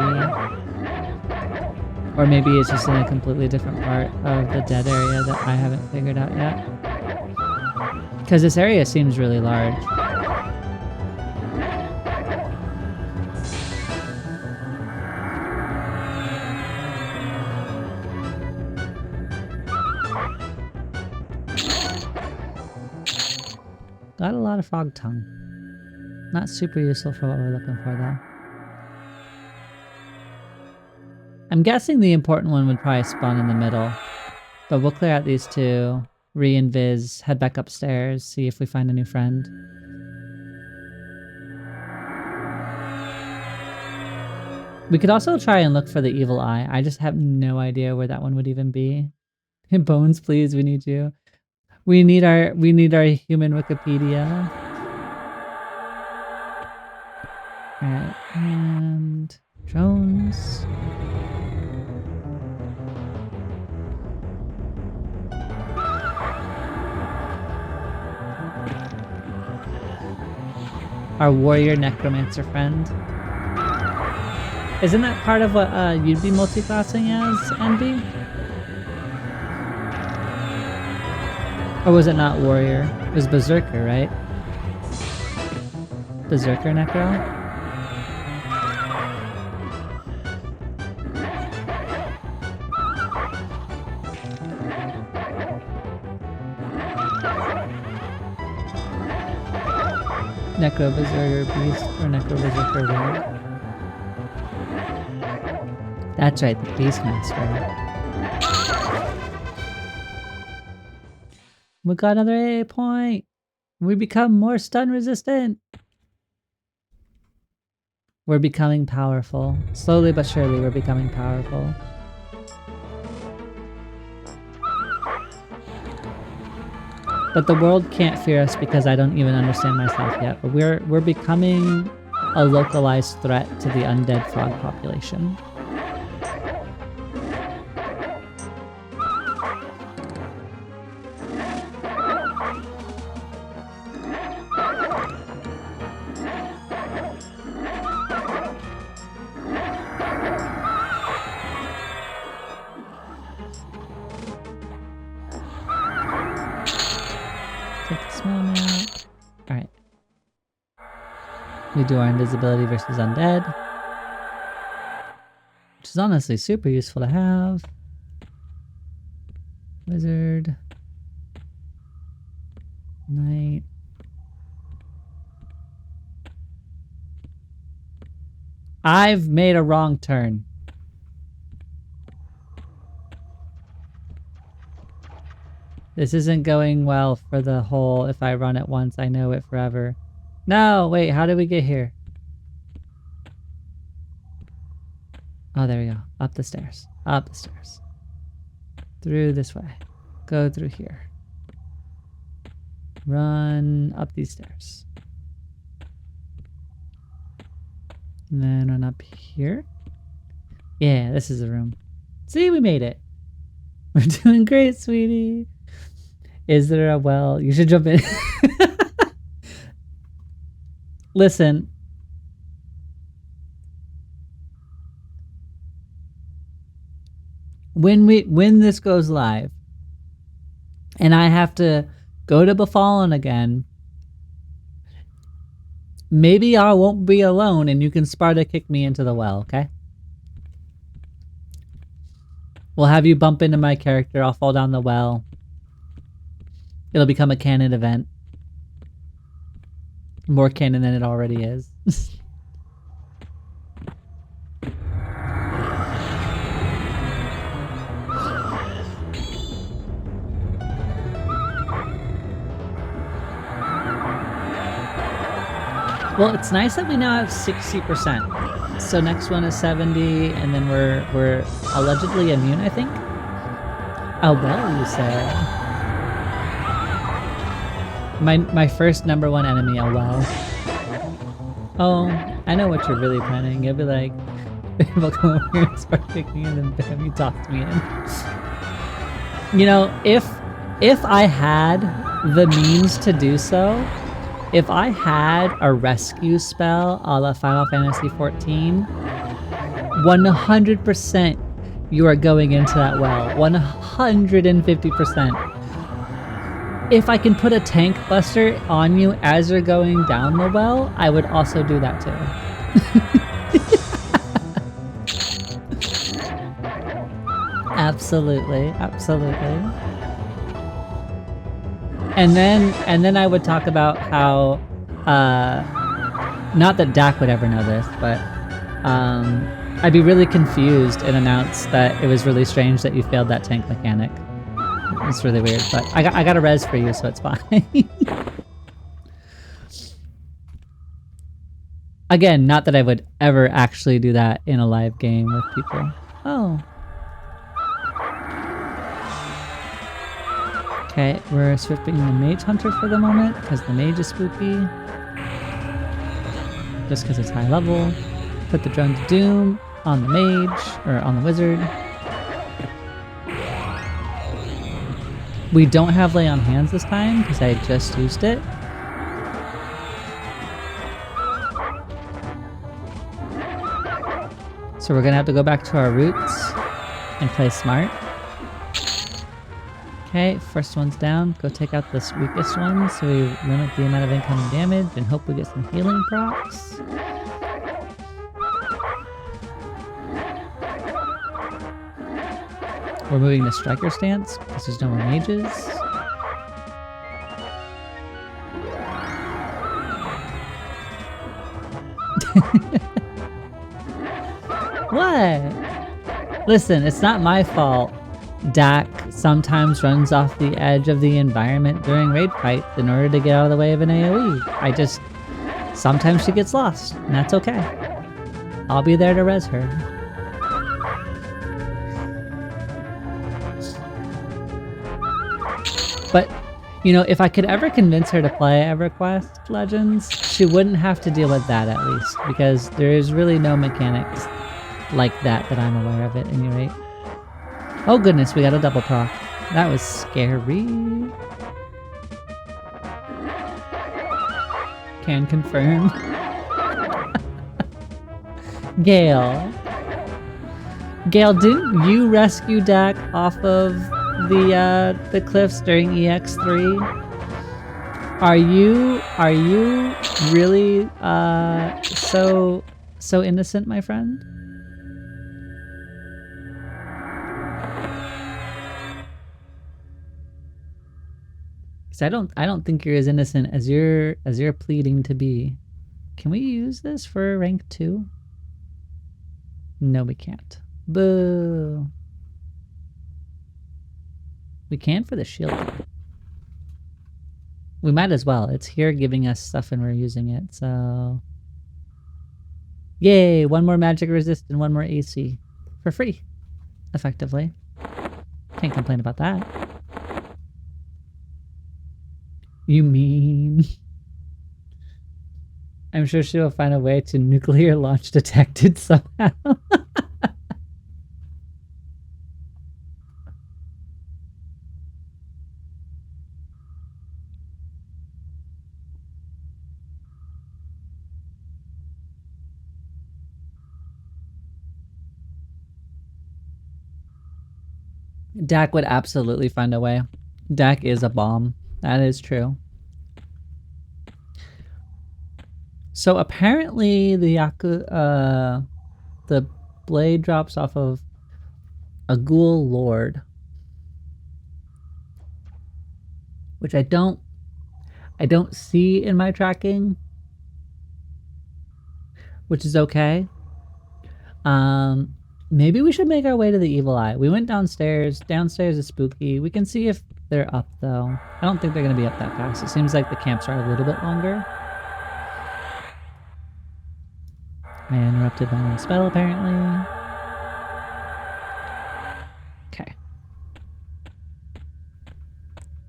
Or maybe it's just in a completely different part of the dead area that I haven't figured out yet. Because this area seems really large. Got a lot of frog tongue. Not super useful for what we're looking for, though. I'm guessing the important one would probably spawn in the middle. But we'll clear out these two, re-invis, head back upstairs, see if we find a new friend. We could also try and look for the evil eye. I just have no idea where that one would even be. Bones, please, we need you. We need our human Wikipedia. Alright, and drones. Our warrior necromancer friend. Isn't that part of what you'd be multi-classing as, Envy? Or was it not warrior? It was berserker, right? Berserker necro? Necro berserker beast or necro berserker rogue? That's right, the Beastmaster. We got another A point! We become more stun resistant! We're becoming powerful. Slowly but surely we're becoming powerful. But the world can't fear us because I don't even understand myself yet. But we're becoming a localized threat to the undead frog population. Take a small amount. Alright. We do our invisibility versus undead. Which is honestly super useful to have. Wizard. Knight. I've made a wrong turn. This isn't going well for the whole, if I run it once, I know it forever. No, wait, how did we get here? Oh, there we go. Up the stairs. Up the stairs. Through this way. Go through here. Run up these stairs. And then run up here. Yeah, this is the room. See, we made it. We're doing great, sweetie. Is there a well? You should jump in. Listen. When this goes live and I have to go to Befallen again, maybe I won't be alone and you can Sparta kick me into the well, okay? We'll have you bump into my character, I'll fall down the well. It'll become a canon event. More canon than it already is. Well, it's nice that we now have 60%. So next one is 70, and then we're allegedly immune, I think. Oh well, you say. My first #1 enemy, oh well. Oh, I know what you're really planning. You'll be like, people come over here and start kicking in, and bam, you talked me in. You know, if I had the means to do so, if I had a rescue spell a la Final Fantasy XIV, 100% you are going into that well. 150%. If I can put a tank buster on you as you're going down the well, I would also do that too. Absolutely, absolutely. And then I would talk about how, not that Dak would ever know this, but I'd be really confused and announce that it was really strange that you failed that tank mechanic. It's really weird, but I got a res for you, so it's fine. Again, not that I would ever actually do that in a live game with people. Oh. Okay, we're swapping the Mage Hunter for the moment, because the Mage is spooky. just because it's high level. Put the Drone to Doom on the mage, or on the wizard. We don't have Lay on Hands this time because I just used it. So we're gonna have to go back to our roots and play smart. Okay, first one's down. Go take out this weakest one so we limit the amount of incoming damage and hope we get some healing procs. We're moving to Striker stance because there's no more mages. What? Listen, it's not my fault. Dak sometimes runs off the edge of the environment during raid fights in order to get out of the way of an AoE. Sometimes she gets lost, and that's okay. I'll be there to res her. But, you know, if I could ever convince her to play EverQuest Legends, she wouldn't have to deal with that at least, because there is really no mechanics like that I'm aware of at any rate. Oh goodness, we got a double proc. That was scary. Can confirm. Gale. Gale, didn't you rescue Dak off of the cliffs during EX3? Are you really so innocent, my friend? I don't think you're as innocent as you're pleading to be. Can we use this for rank 2? No, we can't. Boo. We can for the shield. We might as well. It's here giving us stuff and we're using it, so... Yay! One more magic resist and one more AC. For free. Effectively. Can't complain about that. You mean... I'm sure she will find a way to nuclear launch detected somehow. Dak would absolutely find a way. Dak is a bomb. That is true. So apparently the blade drops off of a ghoul lord, which I don't see in my tracking, which is okay. Maybe we should make our way to the Evil Eye. We went downstairs. Downstairs is spooky. We can see if they're up though. I don't think they're gonna be up that fast. It seems like the camps are a little bit longer. I interrupted my own spell apparently. Okay.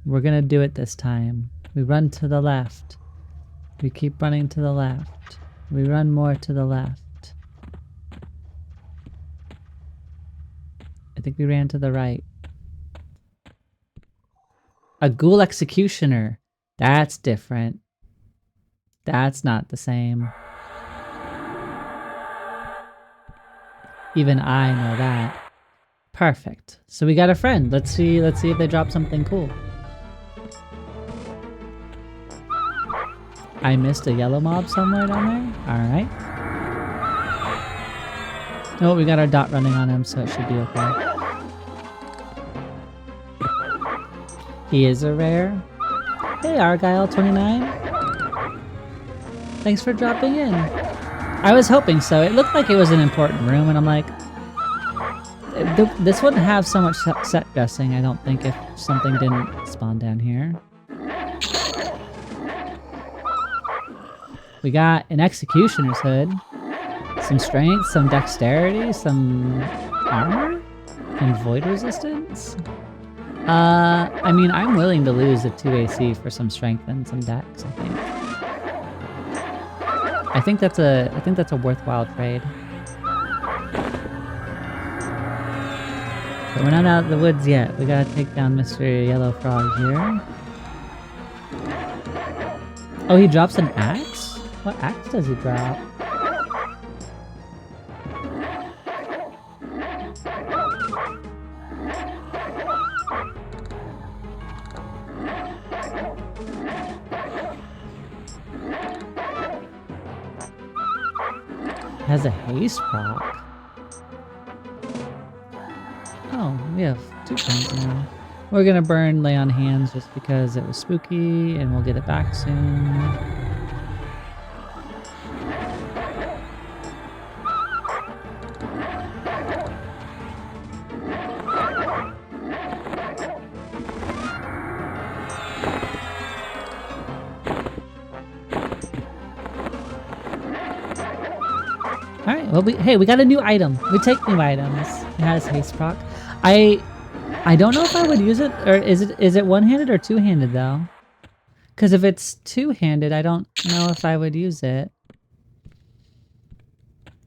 We're gonna do it this time. We run to the left. We keep running to the left. We run more to the left. I think we ran to the right. A ghoul executioner. That's different. That's not the same. Even I know that. Perfect. So we got a friend. Let's see if they drop something cool. I missed a yellow mob somewhere down there. Alright. Oh, we got our dot running on him, so it should be okay. He is a rare. Hey, Argyle29. Thanks for dropping in. I was hoping so. It looked like it was an important room, and I'm like... This wouldn't have so much set dressing, I don't think, if something didn't spawn down here. We got an Executioner's Hood. Some strength, some dexterity, some armor, and void resistance. I mean, I'm willing to lose a 2 AC for some strength and some dex, I think. I think that's a worthwhile trade. But we're not out of the woods yet. We gotta take down Mr. Yellow Frog here. Oh, he drops an axe? What axe does he drop? Has a haste proc. Oh, we have 2 points now. We're gonna burn Lay on Hands just because it was spooky, and we'll get it back soon. Alright, well, we got a new item. We take new items. It has haste proc. I don't know if I would use it, or is it one-handed or two-handed though? Because if it's two-handed, I don't know if I would use it.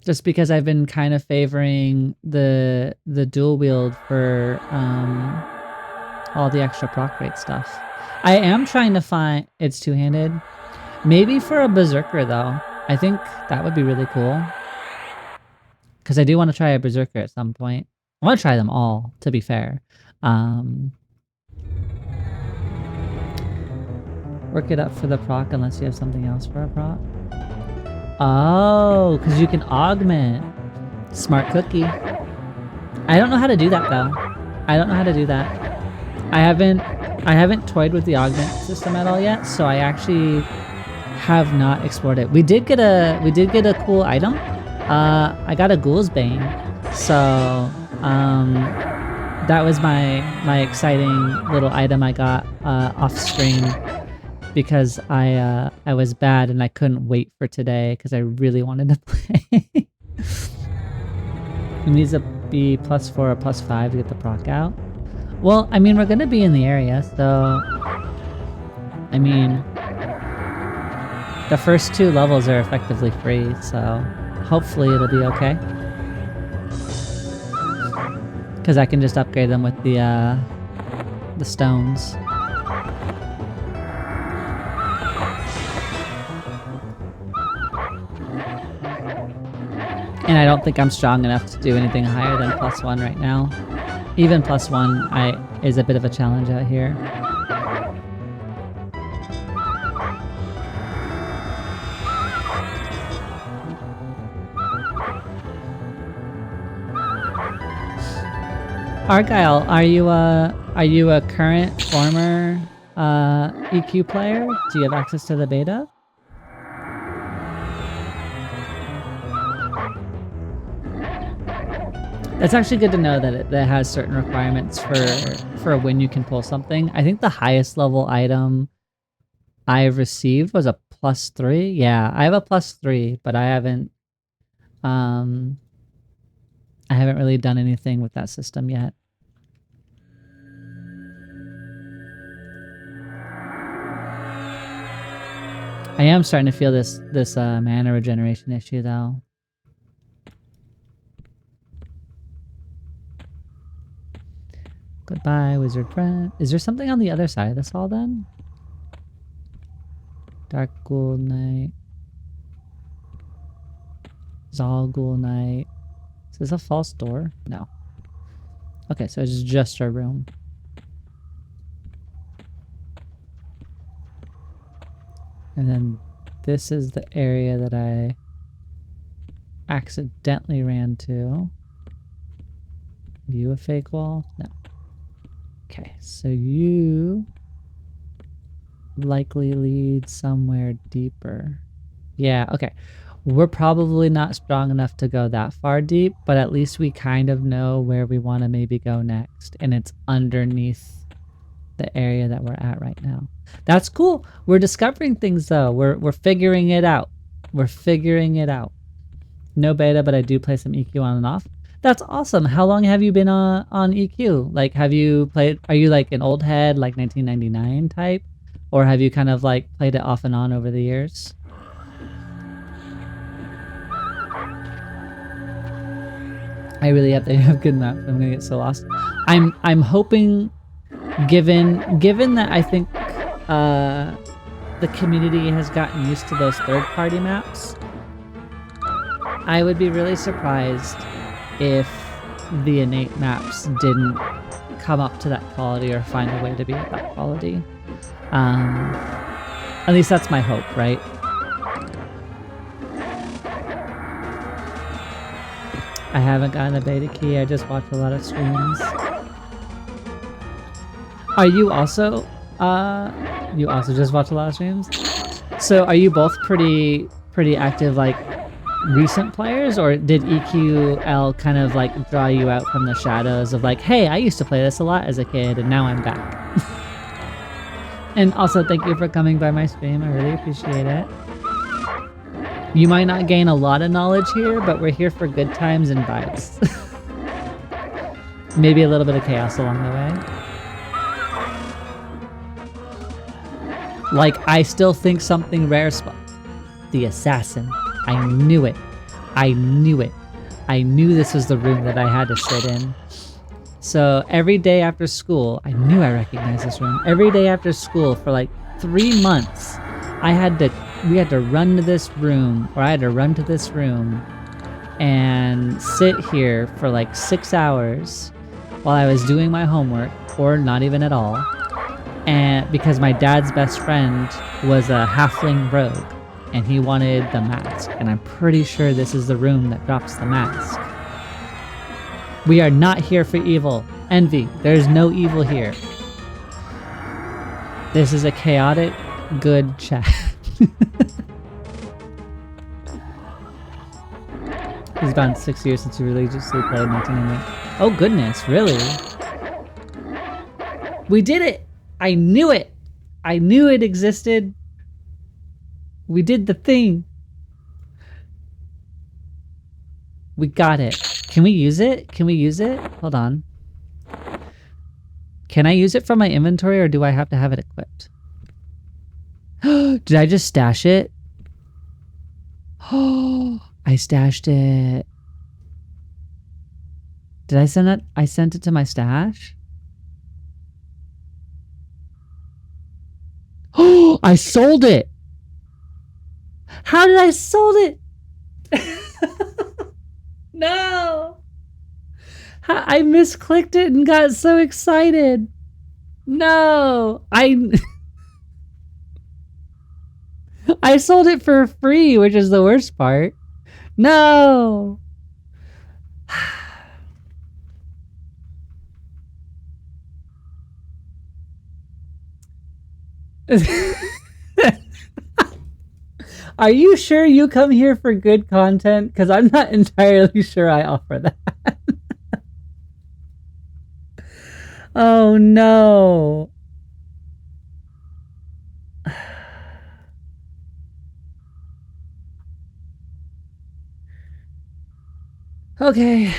Just because I've been kind of favoring the dual wield for all the extra proc rate stuff. I am trying to find it's two-handed. Maybe for a berserker though. I think that would be really cool. Because I do want to try a berserker at some point. I want to try them all, to be fair. Work it up for the proc unless you have something else for a proc. Oh, because you can augment. Smart cookie. I don't know how to do that though. I don't know how to do that. I haven't toyed with the augment system at all yet, so I actually have not explored it. We did get a cool item. I got a Ghoul's Bane, so that was my exciting little item I got off stream because I was bad and I couldn't wait for today because I really wanted to play. It needs to be +4 or +5 to get the proc out. Well, I mean, we're gonna be in the area, so I mean, the first 2 levels are effectively free, so hopefully it'll be okay. Because I can just upgrade them with the stones. And I don't think I'm strong enough to do anything higher than +1 right now. Even +1 is a bit of a challenge out here. Argyle, are you a current former EQ player? Do you have access to the beta? That's actually good to know that it has certain requirements for when you can pull something. I think the highest level item I received was a +3. Yeah, I have a +3, but I haven't really done anything with that system yet. I am starting to feel this mana regeneration issue though. Goodbye, wizard friend. Is there something on the other side of this hall then? Dark Ghoul Knight. Zal Ghoul Knight. Is this a false door? No. Okay, so it's just our room. And then this is the area that I accidentally ran to. You a fake wall? No. Okay, so you likely lead somewhere deeper. Yeah, okay. We're probably not strong enough to go that far deep, but at least we kind of know where we want to maybe go next. And it's underneath the area that we're at right now. That's cool. We're discovering things though. We're figuring it out. We're figuring it out. No beta, but I do play some EQ on and off. That's awesome. How long have you been on EQ? Like, have you played, are you like an old head, like 1999 type? Or have you kind of like played it off and on over the years? I really have to have good maps. I'm gonna get so lost. I'm hoping, given that I think the community has gotten used to those third-party maps, I would be really surprised if the innate maps didn't come up to that quality or find a way to be at that quality. At least that's my hope, right? I haven't gotten a beta key, I just watch a lot of streams. Are you also, you also just watch a lot of streams? So are you both pretty active, like, recent players, or did EQL kind of like draw you out from the shadows of like, hey, I used to play this a lot as a kid and now I'm back? And also thank you for coming by my stream, I really appreciate it. You might not gain a lot of knowledge here, but we're here for good times and vibes. Maybe a little bit of chaos along the way. Like, I still think something rare the assassin. I knew it. I knew it. I knew this was the room that I had to sit in. So every day after school, I knew I recognized this room. Every day after school for like 3 months, we had to run to this room, or I had to run to this room and sit here for like 6 hours while I was doing my homework, or not even at all. And because my dad's best friend was a halfling rogue, and he wanted the mask, and I'm pretty sure this is the room that drops the mask. We are not here for evil. Envy. There's no evil here. This is a chaotic, good chat. It's been 6 years since you religiously played 1998. Oh goodness, really? We did it! I knew it! I knew it existed. We did the thing. We got it. Can we use it? Can we use it? Hold on. Can I use it from my inventory, or do I have to have it equipped? Did I just stash it? Oh, I stashed it. Did I send it? I sent it to my stash? Oh, I sold it! How did I sold it? No! I misclicked it and got so excited. No! I sold it for free, which is the worst part. No! Are you sure you come here for good content? Because I'm not entirely sure I offer that. Oh no. Okay.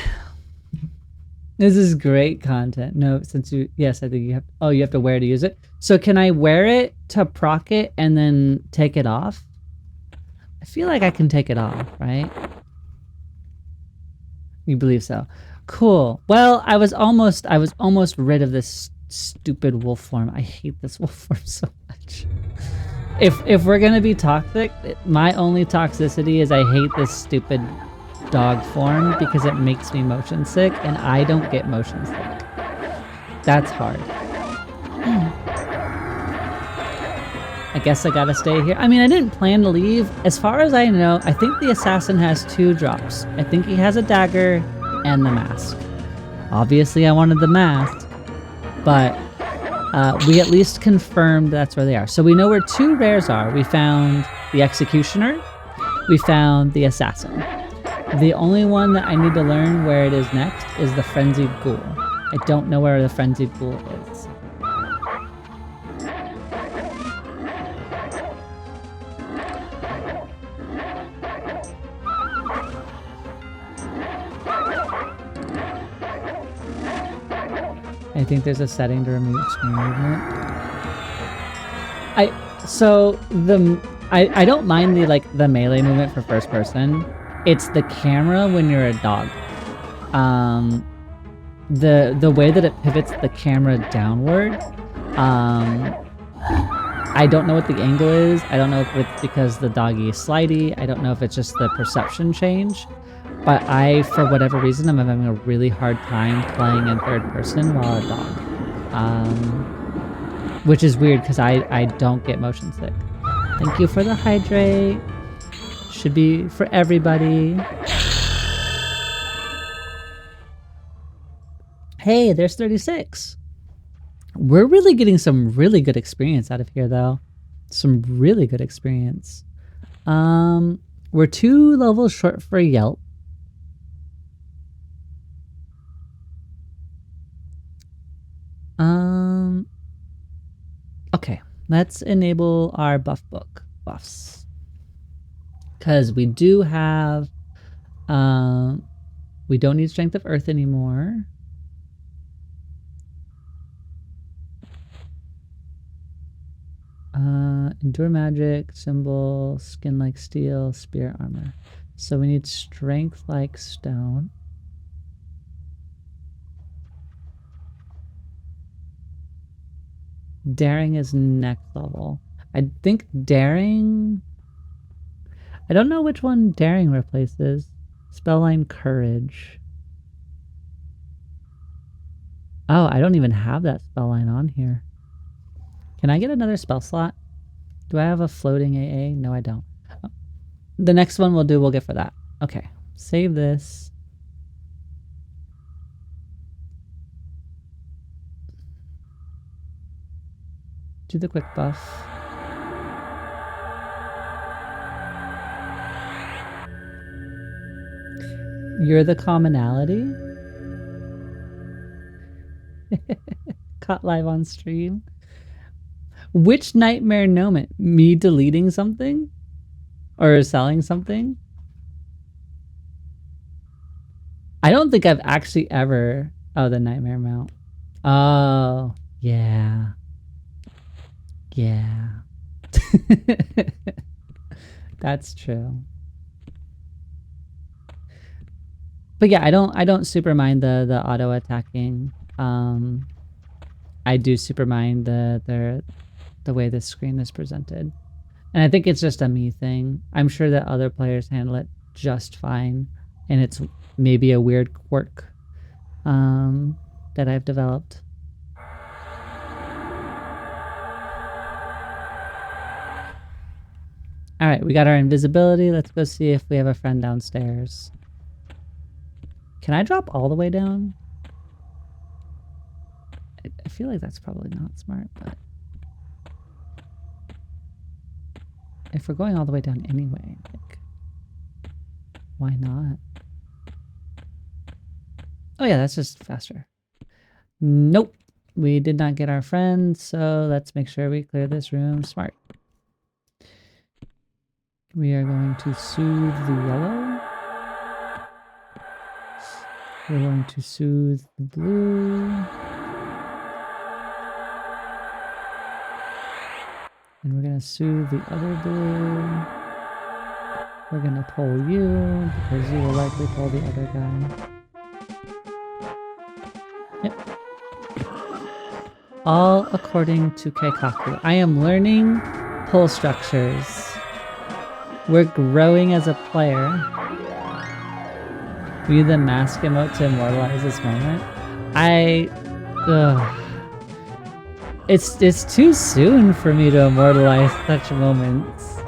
This is great content. No, since you, yes, I think you have, oh, you have to wear to use it. So can I wear it to proc it and then take it off? I feel like I can take it off, right? You believe so? Cool. Well, I was almost rid of this stupid wolf form. I hate this wolf form so much. If we're gonna be toxic, my only toxicity is I hate this stupid dog form because it makes me motion sick, and I don't get motion sick. That's hard. I guess I gotta stay here. I mean, I didn't plan to leave. As far as I know, I think the assassin has 2 drops. I think he has a dagger and the mask. Obviously, I wanted the mask, but we at least confirmed that's where they are. So we know where 2 rares are. We found the executioner. We found the assassin. The only one that I need to learn where it is next is the frenzied ghoul. I don't know where the frenzied ghoul is. I think there's a setting to remove screen movement. I don't mind the melee movement for first person. It's the camera when you're a dog. the way that it pivots the camera downward, I don't know what the angle is. I don't know if it's because the doggy is slidey. I don't know if it's just the perception change. But I, for whatever reason, I'm having a really hard time playing in third person while a dog. Which is weird because I don't get motion sick. Thank you for the hydrate. Should be for everybody. Hey, there's 36. We're really getting some really good experience out of here, though. Some really good experience. We're 2 levels short for Yelp. Okay, let's enable our buff book buffs. Because we do have, we don't need Strength of Earth anymore. Endure Magic, Symbol, Skin like Steel, Spirit Armor. So we need Strength like Stone. Daring is next level. I think Daring... I don't know which one Daring replaces. Spellline Courage. Oh, I don't even have that spellline on here. Can I get another spell slot? Do I have a floating AA? No, I don't. Oh. The next one we'll get for that. Okay, save this. Do the quick buff. You're the commonality? Caught live on stream. Which nightmare moment? Me deleting something? Or selling something? I don't think I've actually ever... Oh, the nightmare mount. Oh, yeah. Yeah. That's true. But yeah, I don't super mind the auto attacking. I do super mind the way the screen is presented. And I think it's just a me thing. I'm sure that other players handle it just fine. And it's maybe a weird quirk that I've developed. All right, we got our invisibility. Let's go see if we have a friend downstairs. Can I drop all the way down? I feel like that's probably not smart, but if we're going all the way down anyway, like, why not? Oh yeah, that's just faster. Nope, we did not get our friend, so let's make sure we clear this room smart. We are going to soothe the yellow. We're going to soothe the blue. And we're going to soothe the other blue. We're going to pull you, because you will likely pull the other guy. Yep. All according to Keikaku. I am learning pull structures. We're growing as a player. We use the mask emote to immortalize this moment. It's too soon for me to immortalize such moments.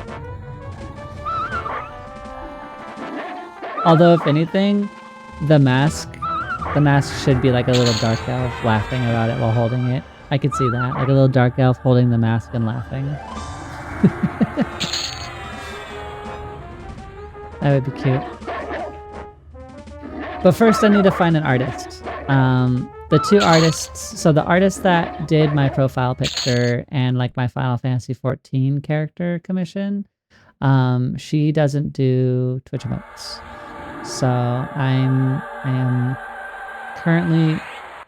Although, if anything, the mask should be like a little dark elf laughing about it while holding it. I could see that, like a little dark elf holding the mask and laughing. That would be cute. But first I need to find an artist. The 2 artists, so the artist that did my profile picture and like my Final Fantasy XIV character commission, she doesn't do Twitch emotes. So I am currently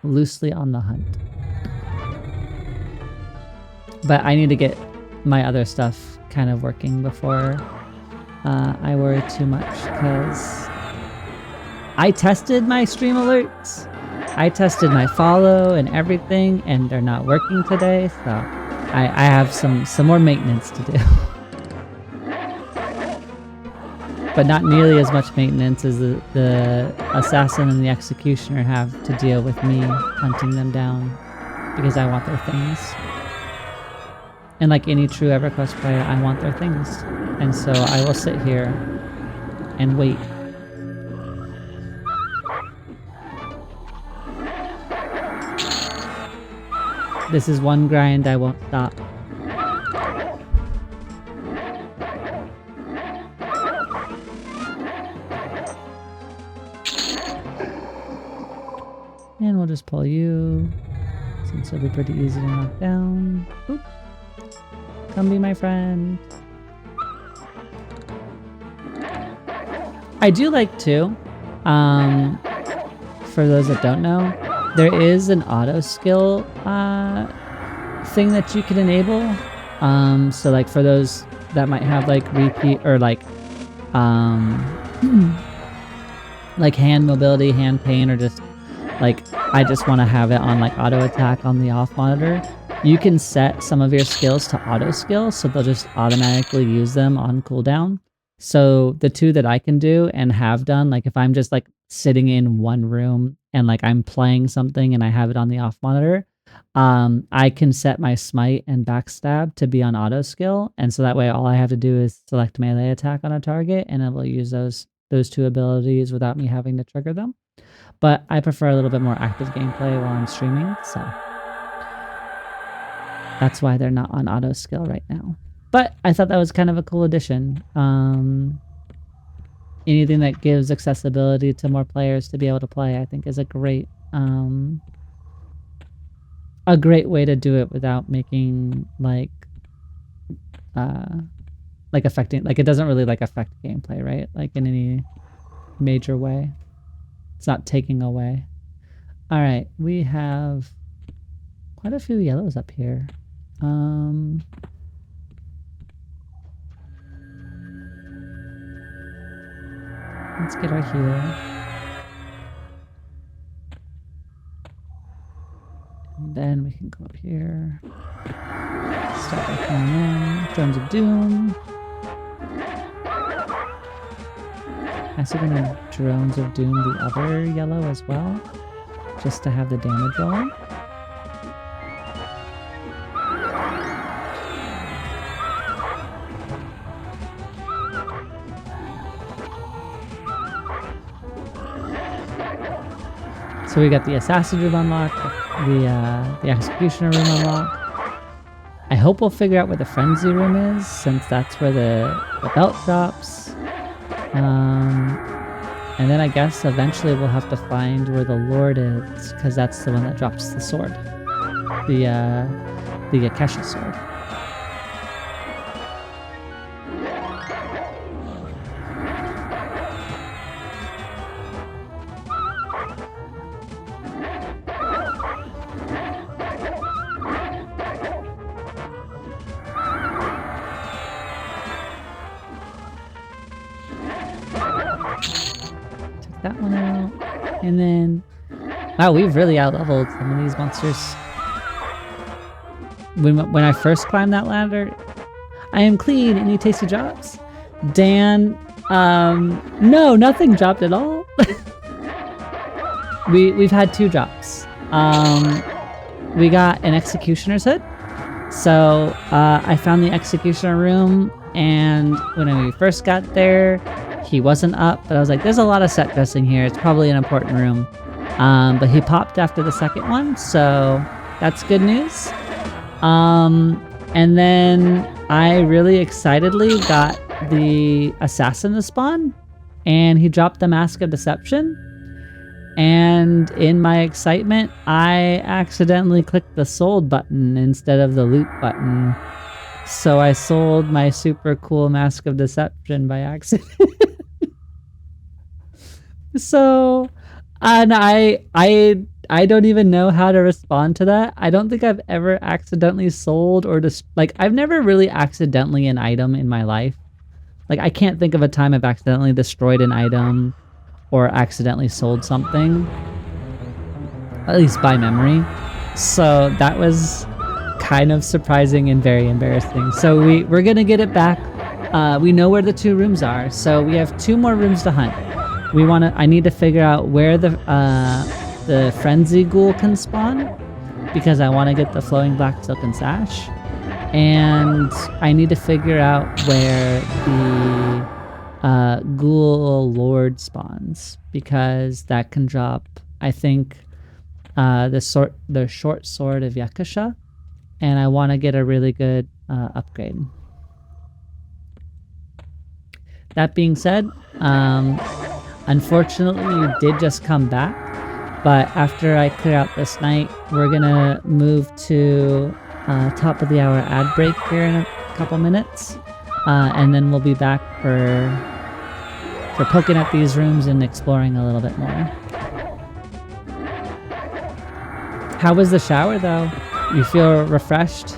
loosely on the hunt. But I need to get my other stuff kind of working before I worry too much, because I tested my stream alerts. I tested my follow and everything, and they're not working today, so I have some more maintenance to do. But not nearly as much maintenance as the assassin and the executioner have to deal with me hunting them down because I want their things. And like any true EverQuest player, I want their things. And so I will sit here and wait. This is one grind I won't stop. And we'll just pull you, since it'll be pretty easy to knock down. Oop. Come be my friend. I do like too, for those that don't know, there is an auto skill thing that you can enable. So like for those that might have like repeat or like like hand mobility, hand pain, or just like I just want to have it on like auto attack on the off monitor, you can set some of your skills to auto skill, so they'll just automatically use them on cooldown. So the two that I can do and have done, like if I'm just like sitting in one room and like I'm playing something and I have it on the off monitor, I can set my smite and backstab to be on auto skill, and so that way all I have to do is select melee attack on a target and it will use those two abilities without me having to trigger them. But I prefer a little bit more active gameplay while I'm streaming, so that's why they're not on auto skill right now. But I thought that was kind of a cool addition. Anything that gives accessibility to more players to be able to play, I think, is a great way to do it without making like affecting, like it doesn't really like affect gameplay, right? Like in any major way. It's not taking away. All right, we have quite a few yellows up here. Let's get our healer. And then we can go up here. Start working on them. Drones of Doom. I'm also gonna Drones of Doom the other yellow as well, just to have the damage rolling. So we got the Assassin room unlocked, the Executioner room unlocked. I hope we'll figure out where the Frenzy room is, since that's where the belt drops. And then I guess eventually we'll have to find where the Lord is, because that's the one that drops the sword. The Akesha sword. That one out, and then wow, we've really out-leveled some of these monsters. When I first climbed that ladder, I am clean. Any tasty drops? Dan, no, nothing dropped at all. We've had 2 drops. We got an Executioner's hood. So I found the Executioner room, and when we first got there, he wasn't up, but I was like, there's a lot of set dressing here. It's probably an important room. But he popped after the second one, so that's good news. And then I really excitedly got the Assassin to spawn, and he dropped the Mask of Deception. And in my excitement, I accidentally clicked the sold button instead of the loot button. So I sold my super cool Mask of Deception by accident. So, and I don't even know how to respond to that. I don't think I've ever accidentally sold or just like I've never really accidentally an item in my life. Like I can't think of a time I've accidentally destroyed an item or accidentally sold something, at least by memory. So that was kind of surprising and very embarrassing. So we're gonna get it back. We know where the 2 rooms are, so we have 2 more rooms to hunt. I need to figure out where the frenzy ghoul can spawn, because I want to get the flowing black silken sash, and I need to figure out where the ghoul lord spawns, because that can drop, I think, the short sword of Yakusha, and I want to get a really good upgrade. That being said, unfortunately you did just come back, but after I clear out this night, we're gonna move to top of the hour ad break here in a couple minutes, and then we'll be back for poking at these rooms and exploring a little bit more. How was the shower though? You feel refreshed?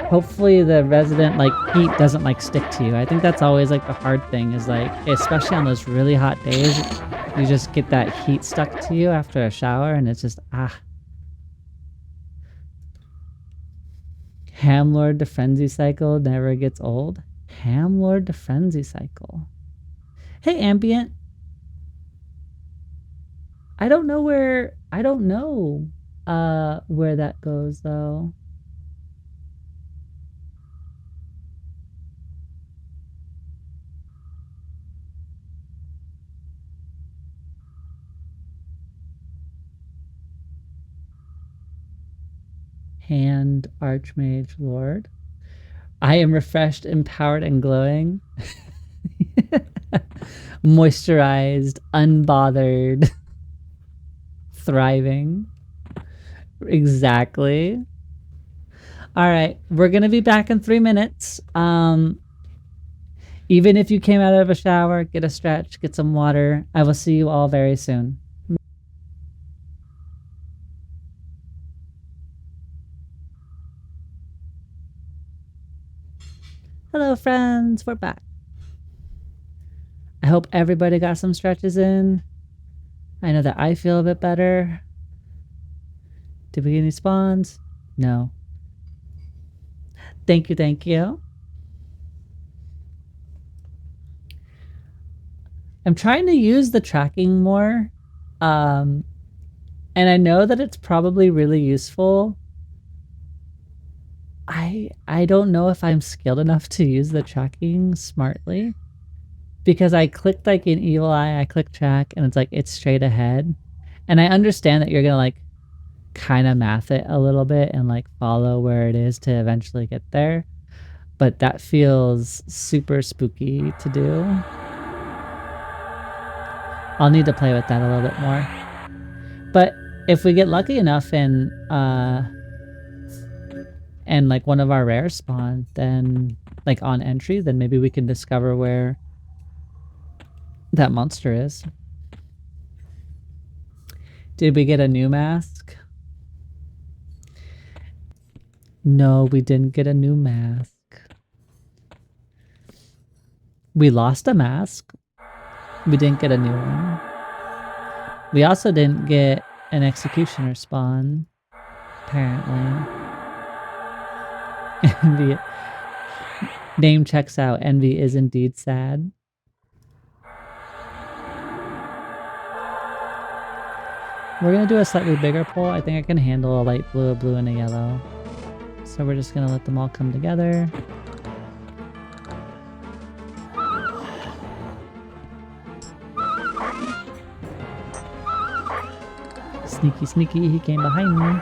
Hopefully the resident heat doesn't stick to you. I think that's always the hard thing, is especially on those really hot days, you just get that heat stuck to you after a shower, and it's just Hamlord to Frenzy Cycle never gets old. Hamlord to Frenzy Cycle. Hey Ambient. I don't know where that goes though. Hand Archmage Lord. I am refreshed, empowered, and glowing. Moisturized, unbothered, thriving. Exactly. Alright, we're gonna be back in 3 minutes. Even if you came out of a shower, get a stretch, get some water. I will see you all very soon. Hello friends, we're back. I hope everybody got some stretches in. I know that I feel a bit better. Did we get any spawns? No. Thank you, thank you. I'm trying to use the tracking more. And I know that it's probably really useful. I don't know if I'm skilled enough to use the tracking smartly, because I clicked in Evil Eye, I click track, and it's straight ahead. And I understand that you're gonna kind of math it a little bit and follow where it is to eventually get there, but that feels super spooky to do. I'll need to play with that a little bit more. But if we get lucky enough and one of our rares spawn, then on entry, then maybe we can discover where that monster is. Did we get a new mask? No, we didn't get a new mask. We lost a mask. We didn't get a new one. We also didn't get an executioner spawn, apparently. Envy. Name checks out. Envy is indeed sad. We're gonna do a slightly bigger pull. I think I can handle a light blue, a blue, and a yellow. So we're just gonna let them all come together. Sneaky, sneaky, he came behind me.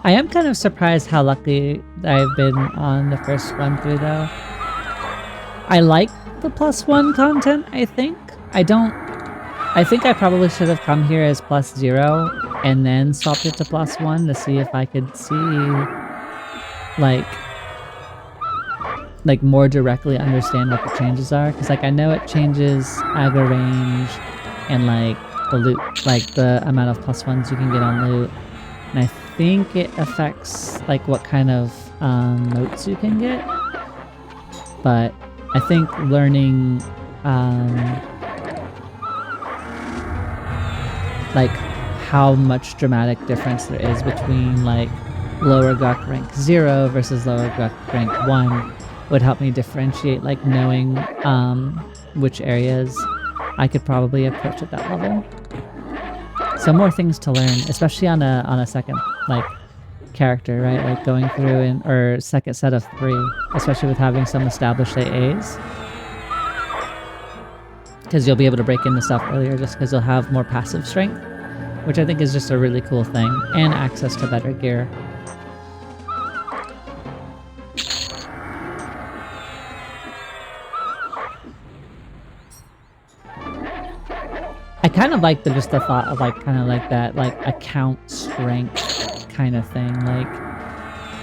I am kind of surprised how lucky I've been on the first run through though. I like the +1 content, I think. I think I probably should have come here as +0 and then swapped it to +1 to see if I could see like more directly understand what the changes are, because like I know it changes aggro range and like the loot, like the amount of +1s you can get on loot, and I think it affects like what kind of motes you can get. But I think learning like how much dramatic difference there is between like lower Guck rank 0 versus lower Guck rank 1 would help me differentiate, like knowing which areas I could probably approach at that level. So more things to learn, especially on a second like character, right? Like going through or second set of 3, especially with having some established AAs. Because you'll be able to break into stuff earlier just because you'll have more passive strength, which I think is just a really cool thing, and access to better gear. I kind of like just the thought of like kind of like that like account strength kind of thing. Like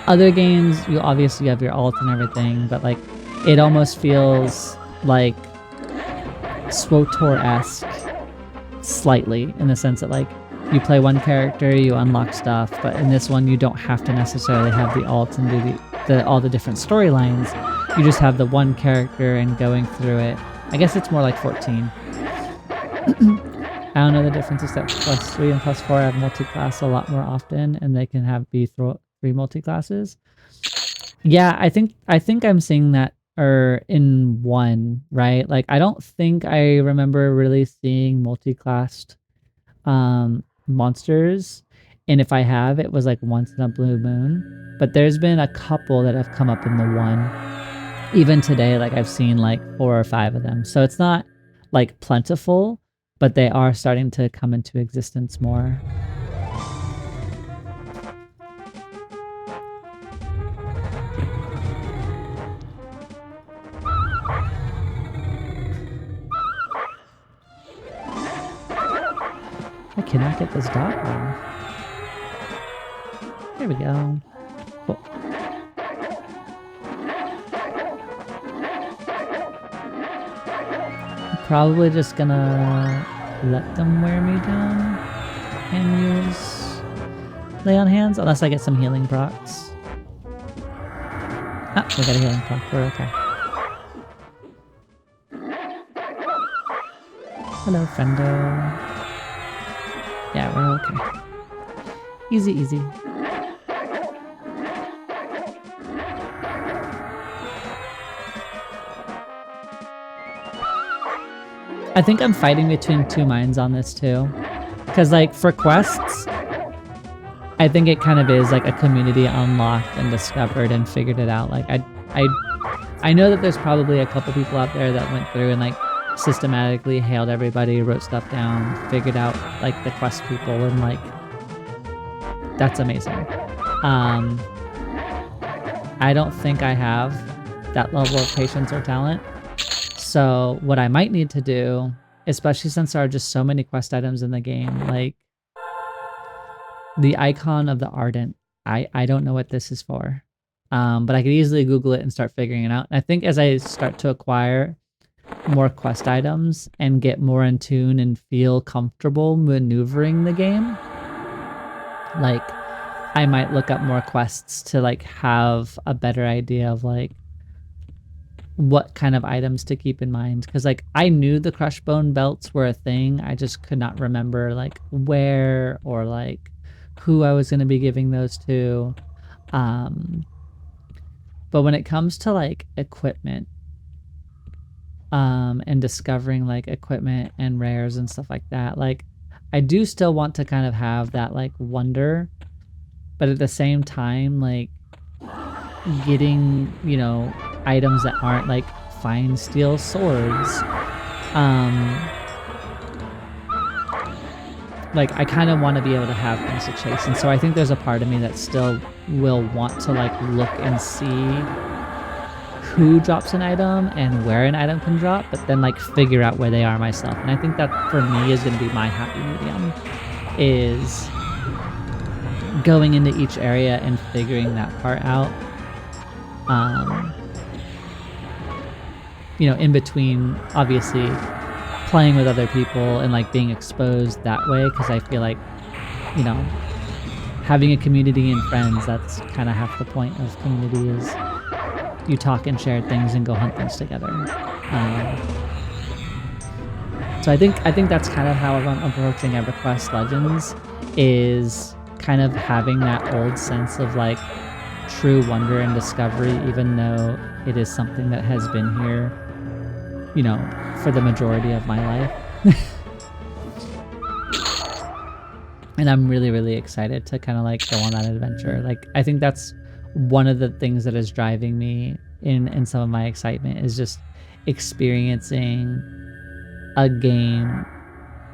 other games, you obviously have your ult and everything, but like it almost feels like SWTOR-esque slightly, in the sense that like you play one character, you unlock stuff, but in this one you don't have to necessarily have the ult and do all the different storylines. You just have the one character and going through it. I guess it's more like 14. I don't know the difference, except +3 and +4 have multi-class a lot more often, and they can be 3 multi-classes. Yeah, I think I'm seeing that in 1, right? Like I don't think I remember really seeing multi-classed monsters, and if I have, it was like once in a blue moon. But there's been a couple that have come up in the 1. Even today, like I've seen like 4 or 5 of them. So it's not like plentiful, but they are starting to come into existence more. I cannot get this dog off. There we go. Cool. I'm probably just gonna let them wear me down and use Lay on Hands, unless I get some healing procs. Ah, we got a healing proc. We're okay. Hello, friendo. Yeah, we're okay. Easy, easy. I think I'm fighting between 2 minds on this too. Because like for quests, I think it kind of is like a community unlocked and discovered and figured it out. Like I know that there's probably a couple people out there that went through and like systematically hailed everybody, wrote stuff down, figured out like the quest people, and like that's amazing. I don't think I have that level of patience or talent. So what I might need to do, especially since there are just so many quest items in the game, like the icon of the Ardent, I don't know what this is for. But I could easily Google it and start figuring it out. And I think as I start to acquire more quest items and get more in tune and feel comfortable maneuvering the game, like I might look up more quests to like have a better idea of like what kind of items to keep in mind. Because like I knew the crush bone belts were a thing, I just could not remember like where or like who I was going to be giving those to. But when it comes to like equipment, and discovering like equipment and rares and stuff like that, like I do still want to kind of have that like wonder, but at the same time like getting, you know, items that aren't like fine steel swords, like I kind of want to be able to have things to chase. And so I think there's a part of me that still will want to like look and see who drops an item and where an item can drop, but then like figure out where they are myself. And I think that for me is going to be my happy medium, is going into each area and figuring that part out. you know, in between, obviously, playing with other people and like being exposed that way, because I feel like, you know, having a community and friends, that's kind of half the point of community, is you talk and share things and go hunt things together. So I think that's kind of how I'm approaching EverQuest Legends, is kind of having that old sense of like true wonder and discovery, even though it is something that has been here, you know, for the majority of my life. And I'm really, really excited to kind of like go on that adventure. Like, I think that's one of the things that is driving me in some of my excitement, is just experiencing a game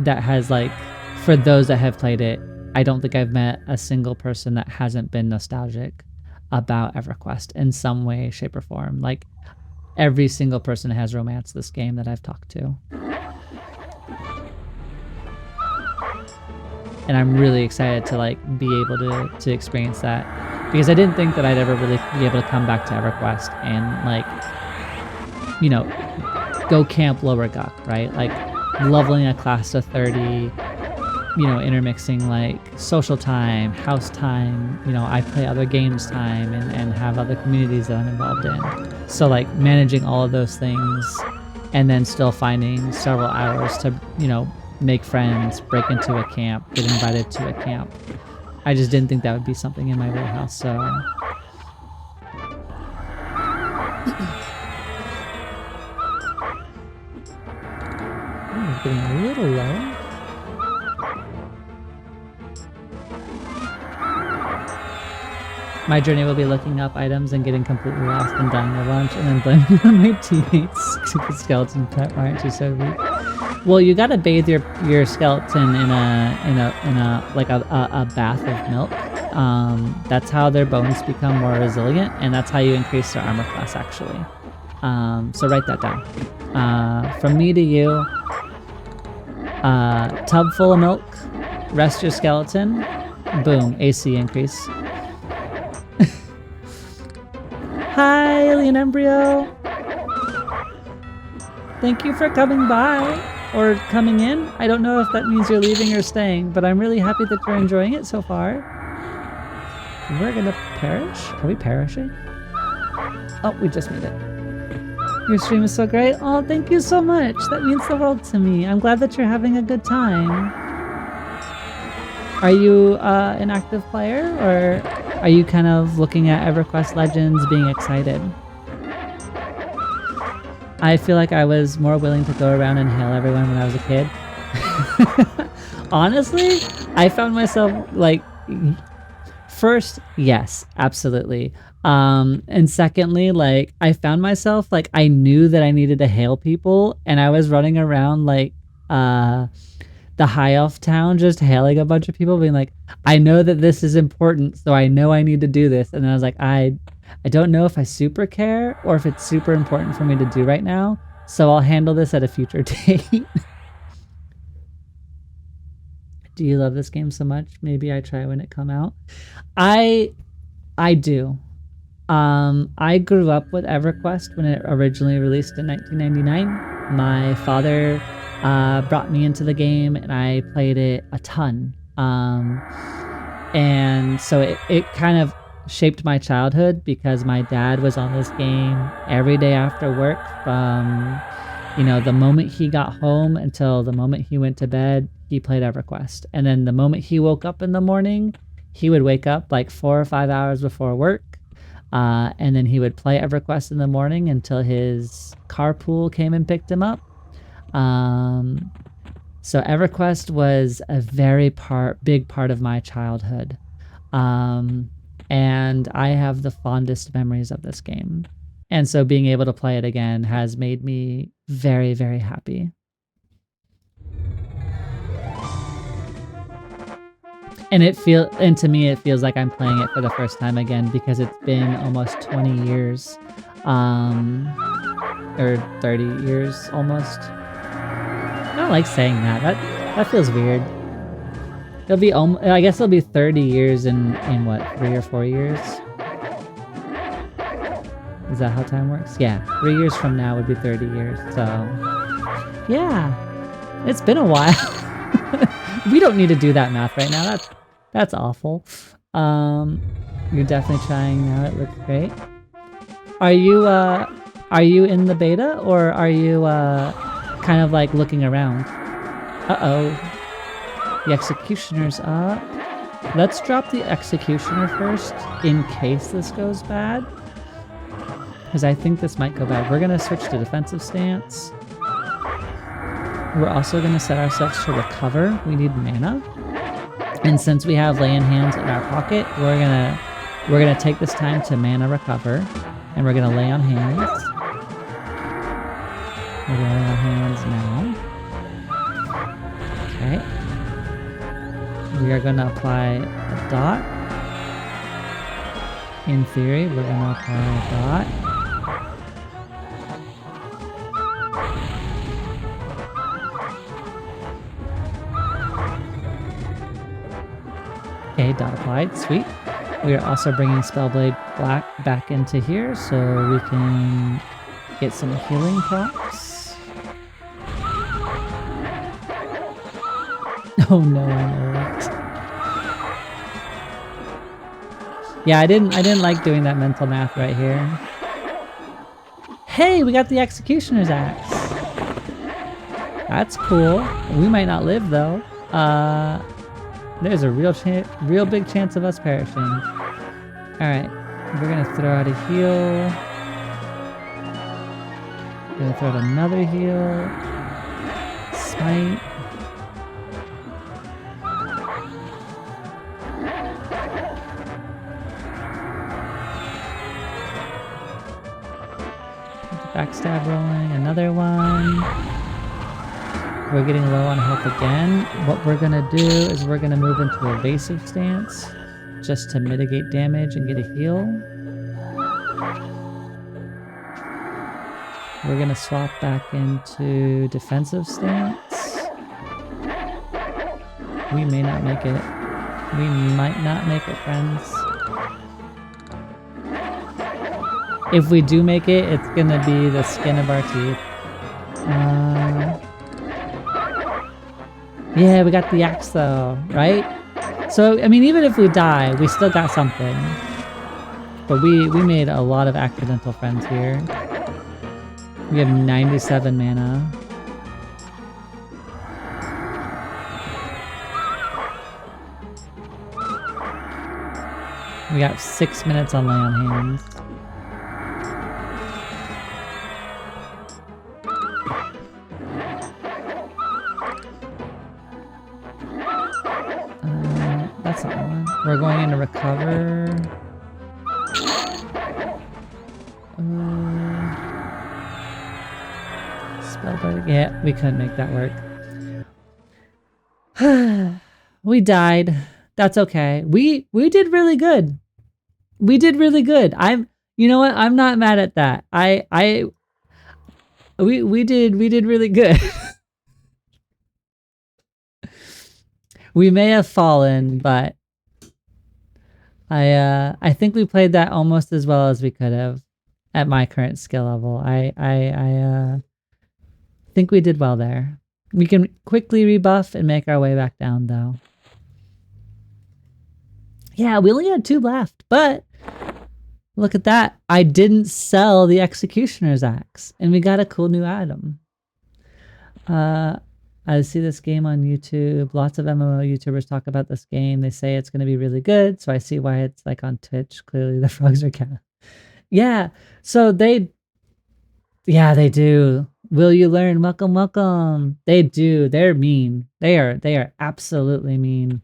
that has, like, for those that have played it, I don't think I've met a single person that hasn't been nostalgic about EverQuest in some way, shape, or form. Like, every single person has romanced this game that I've talked to. And I'm really excited to like be able to experience that, because I didn't think that I'd ever really be able to come back to EverQuest and like, you know, go camp Lower Guck, right? Like leveling a class to 30, you know, intermixing like social time, house time, you know, I play other games time, and have other communities that I'm involved in. So like managing all of those things, and then still finding several hours to, you know, make friends, break into a camp, get invited to a camp. I just didn't think that would be something in my wheelhouse, so... It's getting a little low. My journey will be looking up items and getting completely lost and dying a bunch, and then blaming it on my teammates. Stupid skeleton pet, why aren't you so weak? Well, you gotta bathe your skeleton in a like a bath of milk. That's how their bones become more resilient, and that's how you increase their armor class, actually. So write that down. From me to you, tub full of milk, rest your skeleton, boom, AC increase. Hi, Alien Embryo! Thank you for coming by, or coming in. I don't know if that means you're leaving or staying, but I'm really happy that you're enjoying it so far. We're gonna perish? Are we perishing? Oh, we just made it. Your stream is so great. Oh, thank you so much. That means the world to me. I'm glad that you're having a good time. Are you an active player, or are you kind of looking at EverQuest Legends, being excited? I feel like I was more willing to go around and hail everyone when I was a kid. Honestly, I found myself like, first, yes, absolutely. And secondly, like, I found myself like, I knew that I needed to hail people, and I was running around like the high elf town just hailing a bunch of people, being like, I know that this is important, so I know I need to do this. And then I was like, I don't know if I super care or if it's super important for me to do right now, so I'll handle this at a future date. Do you love this game so much? Maybe I try when it come out. I do. I grew up with EverQuest when it originally released in 1999. My father brought me into the game, and I played it a ton. And so it kind of shaped my childhood, because my dad was on this game every day after work, from, you know, the moment he got home until the moment he went to bed, he played EverQuest. And then the moment he woke up in the morning, he would wake up like 4 or 5 hours before work, and then he would play EverQuest in the morning until his carpool came and picked him up. So EverQuest was a very big part of my childhood. And I have the fondest memories of this game. And so being able to play it again has made me very, very happy. And to me it feels like I'm playing it for the first time again, because it's been almost 20 years. Or 30 years almost. I don't like saying that. That feels weird. It'll be I guess it'll be 30 years in what, 3 or 4 years? Is that how time works? Yeah, 3 years from now would be 30 years. So, yeah, it's been a while. We don't need to do that math right now. That's awful. You're definitely trying now. It looks great. Are you in the beta, or are you kind of like looking around? Uh-oh. The executioner's up. Let's drop the executioner first in case this goes bad. Because I think this might go bad. We're going to switch to defensive stance. We're also going to set ourselves to recover. We need mana. And since we have lay in hands in our pocket, we're gonna take this time to mana recover. And we're gonna lay on hands. We're gonna lay on hands now. Okay. We are gonna apply a dot. In theory, we're gonna apply a dot. Okay, dot applied. Sweet. We are also bringing Spellblade Black back into here so we can get some healing procs. Oh no, I know it. Yeah, I didn't like doing that mental math right here. Hey, we got the Executioner's Axe. That's cool. We might not live though. There's a real big chance of us perishing. Alright, we're gonna throw out a heal. We're gonna throw out another heal. Smite. Backstab rolling, another one. We're getting low on health again. What we're gonna do is we're gonna move into evasive stance just to mitigate damage and get a heal. We're gonna swap back into defensive stance. We may not make it. We might not make it, friends. If we do make it, it's gonna be the skin of our teeth. Yeah, we got the axe though, right? So, I mean, even if we die, we still got something. But we made a lot of accidental friends here. We have 97 mana. We got 6 minutes on lay on hands. That's not one. We're going in to recover. Spellblade. Yeah, we couldn't make that work. We died. That's okay. We did really good. We did really good. You know what? I'm not mad at that. We did really good. We may have fallen, but I think we played that almost as well as we could have at my current skill level. I think we did well there. We can quickly rebuff and make our way back down though. Yeah, we only had 2 left, but look at that. I didn't sell the Executioner's Axe and we got a cool new item. I see this game on YouTube. Lots of MMO YouTubers talk about this game. They say it's going to be really good. So I see why it's like on Twitch. Clearly the frogs are kind of... Yeah. So yeah, they do. Will you learn? Welcome, welcome. They do. They're mean. They are absolutely mean.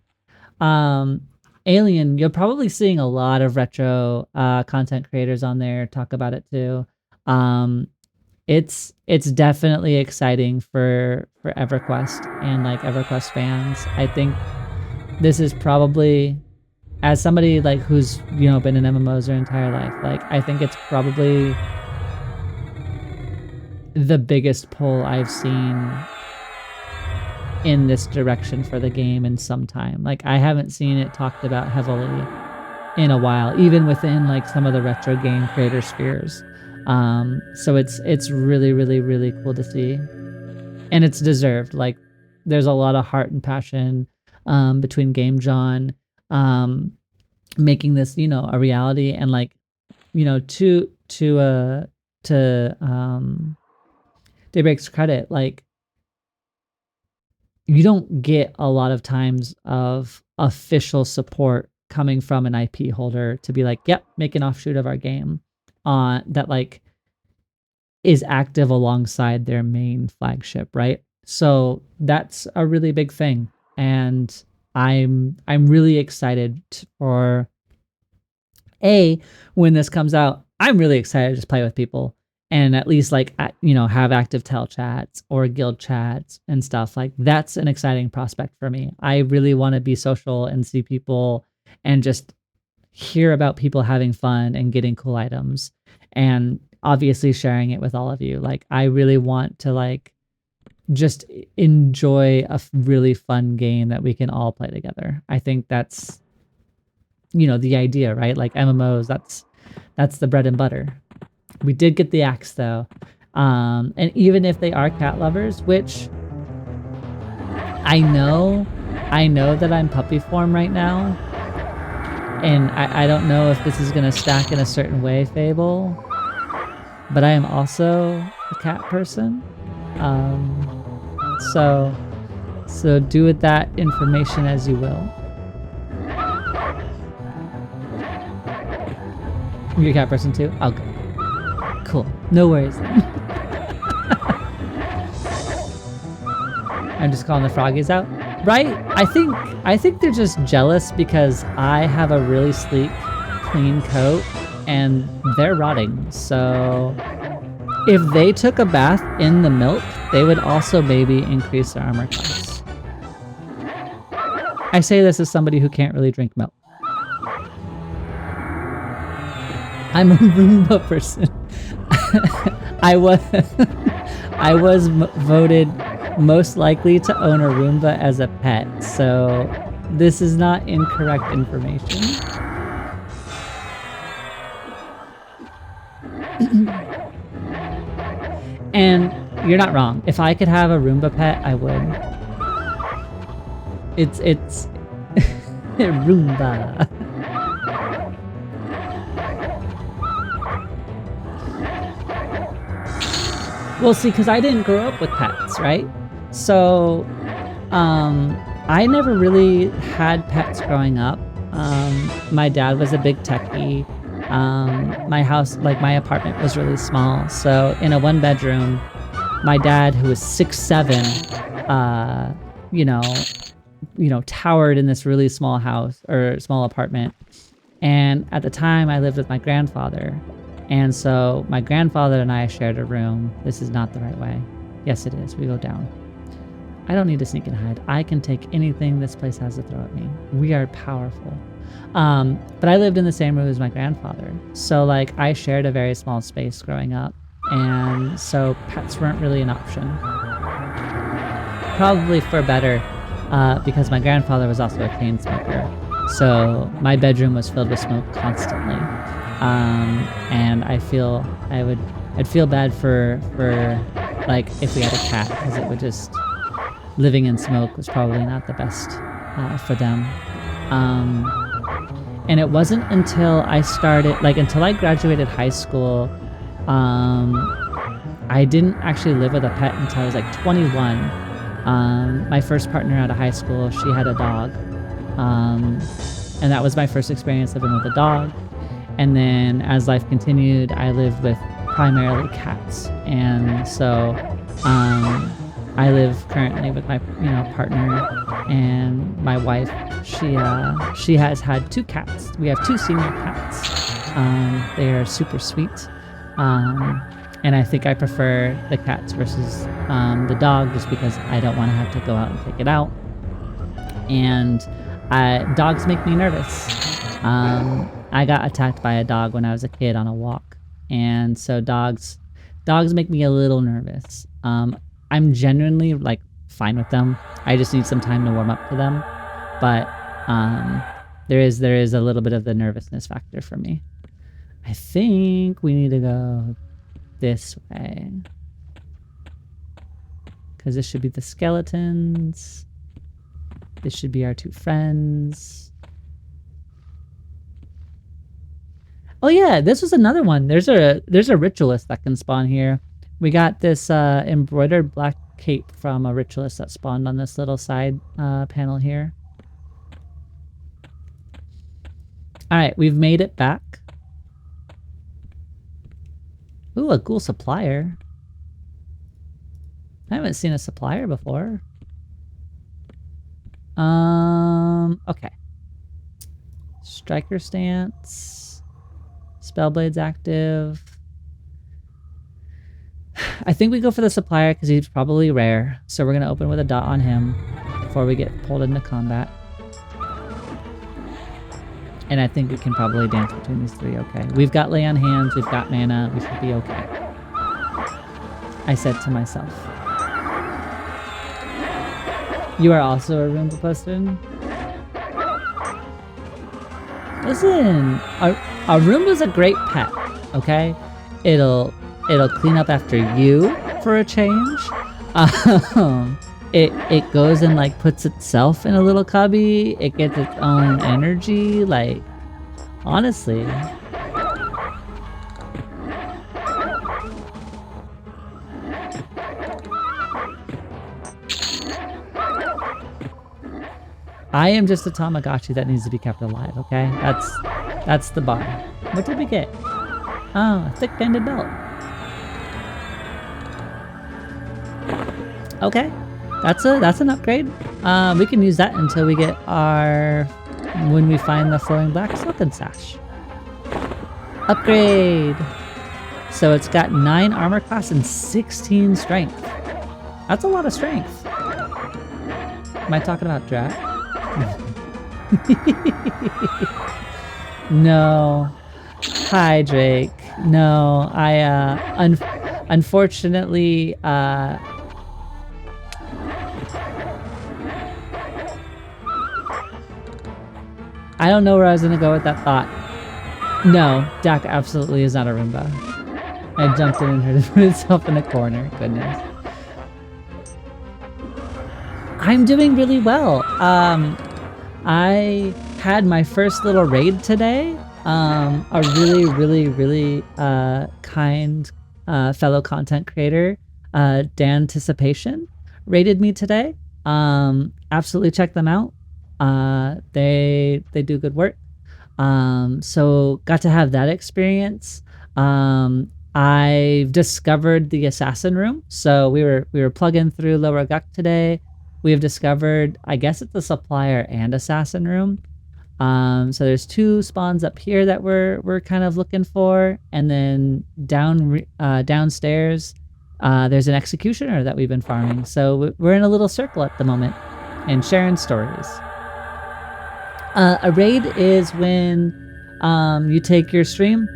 Alien, you're probably seeing a lot of retro content creators on there talk about it too. It's definitely exciting for EverQuest and like EverQuest fans. I think this is probably, as somebody like who's been in MMOs their entire life, like I think it's probably the biggest pull I've seen in this direction for the game in some time. Like I haven't seen it talked about heavily in a while, even within like some of the retro game creator spheres. So it's really, really, really cool to see, and it's deserved. Like, there's a lot of heart and passion between Game John making this, a reality, and like, to Daybreak's credit, like, you don't get a lot of times of official support coming from an IP holder to be like, yep, make an offshoot of our game that like is active alongside their main flagship, right? So that's a really big thing. And I'm really excited for when this comes out. I'm really excited to just play with people and at least like, have active tell chats or guild chats and stuff. Like, that's an exciting prospect for me. I really want to be social and see people and just hear about people having fun and getting cool items, and obviously sharing it with all of you. Like, I really want to like just enjoy a really fun game that we can all play together. I think that's, the idea, right? Like, MMOs, that's the bread and butter. We did get the axe though. And even if they are cat lovers, which I know that I'm puppy form right now, and I don't know if this is gonna stack in a certain way, Fable, but I am also a cat person. So do with that information as you will. You're a cat person too? Oh, good. Cool. No worries. I'm just calling the froggies out. Right? I think they're just jealous because I have a really sleek, clean coat and they're rotting. So if they took a bath in the milk, they would also maybe increase their armor class. I say this as somebody who can't really drink milk. I'm a Roomba person. I was voted most likely to own a Roomba as a pet, so this is not incorrect information. And you're not wrong. If I could have a Roomba pet, I would. It's Roomba. Well, see, because I didn't grow up with pets, right? So, I never really had pets growing up. My dad was a big techie. My house, like my apartment, was really small. So in a 1-bedroom, my dad, who was 6'7", towered in this really small house or small apartment. And at the time, I lived with my grandfather. And so my grandfather and I shared a room. This is not the right way. Yes, it is. We go down. I don't need to sneak and hide. I can take anything this place has to throw at me. We are powerful. But I lived in the same room as my grandfather. So like I shared a very small space growing up. And so pets weren't really an option. Probably for better, because my grandfather was also a chain smoker. So my bedroom was filled with smoke constantly. And I'd feel bad for like if we had a cat, because it would just, living in smoke was probably not the best for them. And it wasn't until until I graduated high school, I didn't actually live with a pet until I was like 21. My first partner out of high school, she had a dog. And that was my first experience living with a dog. And then as life continued, I lived with primarily cats. And so I live currently with my partner and my wife. She has had 2 cats. We have 2 senior cats. They are super sweet. And I think I prefer the cats versus the dog, just because I don't want to have to go out and take it out. And dogs make me nervous. I got attacked by a dog when I was a kid on a walk, and so dogs make me a little nervous. I'm genuinely like fine with them. I just need some time to warm up to them. But there is a little bit of the nervousness factor for me. I think we need to go this way. Because this should be the skeletons. This should be our two friends. Oh yeah, this was another one. There's a ritualist that can spawn here. We got this embroidered black cape from a ritualist that spawned on this little side panel here. Alright, we've made it back. Ooh, a ghoul supplier. I haven't seen a supplier before. Okay. Striker stance. Spellblade's active. I think we go for the supplier because he's probably rare. So we're going to open with a dot on him before we get pulled into combat. And I think we can probably dance between these three okay. We've got lay on hands, we've got mana, we should be okay. I said to myself. You are also a Roomba person? Listen, a Roomba's a great pet, okay? It'll clean up after you for a change. It goes and like puts itself in a little cubby. It gets its own energy. Like, honestly. I am just a Tamagotchi that needs to be kept alive, okay? That's the bar. What did we get? Oh, a thick banded belt. Okay. That's an upgrade. We can use that until we get when we find the flowing black silken sash. Upgrade. So it's got 9 armor class and 16 strength. That's a lot of strength. Am I talking about Drat? No. Hi, Drake. No, unfortunately, I don't know where I was gonna go with that thought. No, Dak absolutely is not a Roomba. I jumped in and heard it put itself in a corner. Goodness. I'm doing really well. I had my first little raid today. A really kind fellow content creator, Danticipation, raided me today. Absolutely check them out. They do good work. So got to have that experience. I've discovered the assassin room. So we were plugging through Lower Guk today. We have discovered, I guess it's the supplier and assassin room. So there's 2 spawns up here that we're kind of looking for, and then downstairs there's an executioner that we've been farming. So we're in a little circle at the moment and sharing stories. A raid is when you take your stream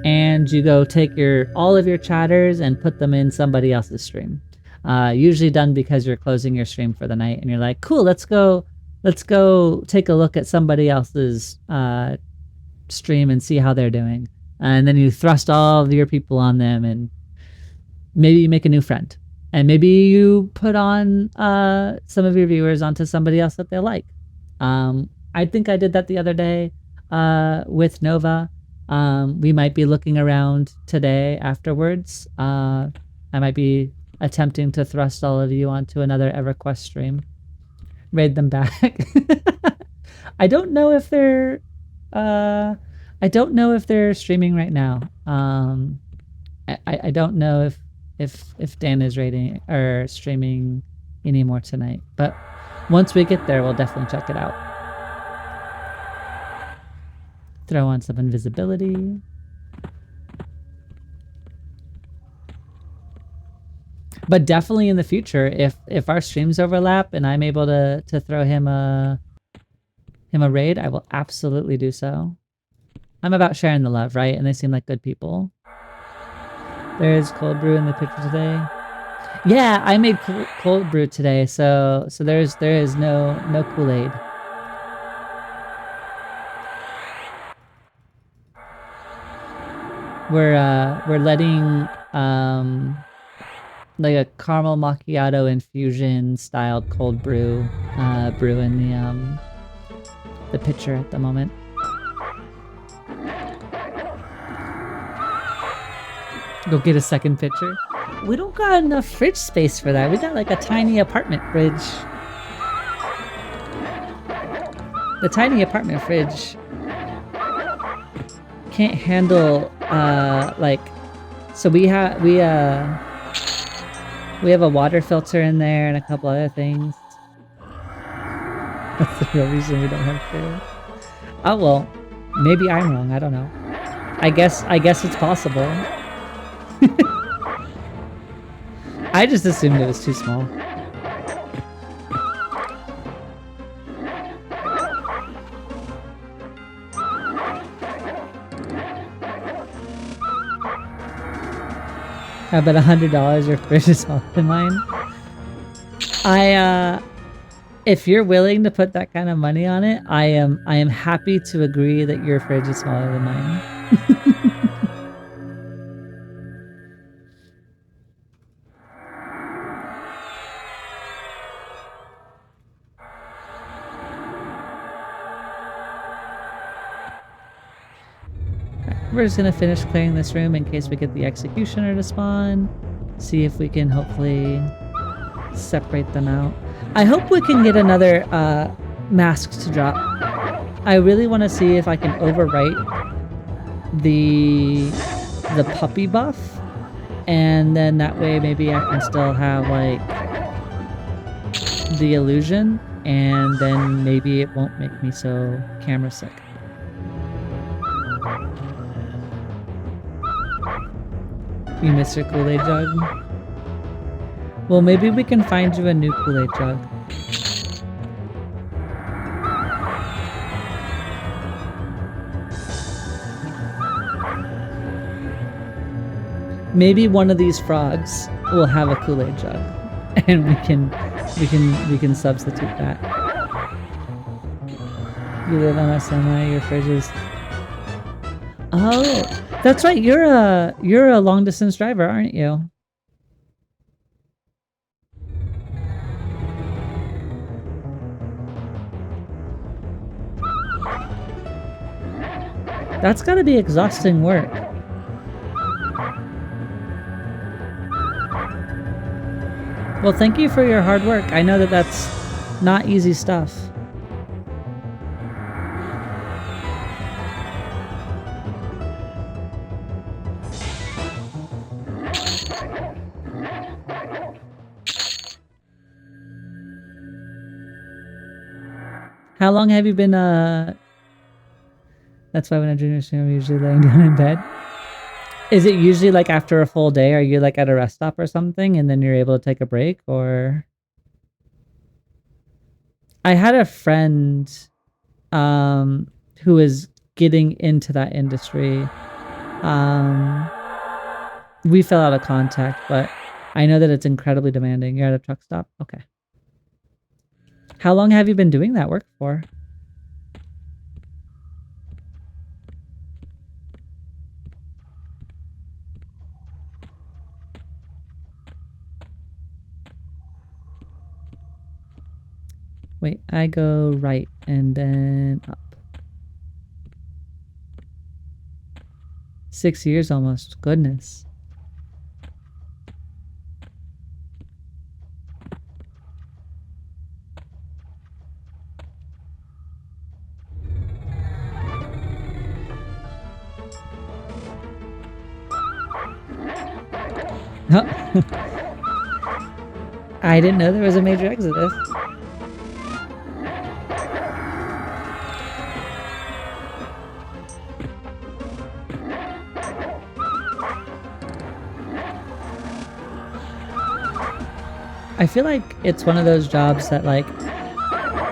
and you go take all of your chatters and put them in somebody else's stream. Usually done because you're closing your stream for the night and you're like, cool, let's go take a look at somebody else's stream and see how they're doing. And then you thrust all of your people on them, and maybe you make a new friend. And maybe you put on some of your viewers onto somebody else that they like. I think I did that the other day with Nova. We might be looking around today afterwards. I might be attempting to thrust all of you onto another EverQuest stream. Raid them back. I don't know if they're streaming right now. I don't know if Dan is raiding or streaming anymore tonight. But once we get there, we'll definitely check it out. Throw on some invisibility. But definitely in the future, if our streams overlap and I'm able to throw him a raid, I will absolutely do so. I'm about sharing the love, right? And they seem like good people. There's cold brew in the picture today. Yeah, I made cold brew today, so there is no Kool-Aid. we're letting like a caramel macchiato infusion styled cold brew brew in the pitcher at the moment. Go get a second pitcher. We don't got enough fridge space for that. We got like a tiny apartment fridge. The tiny apartment fridge can't handle like, so we have a water filter in there and a couple other things. That's the real reason we don't have food. Oh well, maybe I'm wrong. I don't know. I guess it's possible. I just assumed it was too small. I bet $100 your fridge is smaller than mine. If you're willing to put that kind of money on it, I am happy to agree that your fridge is smaller than mine. We're just gonna finish clearing this room in case we get the executioner to spawn. See if we can hopefully separate them out. I hope we can get another mask to drop. I really want to see if I can overwrite the puppy buff, and then that way maybe I can still have like the illusion, and then maybe it won't make me so camera sick. You miss your Kool-Aid jug? Well, maybe we can find you a new Kool-Aid jug. Maybe one of these frogs will have a Kool-Aid jug, and we can substitute that. You live on a semi. Your fridge is. Oh, that's right. You're a long distance driver, aren't you? That's gotta be exhausting work. Well, thank you for your hard work. I know that that's not easy stuff. How long have you been, That's why when I do your stream, I'm usually laying down in bed. Is it usually like after a full day? Are you like at a rest stop or something and then you're able to take a break, or? I had a friend who is getting into that industry. We fell out of contact, but I know that it's incredibly demanding. You're at a truck stop? Okay. How long have you been doing that work for? Wait, I go right and then up. 6 years almost. Goodness. I didn't know there was a major exodus. I feel like it's one of those jobs that like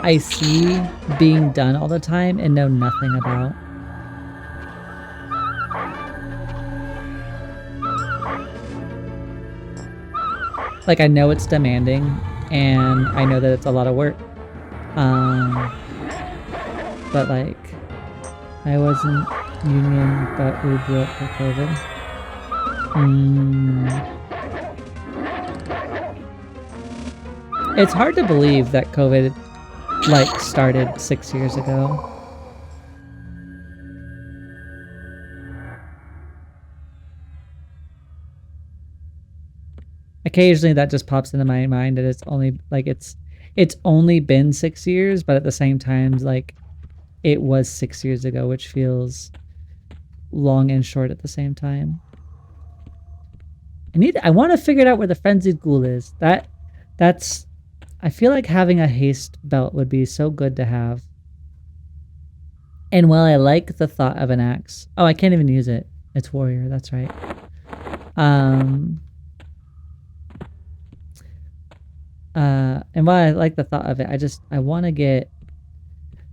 I see being done all the time and know nothing about. Like I know it's demanding and I know that it's a lot of work. But like I wasn't union, but we blew up for COVID. It's hard to believe that COVID, like, started 6 years ago. Occasionally that just pops into my mind that it's only, like, it's only been 6 years, but at the same time, like, it was 6 years ago, which feels long and short at the same time. I want to figure out where the frenzied ghoul is. That's I feel like having a haste belt would be so good to have. And while I like the thought of an axe, oh, I can't even use it. It's warrior, that's right. And while I like the thought of it, I want to get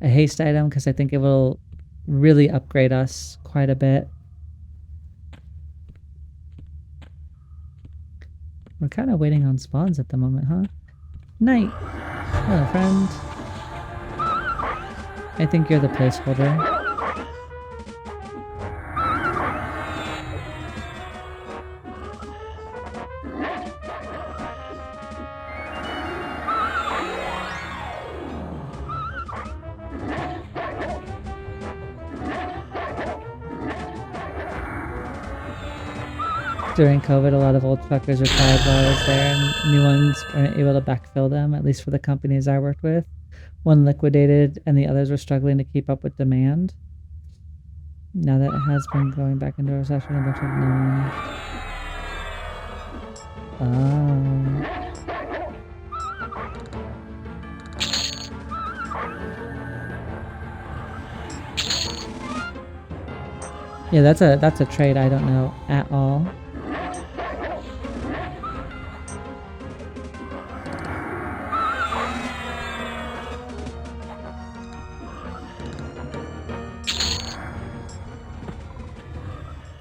a haste item because I think it will really upgrade us quite a bit. We're kind of waiting on spawns at the moment, huh? Night. Hello, friend. I think you're the placeholder. During COVID, a lot of old fuckers retired while I was there, and new ones weren't able to backfill them, at least for the companies I worked with. One liquidated, and the others were struggling to keep up with demand. Now that it has been going back into a recession, a bunch of non... Yeah, that's a trade I don't know at all.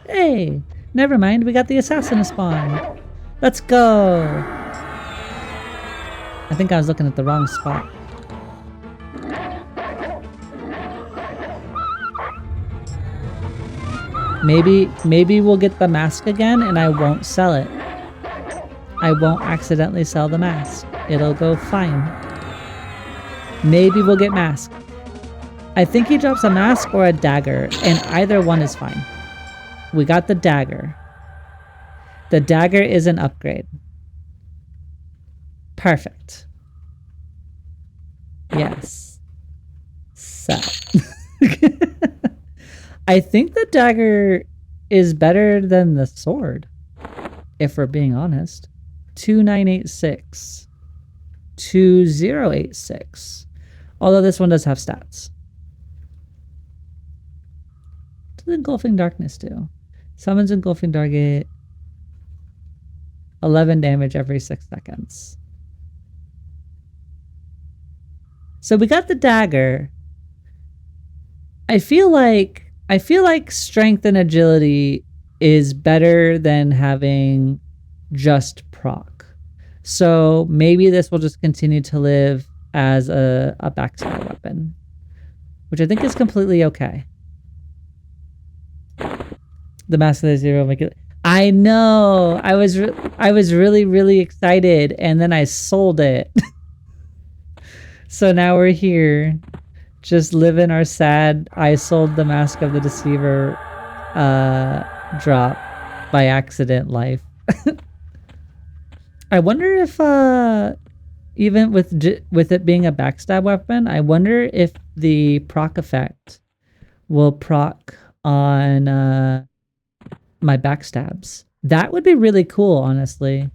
Hey, never mind, we got the assassin spawn. Let's go. I think I was looking at the wrong spot. Maybe we'll get the mask again and I won't sell it. I won't accidentally sell the mask. It'll go fine. Maybe we'll get mask. I think he drops a mask or a dagger, and either one is fine. We got the dagger. The dagger is an upgrade. Perfect. Yes. So. I think the dagger is better than the sword, if we're being honest. 2986. 2086. Although this one does have stats. What does Engulfing Darkness do? Summons Engulfing Target. 11 damage every 6 seconds. So we got the dagger. I feel like strength and agility is better than having just proc. So maybe this will just continue to live as a backstab weapon, which I think is completely okay. The Mask of the Zero make it. I know. I was really excited, and then I sold it. So now we're here, just living our sad I sold the Mask of the Deceiver drop by accident life. I wonder if even with it being a backstab weapon, I wonder if the proc effect will proc on my backstabs. That would be really cool, honestly.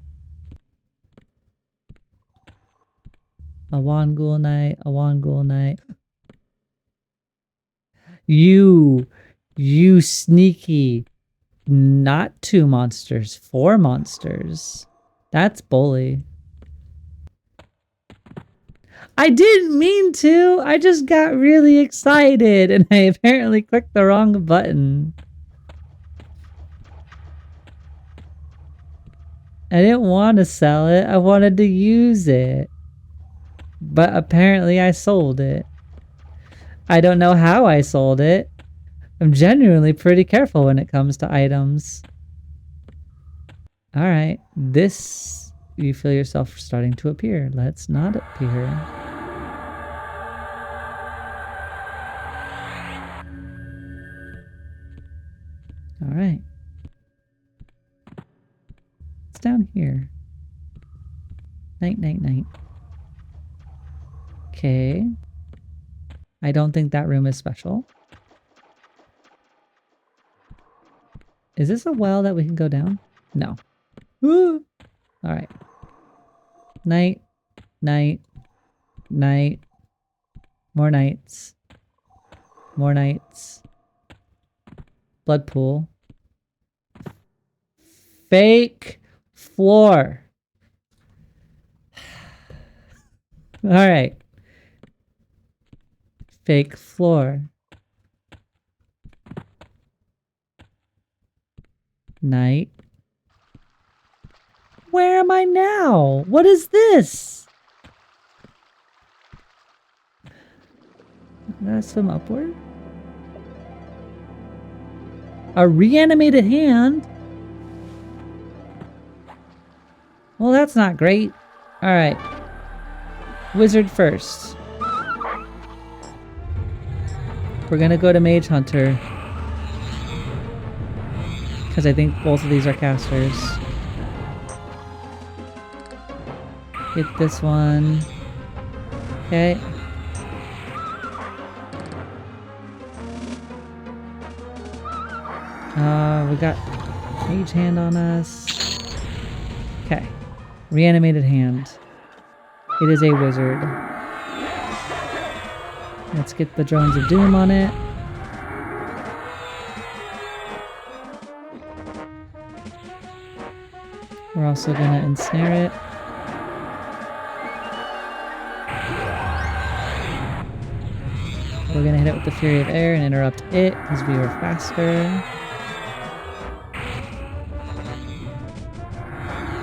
A Wan Ghoul Knight, a Wan Ghoul Knight. You sneaky. Not 2 monsters, 4 monsters. That's bully. I didn't mean to. I just got really excited and I apparently clicked the wrong button. I didn't want to sell it. I wanted to use it. But apparently I sold it. I don't know how I sold it, I'm genuinely pretty careful when it comes to items. All right, this, you feel yourself starting to appear. Let's not appear. All right. It's down here. Night, night, night. Okay. I don't think that room is special. Is this a well that we can go down? No. Woo! All right. Night, night, night. More nights. More nights. Blood pool. Fake floor. All right. Fake floor. Night. Where am I now? What is this? Did I swim upward? A reanimated hand? Well, that's not great. Alright. Wizard first. We're gonna go to Mage Hunter. Because I think both of these are casters. Hit this one. Okay. We got Mage Hand on us. Okay. Reanimated hand. It is a wizard. Let's get the Drones of Doom on it. We're also gonna ensnare it. We're gonna hit it with the Fury of Air and interrupt it because we were faster.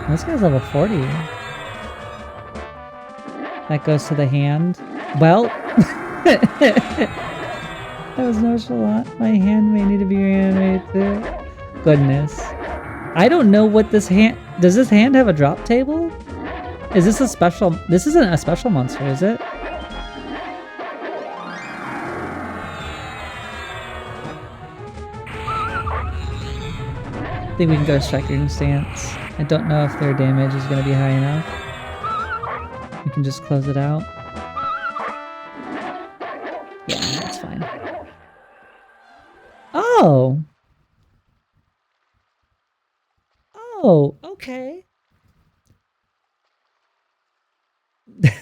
This guy's level 40. That goes to the hand. Well, that was nonchalant. My hand may need to be reanimated too. Goodness. I don't know what this hand... Does this hand have a drop table? Is this a special... This isn't a special monster, is it? I think we can go striking stance. I don't know if their damage is going to be high enough. We can just close it out. Yeah, that's fine. Oh! Oh, okay.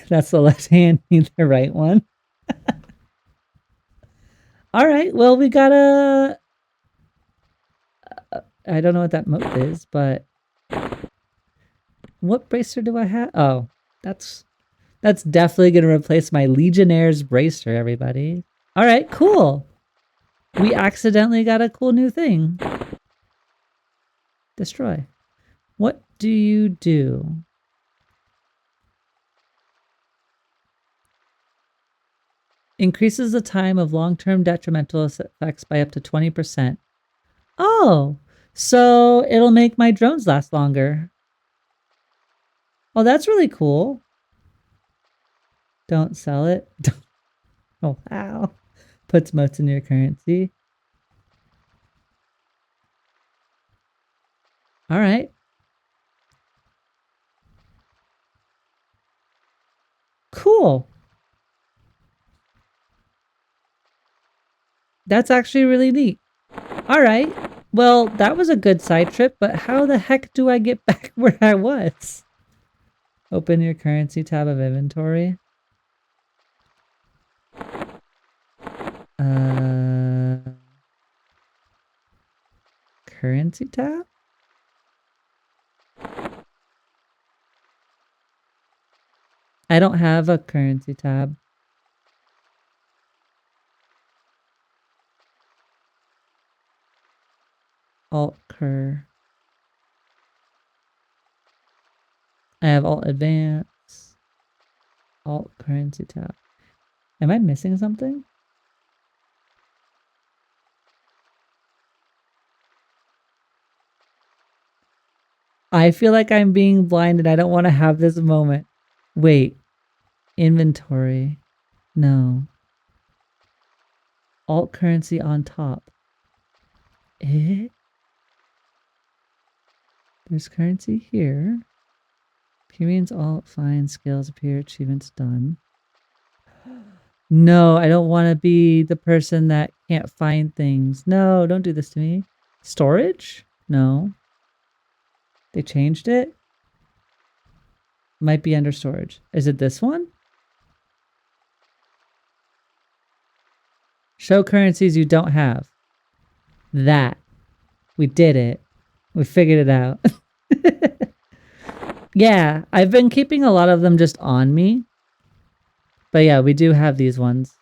That's the left hand, need the right one. Alright, well, we got a... I don't know what that moat is, but... What bracer do I have? Oh, that's definitely going to replace my Legionnaire's bracer, everybody. All right, cool. We accidentally got a cool new thing. Destroy. What do you do? Increases the time of long-term detrimental effects by up to 20%. Oh, so it'll make my drones last longer. Oh, that's really cool. Don't sell it. Oh, wow. Puts motes in your currency. All right. Cool. That's actually really neat. All right. Well, that was a good side trip, but how the heck do I get back where I was? Open your currency tab of inventory. Currency tab? I don't have a currency tab. Alt cur. I have alt advance. Alt currency tab. Am I missing something? I feel like I'm being blinded. I don't want to have this moment. Wait. Inventory. No. Alt currency on top. Eh? There's currency here. Periods, alt, fine, skills appear, achievements done. No, I don't want to be the person that can't find things. No, don't do this to me. Storage? No. They changed it? Might be under storage. Is it this one? Show currencies you don't have. That. We did it. We figured it out. Yeah, I've been keeping a lot of them just on me. But yeah, we do have these ones.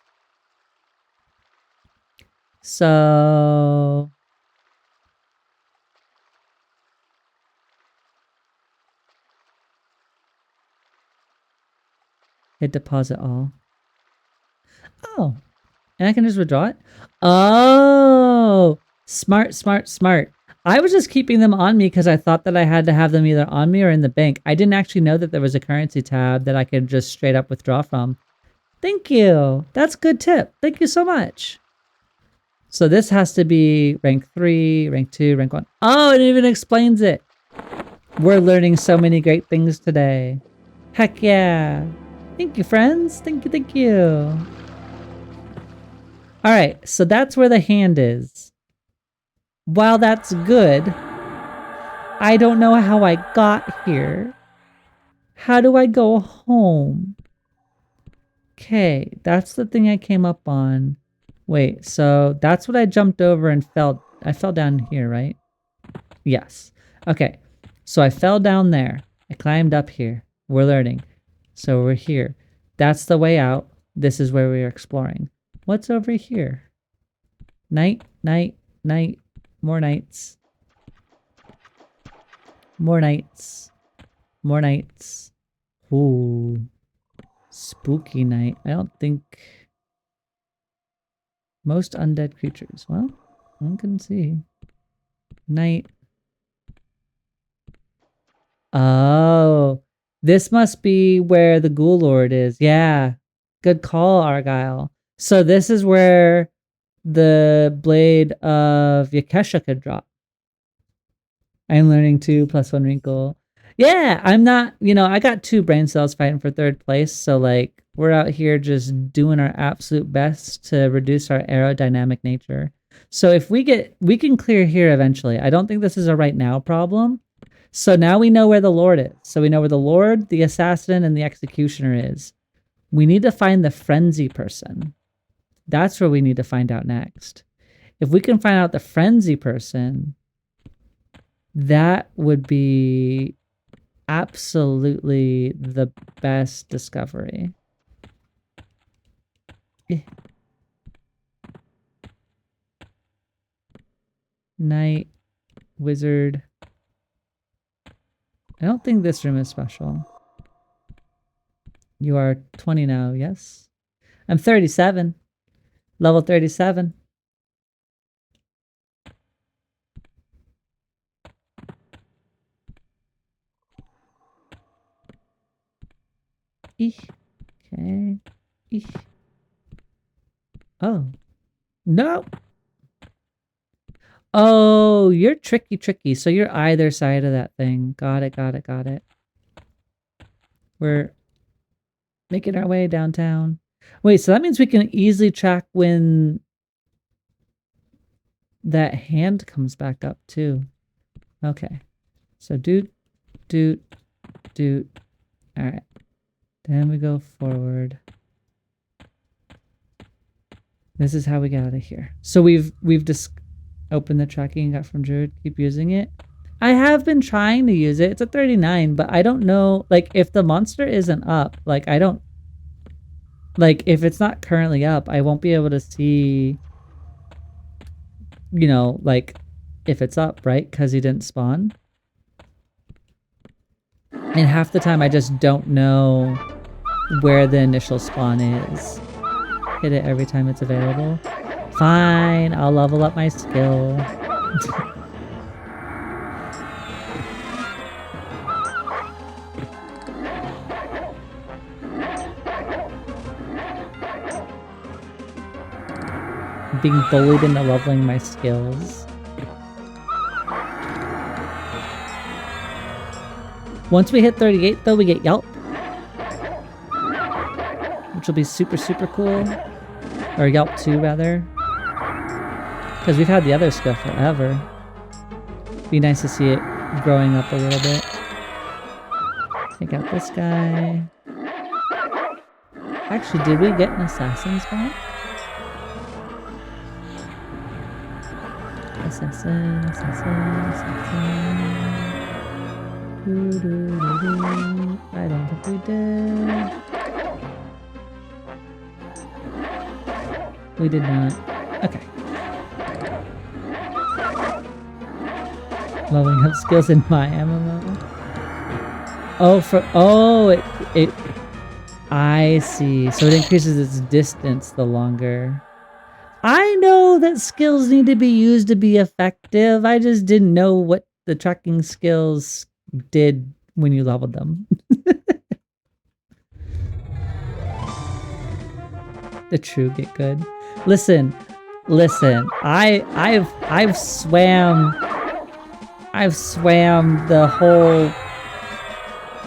So... hit deposit all. Oh. And I can just withdraw it? Oh! Smart, smart, smart. I was just keeping them on me because I thought that I had to have them either on me or in the bank. I didn't actually know that there was a currency tab that I could just straight up withdraw from. Thank you. That's a good tip. Thank you so much. So this has to be rank 3, rank 2, rank 1. Oh, it even explains it. We're learning so many great things today. Heck yeah. Thank you, friends. Thank you, thank you. All right, so that's where the hand is. While that's good, I don't know how I got here. How do I go home? Okay, that's the thing I came up on. Wait, so that's what I jumped over and fell. I fell down here, right? Yes. Okay, so I fell down there. I climbed up here. We're learning. So we're here. That's the way out. This is where we are exploring. What's over here? Night, night, night. More nights. More nights. More nights. Ooh. Spooky night. I don't think... most undead creatures. Well, one can see. Night. Oh. This must be where the Ghoul Lord is. Yeah. Good call, Argyle. So this is where the Blade of Yakesha could drop. I'm learning 2 + 1 wrinkle. Yeah, I'm not, I got 2 brain cells fighting for 3rd place. So like we're out here just doing our absolute best to reduce our aerodynamic nature. So if we can clear here eventually. I don't think this is a right now problem. So now we know where the Lord is. So we know where the Lord, the Assassin, and the Executioner is. We need to find the Frenzy person. That's where we need to find out next. If we can find out the Frenzy person, that would be absolutely the best discovery. Night, wizard. I don't think this room is special. You are 20 now, yes? I'm 37. Level 37. Eek. Okay. Eek. Oh. No! Oh, you're tricky. So you're either side of that thing. Got it. We're making our way downtown. Wait, so that means we can easily track when that hand comes back up too. Okay. So doot. All right. Then we go forward. This is how we get out of here. So we've just opened the tracking and got from Druid. Keep using it. I have been trying to use it. It's a 39, but I don't know, like, if the monster isn't up, like, I don't, like, if it's not currently up, I won't be able to see, like, if it's up, right? Because he didn't spawn. And half the time I just don't know where the initial spawn is. Hit it every time it's available. Fine, I'll level up my skill. being bullied into leveling my skills. Once we hit 38 though, we get Yelp, which will be super, super cool. Or Yelp 2 rather. Because we've had the other skill forever. Be nice to see it growing up a little bit. Take out this guy. Actually, did we get an assassin spawn? Assassin. I don't think we did. We did not. Okay. Leveling up skills in my MMO. I see. So it increases its distance the longer. I know that skills need to be used to be effective. I just didn't know what the tracking skills did when you leveled them. The true get good. Listen. I've swam the whole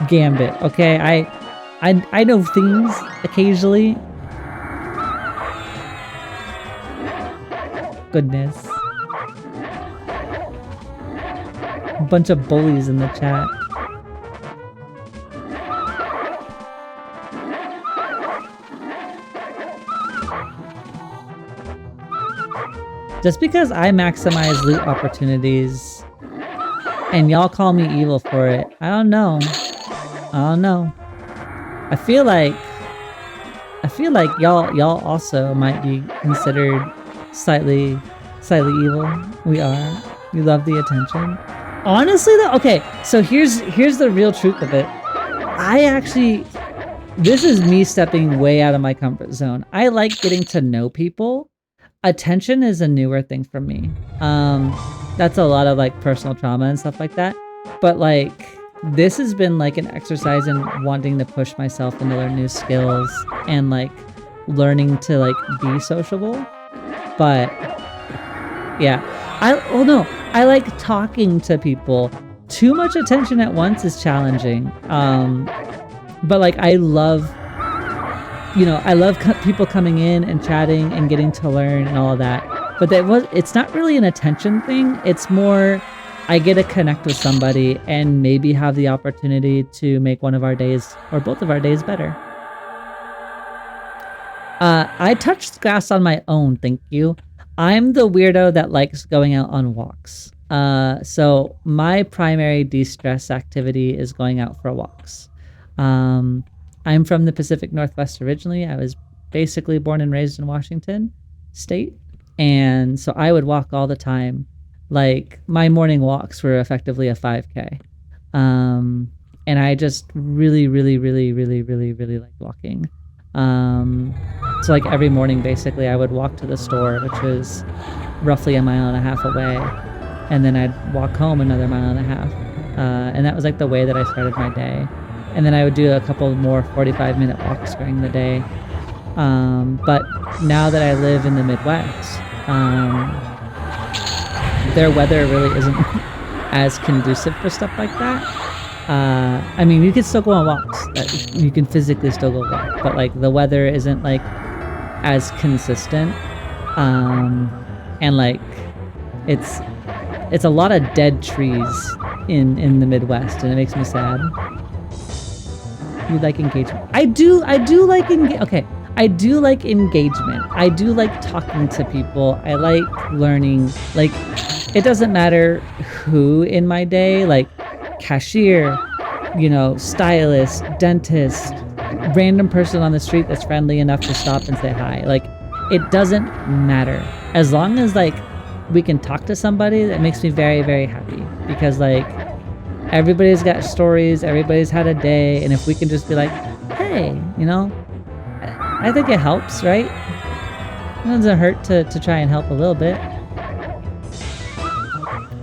gambit. Okay, I know things occasionally. Goodness. A bunch of bullies in the chat. Just because I maximize loot opportunities and y'all call me evil for it, I don't know. I feel like y'all also might be considered slightly evil. We are. We love the attention. Honestly though, okay, so here's the real truth of it. This is me stepping way out of my comfort zone. I like getting to know people. Attention is a newer thing for me. That's a lot of like personal trauma and stuff like that. But like, this has been like an exercise in wanting to push myself and to learn new skills and like learning to like be sociable. But yeah, I like talking to people. Too much attention at once is challenging. But like I love people coming in and chatting and getting to learn and all of that. But it's not really an attention thing. It's more I get to connect with somebody and maybe have the opportunity to make one of our days or both of our days better. I touched grass on my own, thank you. I'm the weirdo that likes going out on walks. So my primary de-stress activity is going out for walks. I'm from the Pacific Northwest originally. I was basically born and raised in Washington State. And so I would walk all the time. Like my morning walks were effectively a 5K. And I just really like walking. So like every morning, basically, I would walk to the store, which was roughly 1.5 miles away. And then I'd walk home another 1.5 miles. And that was like the way that I started my day. And then I would do a couple more 45-minute walks during the day. But now that I live in the Midwest, their weather really isn't as conducive for stuff like that. I mean, you can still go on walks. You can physically still go walk, but like the weather isn't like as consistent. And like it's a lot of dead trees in the Midwest, and it makes me sad. You like engagement? I do like okay. I do like engagement. I do like talking to people. I like learning. Like, it doesn't matter who in my day, like cashier, stylist, dentist, random person on the street that's friendly enough to stop and say hi. Like, it doesn't matter. As long as like we can talk to somebody, that makes me very, very happy. Because like everybody's got stories, everybody's had a day, and if we can just be like, hey, I think it helps, right? It doesn't hurt to try and help a little bit.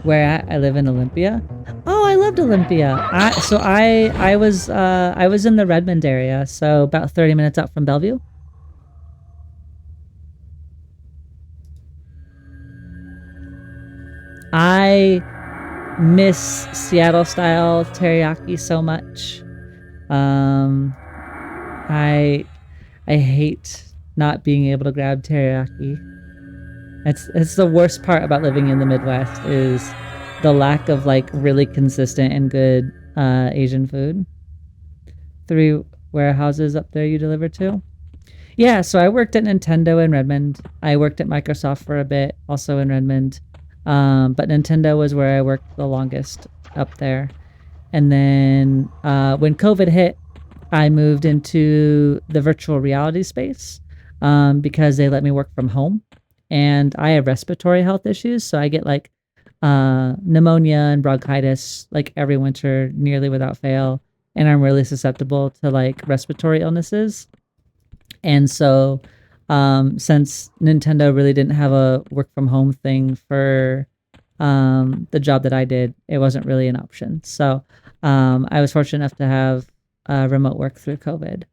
Where at? I live in Olympia. Oh, I loved Olympia. I was in the Redmond area, so about 30 minutes out from Bellevue. I miss Seattle style teriyaki so much. I hate not being able to grab teriyaki. It's the worst part about living in the Midwest is the lack of like really consistent and good Asian food. 3 warehouses up there you deliver to? Yeah, so I worked at Nintendo in Redmond. I worked at Microsoft for a bit, also in Redmond. But Nintendo was where I worked the longest up there. And then when COVID hit, I moved into the virtual reality space because they let me work from home. And I have respiratory health issues, so I get like pneumonia and bronchitis like every winter, nearly without fail. And I'm really susceptible to like respiratory illnesses. And so, since Nintendo really didn't have a work from home thing for the job that I did, it wasn't really an option. So, I was fortunate enough to have remote work through COVID,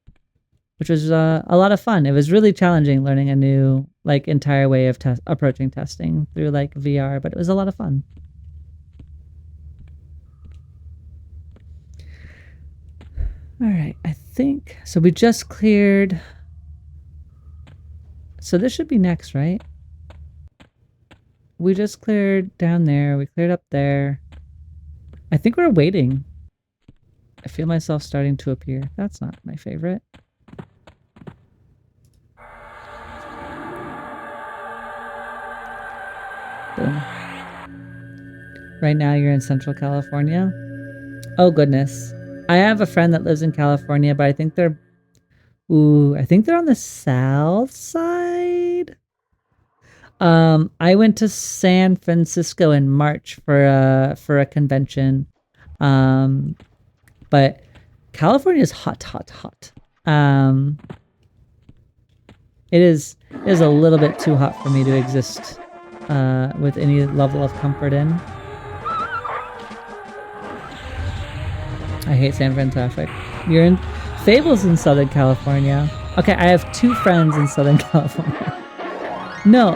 which was a lot of fun. It was really challenging learning a new, like, entire way of approaching testing through like VR, but it was a lot of fun. All right, I think so. We just cleared. So this should be next, right? We just cleared down there. We cleared up there. I think we're waiting. I feel myself starting to appear. That's not my favorite. Boom. Right now you're in Central California. Oh goodness. I have a friend that lives in California, but I think they're on the south side. I went to San Francisco in March for a convention. But California is hot, hot, hot. It is a little bit too hot for me to exist with any level of comfort in. I hate San Fran traffic. You're in Fable's in Southern California. Okay, I have 2 friends in Southern California. No,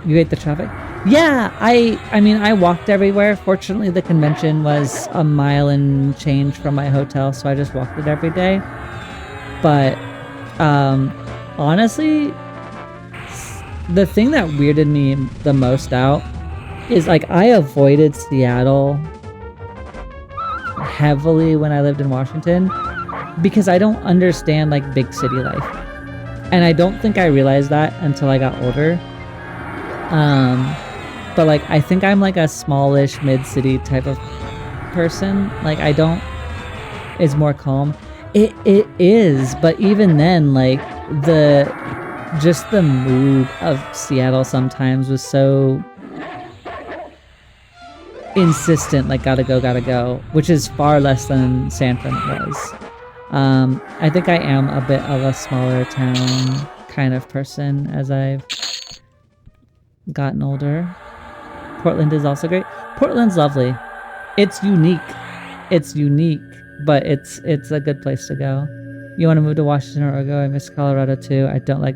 you hate the traffic? Yeah, I mean, I walked everywhere. Fortunately, the convention was a mile and change from my hotel, so I just walked it every day. But honestly, the thing that weirded me the most out is like I avoided Seattle heavily when I lived in Washington because I don't understand like big city life. And I don't think I realized that until I got older. But like I think I'm like a smallish mid-city type of person. Like it's more calm. It is, but even then, like the mood of Seattle sometimes was so insistent, like gotta go, which is far less than San Fran was. I think I am a bit of a smaller town kind of person as I've gotten older. Portland is also great. Portland's lovely. It's unique, but it's a good place to go. You want to move to Washington or Oregon? I miss Colorado too. I don't like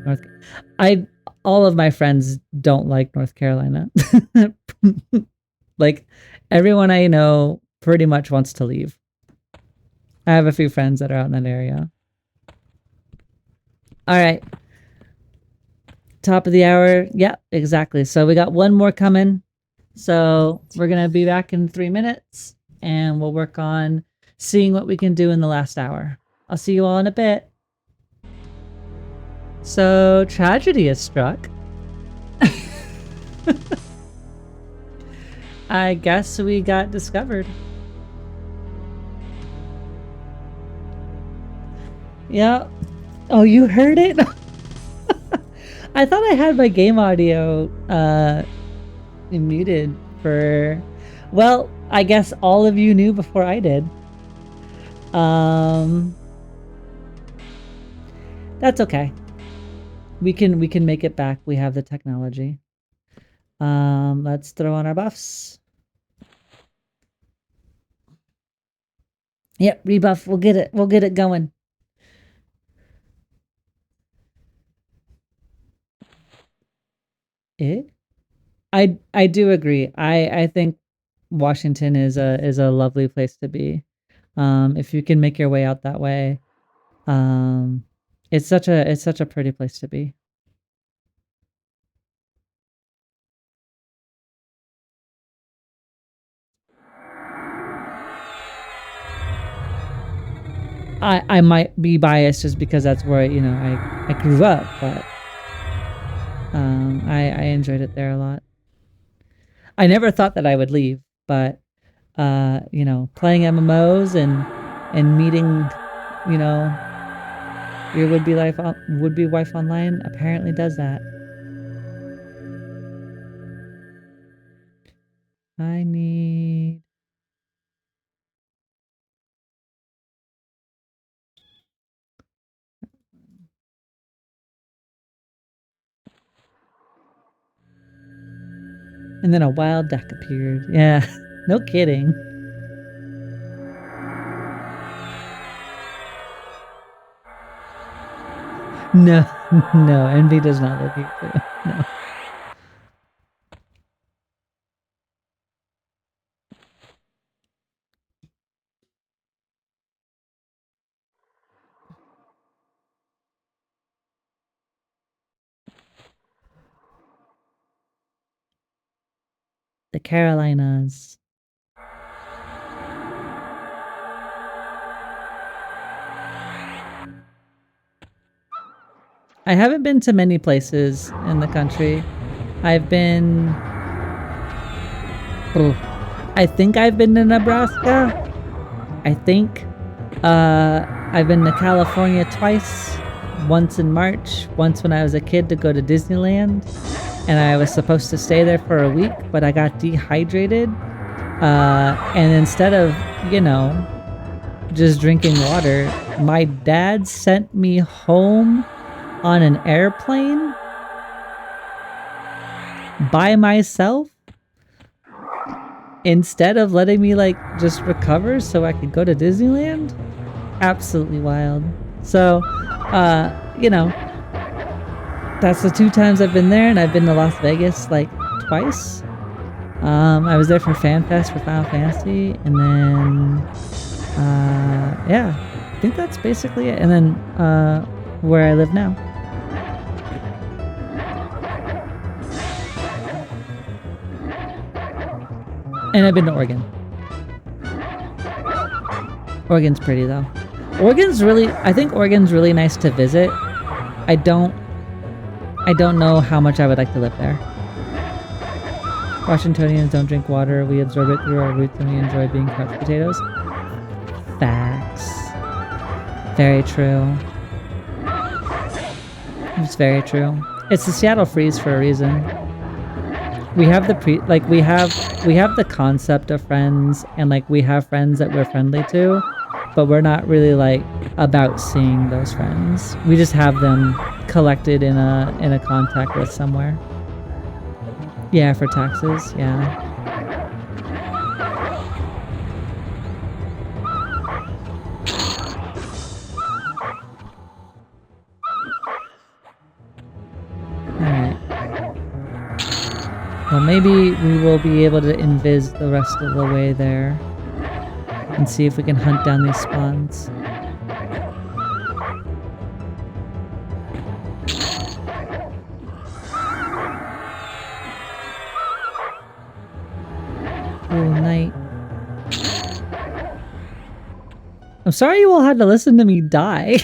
all of my friends don't like North Carolina. Like everyone I know pretty much wants to leave. I have a few friends that are out in that area. All right. Top of the hour. Yeah, exactly. So we got one more coming. So we're going to be back in 3 minutes and we'll work on seeing what we can do in the last hour. I'll see you all in a bit. So tragedy has struck. I guess we got discovered. Yeah. Oh, you heard it? I thought I had my game audio muted for... Well, I guess all of you knew before I did. That's okay. We can make it back. We have the technology. Let's throw on our buffs. Yep, rebuff. We'll get it going. I do agree. I think Washington is a lovely place to be. If you can make your way out that way, um, it's such a pretty place to be. I might be biased just because that's where I grew up, but I enjoyed it there a lot. I never thought that I would leave, but playing MMOs and meeting, you know, your would be wife online apparently does that. I need. And then a wild duck appeared. Yeah, no kidding. No, no, Envy does not live here too. No. The Carolinas. I haven't been to many places in the country. I've been. Oh, I think I've been to Nebraska. I think. I've been to California twice. Once in March, once when I was a kid to go to Disneyland. And I was supposed to stay there for a week, but I got dehydrated. And instead of, just drinking water, my dad sent me home on an airplane by myself instead of letting me just recover so I could go to Disneyland. Absolutely wild. So, that's the 2 times I've been there, and I've been to Las Vegas twice. I was there for FanFest for Final Fantasy, and then yeah, I think that's basically it. And then where I live now. And I've been to Oregon. Oregon's pretty though. I think Oregon's really nice to visit. I don't know how much I would like to live there. Washingtonians don't drink water. We absorb it through our roots and we enjoy being couch potatoes. Facts. Very true. It's very true. It's the Seattle freeze for a reason. We have we have the concept of friends, and we have friends that we're friendly to, but we're not really about seeing those friends. We just have them collected in a contact list somewhere. Yeah, for taxes, yeah. Alright. Well, maybe we will be able to invis the rest of the way there and see if we can hunt down these spawns. Cool night. I'm sorry you all had to listen to me die.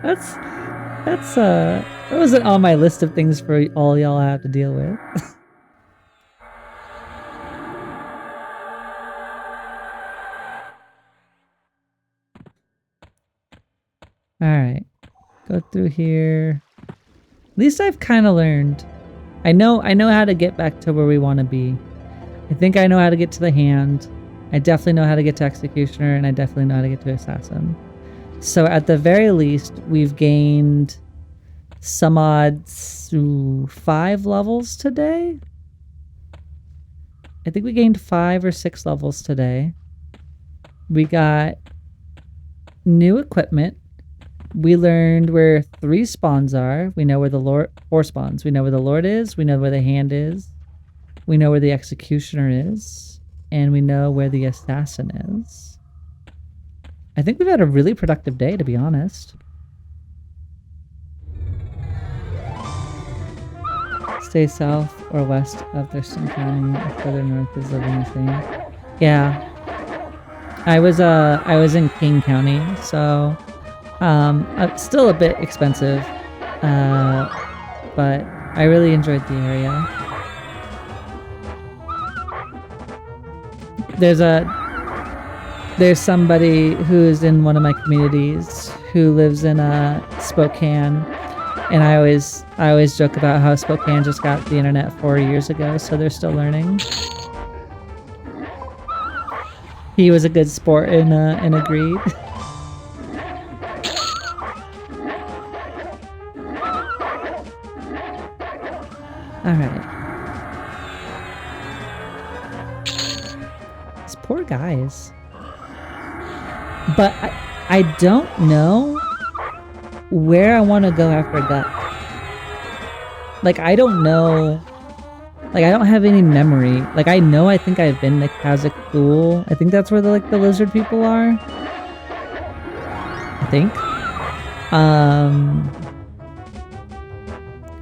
That wasn't on my list of things for all y'all have to deal with. Alright. Go through here. At least I've kind of learned. I know how to get back to where we want to be. I think I know how to get to the hand. I definitely know how to get to Executioner, and I definitely know how to get to Assassin. So at the very least, we've gained some odds 5 levels today. I think we gained 5 or 6 levels today. We got new equipment. We learned where 3 spawns are. We know where the Lord... 4 spawns. We know where the Lord is. We know where the Hand is. We know where the Executioner is. And we know where the Assassin is. I think we've had a really productive day, to be honest. Stay south or west of Thurston County. Further north is living the same. Yeah. I was in King County, so... still a bit expensive, but I really enjoyed the area. There's somebody who's in one of my communities who lives in Spokane, and I always joke about how Spokane just got the internet 4 years ago, so they're still learning. He was a good sport and agreed. Alright. These poor guys. But I don't know where I want to go after Gut. Like, I don't know. Like, I don't have any memory. Like, I know I think I've been to Kazakh. I think that's where the lizard people are. I think.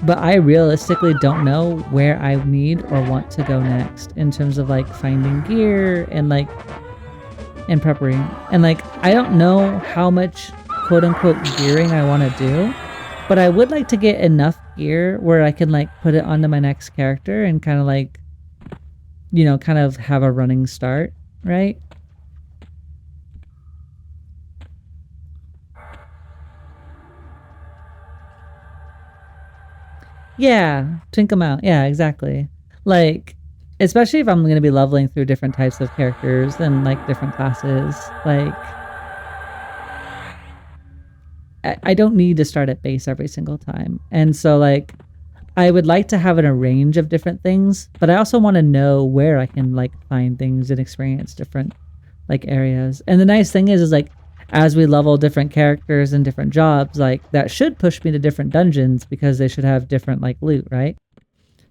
But I realistically don't know where I need or want to go next in terms of like finding gear and like and preparing. And like I don't know how much quote unquote gearing I want to do, but I would like to get enough gear where I can like put it onto my next character and kind of like, you know, kind of have a running start, right? Yeah, twink them out. Yeah, exactly. Like, especially if I'm going to be leveling through different types of characters and like different classes. Like, I don't need to start at base every single time. And so like, I would like to have a range of different things, but I also want to know where I can like find things and experience different like areas. And the nice thing is like, as we level different characters and different jobs, like that should push me to different dungeons because they should have different like loot, right?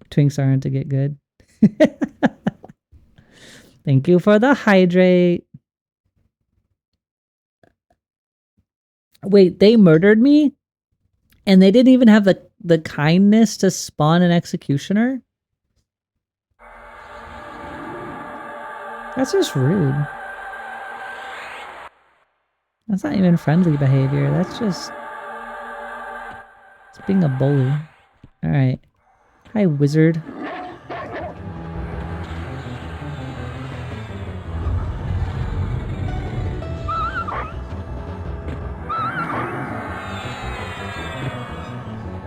Twinks aren't to get good. Thank you for the hydrate. Wait, they murdered me? And they didn't even have the kindness to spawn an executioner? That's just rude. That's not even friendly behavior. That's just... it's being a bully. Alright. Hi, wizard.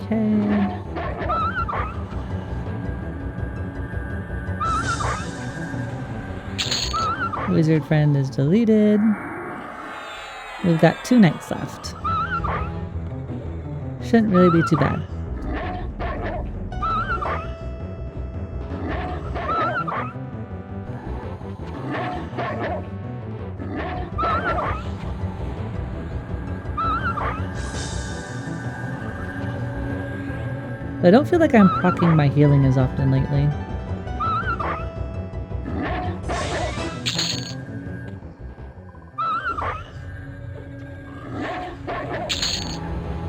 Okay. Wizard friend is deleted. We've got 2 nights left. Shouldn't really be too bad. I don't feel like I'm proccing my healing as often lately.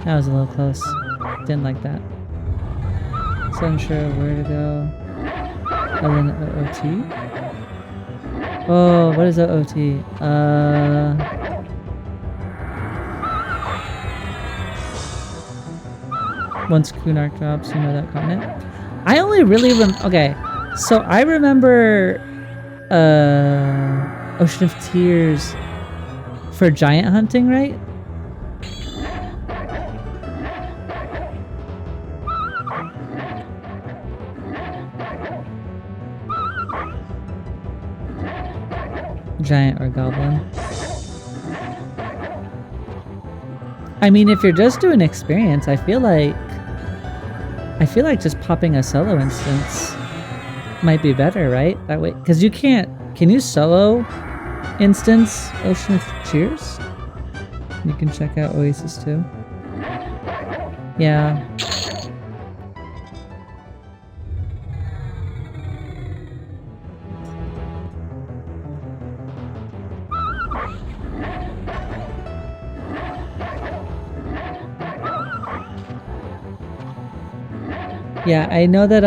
That was a little close. Didn't like that. So unsure of where to go. Other than OOT? Oh, what is OOT? Once Kunark drops, you know that continent. I only really okay, so I remember Ocean of Tears for giant hunting, right? Giant or goblin. I mean, if you're just doing experience, I feel like just popping a solo instance might be better, right? That way, because you can't. Can you solo instance Ocean of Cheers? You can check out Oasis too. Yeah. Yeah, I know that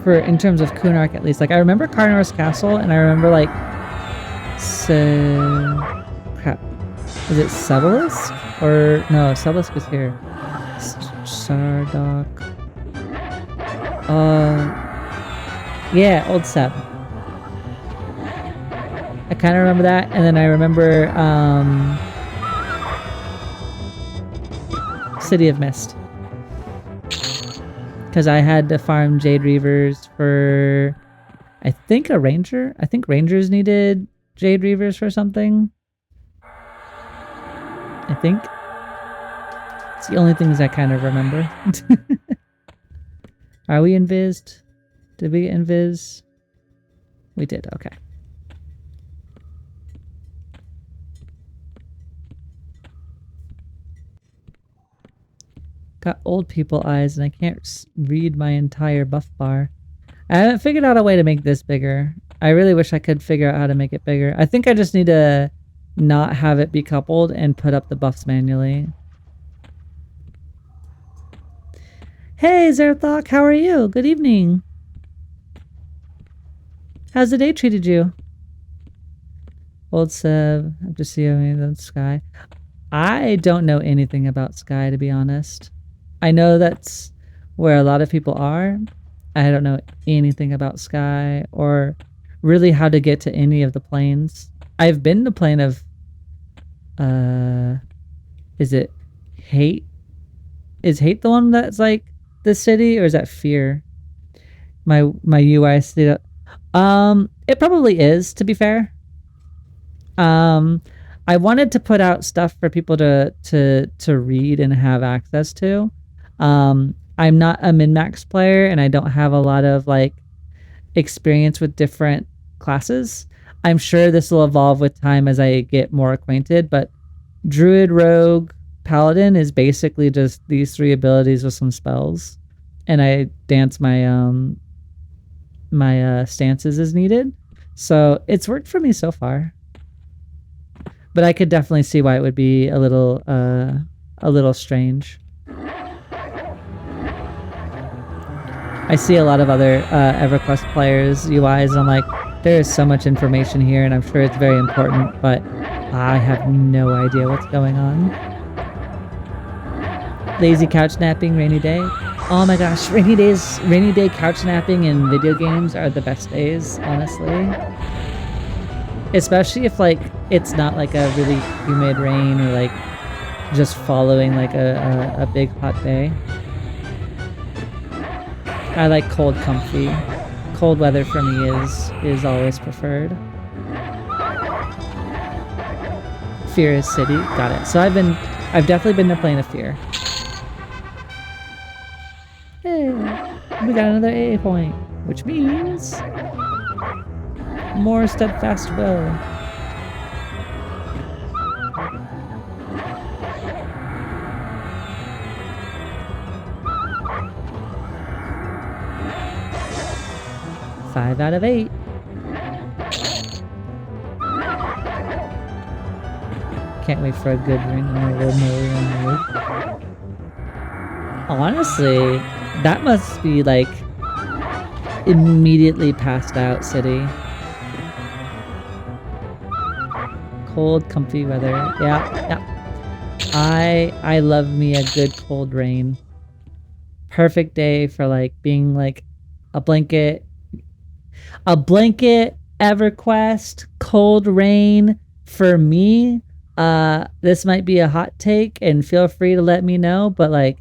for in terms of Kunark at least, like I remember Karnor's Castle and I remember like crap. Is it Sebelisk? Or no, Sebelisk is here. Sardok. Yeah, Old Seb. I kind of remember that, and then I remember City of Mist, because I had to farm Jade Reavers for, I think, a ranger. I think rangers needed Jade Reavers for something. I think. It's the only things I kind of remember. Are we invised? Did we get invis? We did, okay. Got old people eyes and I can't read my entire buff bar. I haven't figured out a way to make this bigger. I really wish I could figure out how to make it bigger. I think I just need to not have it be coupled and put up the buffs manually. Hey Zerthok, how are you? Good evening. How's the day treated you? Old Seb, after seeing the sky. I don't know anything about Sky, to be honest. I know that's where a lot of people are. I don't know anything about Sky or really how to get to any of the planes. I've been to plane of is it Hate? Is Hate the one that's like the city, or is that Fear? My UI stayed up. It probably is, to be fair. I wanted to put out stuff for people to read and have access to. I'm not a min-max player and I don't have a lot of like experience with different classes. I'm sure this will evolve with time as I get more acquainted, but Druid, Rogue, Paladin is basically just these three abilities with some spells, and I dance my my stances as needed. So it's worked for me so far. But I could definitely see why it would be a little strange. I see a lot of other EverQuest players' UIs, and I'm like, there is so much information here, and I'm sure it's very important, but I have no idea what's going on. Lazy couch napping, rainy day. Oh my gosh, rainy day couch napping in video games are the best days, honestly. Especially if like it's not like a really humid rain or like just following like a big hot day. I like cold, comfy. Cold weather for me is always preferred. Fear is city. Got it. So I've definitely been to Plane of Fear. Hey, we got another AA point, which means more steadfast will. Five out of 8. Can't wait for a good ring on the road. Honestly, that must be like immediately passed out city. Cold, comfy weather. Yeah. I love me a good cold rain. Perfect day for like being like a blanket, EverQuest, cold rain. For me, this might be a hot take and feel free to let me know, but like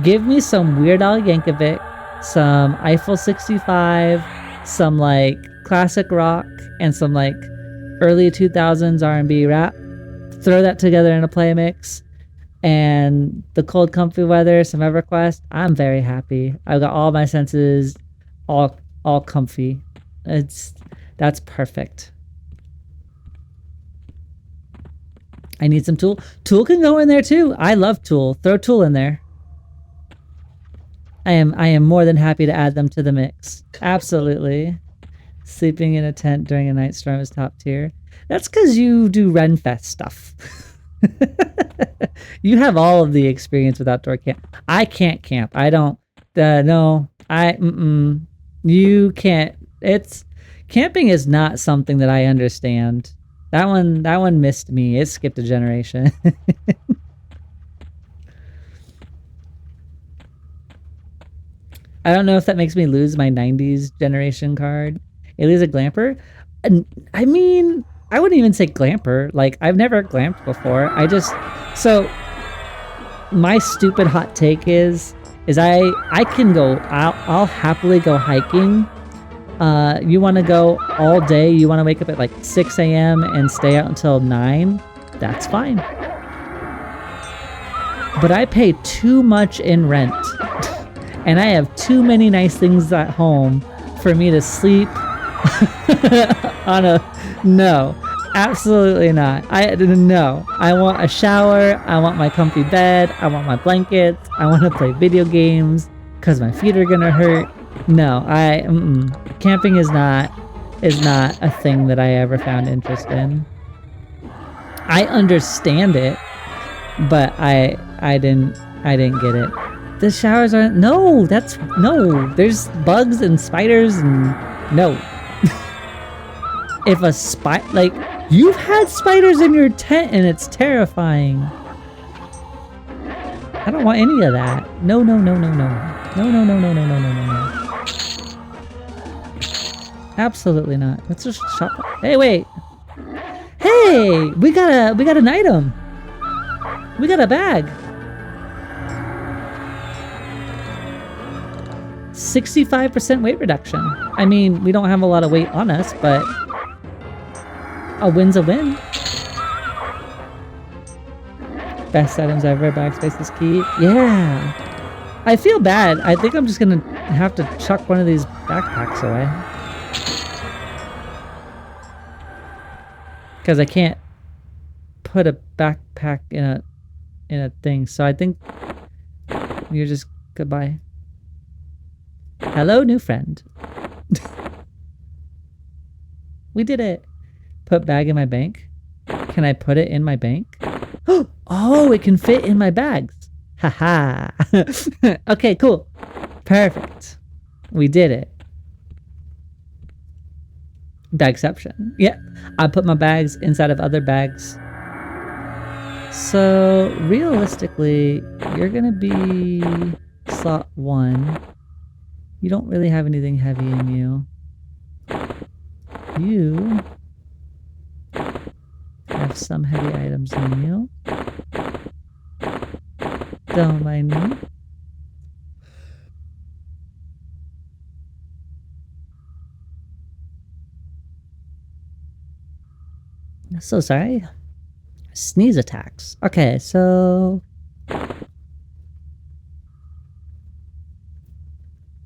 give me some Weird Al Yankovic, some Eiffel 65, some like classic rock, and some like early 2000s R&B rap. Throw that together in a play mix, and the cold comfy weather, some EverQuest. I'm very happy. I've got all my senses all comfy. That's perfect. I need some Tool. Tool can go in there too. I love Tool. Throw Tool in there. I am more than happy to add them to the mix. Absolutely. Sleeping in a tent during a night storm is top tier. That's because you do Renfest stuff. You have all of the experience with outdoor camp. I can't camp. I don't. No. You can't. It's camping is not something that I understand. That one missed me. It skipped a generation. I don't know if that makes me lose my 90s generation card. It is a glamper. And I mean, I wouldn't even say glamper. Like, I've never glamped before. So my stupid hot take is I can go, I'll happily go hiking. You want to go all day, you want to wake up at like 6 a.m. and stay out until 9, that's fine. But I pay too much in rent. And I have too many nice things at home for me to sleep on a... No, absolutely not. No. I want a shower. I want my comfy bed. I want my blankets. I want to play video games because my feet are gonna hurt. No, camping is not a thing that I ever found interest in. I understand it, but I didn't get it. The showers aren't... No, there's bugs and spiders and... No. If a like, you've had spiders in your tent and it's terrifying. I don't want any of that. No. Absolutely not. Let's just shop. Hey, wait. Hey, we got an item. We got a bag. 65% weight reduction. I mean, we don't have a lot of weight on us, but a win's a win. Best items ever, backspace is key. Yeah. I feel bad. I think I'm just gonna have to chuck one of these backpacks away. Because I can't put a backpack in a thing. So I think you're just... Goodbye. Hello, new friend. We did it. Put bag in my bank. Can I put it in my bank? Oh, it can fit in my bags. Haha. Okay, cool. Perfect. We did it. Bagception. Yeah. I put my bags inside of other bags. So, realistically, you're gonna be slot 1. You don't really have anything heavy in you. You have some heavy items in you. Don't mind me. So sorry. Sneeze attacks. Okay, so...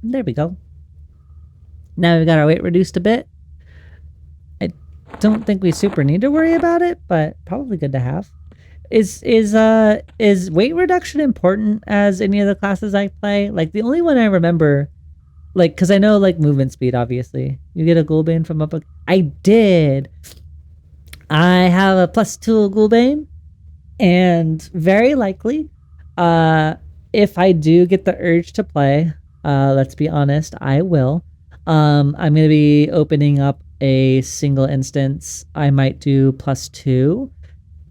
There we go. Now we've got our weight reduced a bit. I don't think we super need to worry about it, but probably good to have. Is weight reduction important as any of the classes I play? Like, the only one I remember, like, because I know, like, movement speed, obviously. You get a Ghoulbane from up... I did! I have a +2 Ghoulbane, and very likely, if I do get the urge to play, let's be honest, I will. I'm going to be opening up a single instance. I might do +2,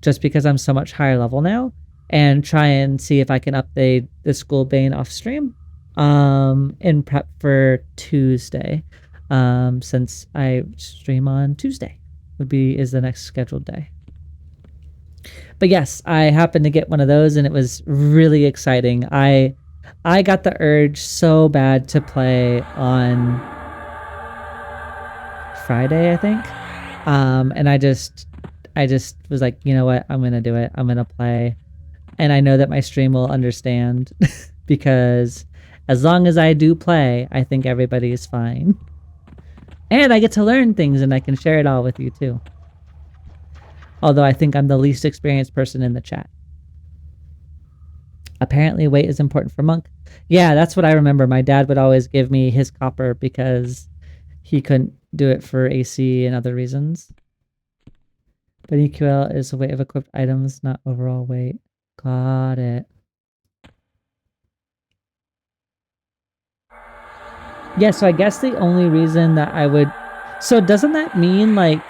just because I'm so much higher level now, and try and see if I can update the Ghoulbane off stream, in prep for Tuesday, since I stream on Tuesday. Is the next scheduled day. But yes, I happened to get one of those and it was really exciting. I got the urge so bad to play on Friday, I think. And I just was like, you know what? I'm going to do it. I'm going to play. And I know that my stream will understand because as long as I do play, I think everybody is fine. And I get to learn things and I can share it all with you too. Although I think I'm the least experienced person in the chat. Apparently weight is important for monk. Yeah, that's what I remember. My dad would always give me his copper because he couldn't do it for AC and other reasons. But EQL is the weight of equipped items, not overall weight. Got it. Yeah, so I guess the only reason that I would... So doesn't that mean like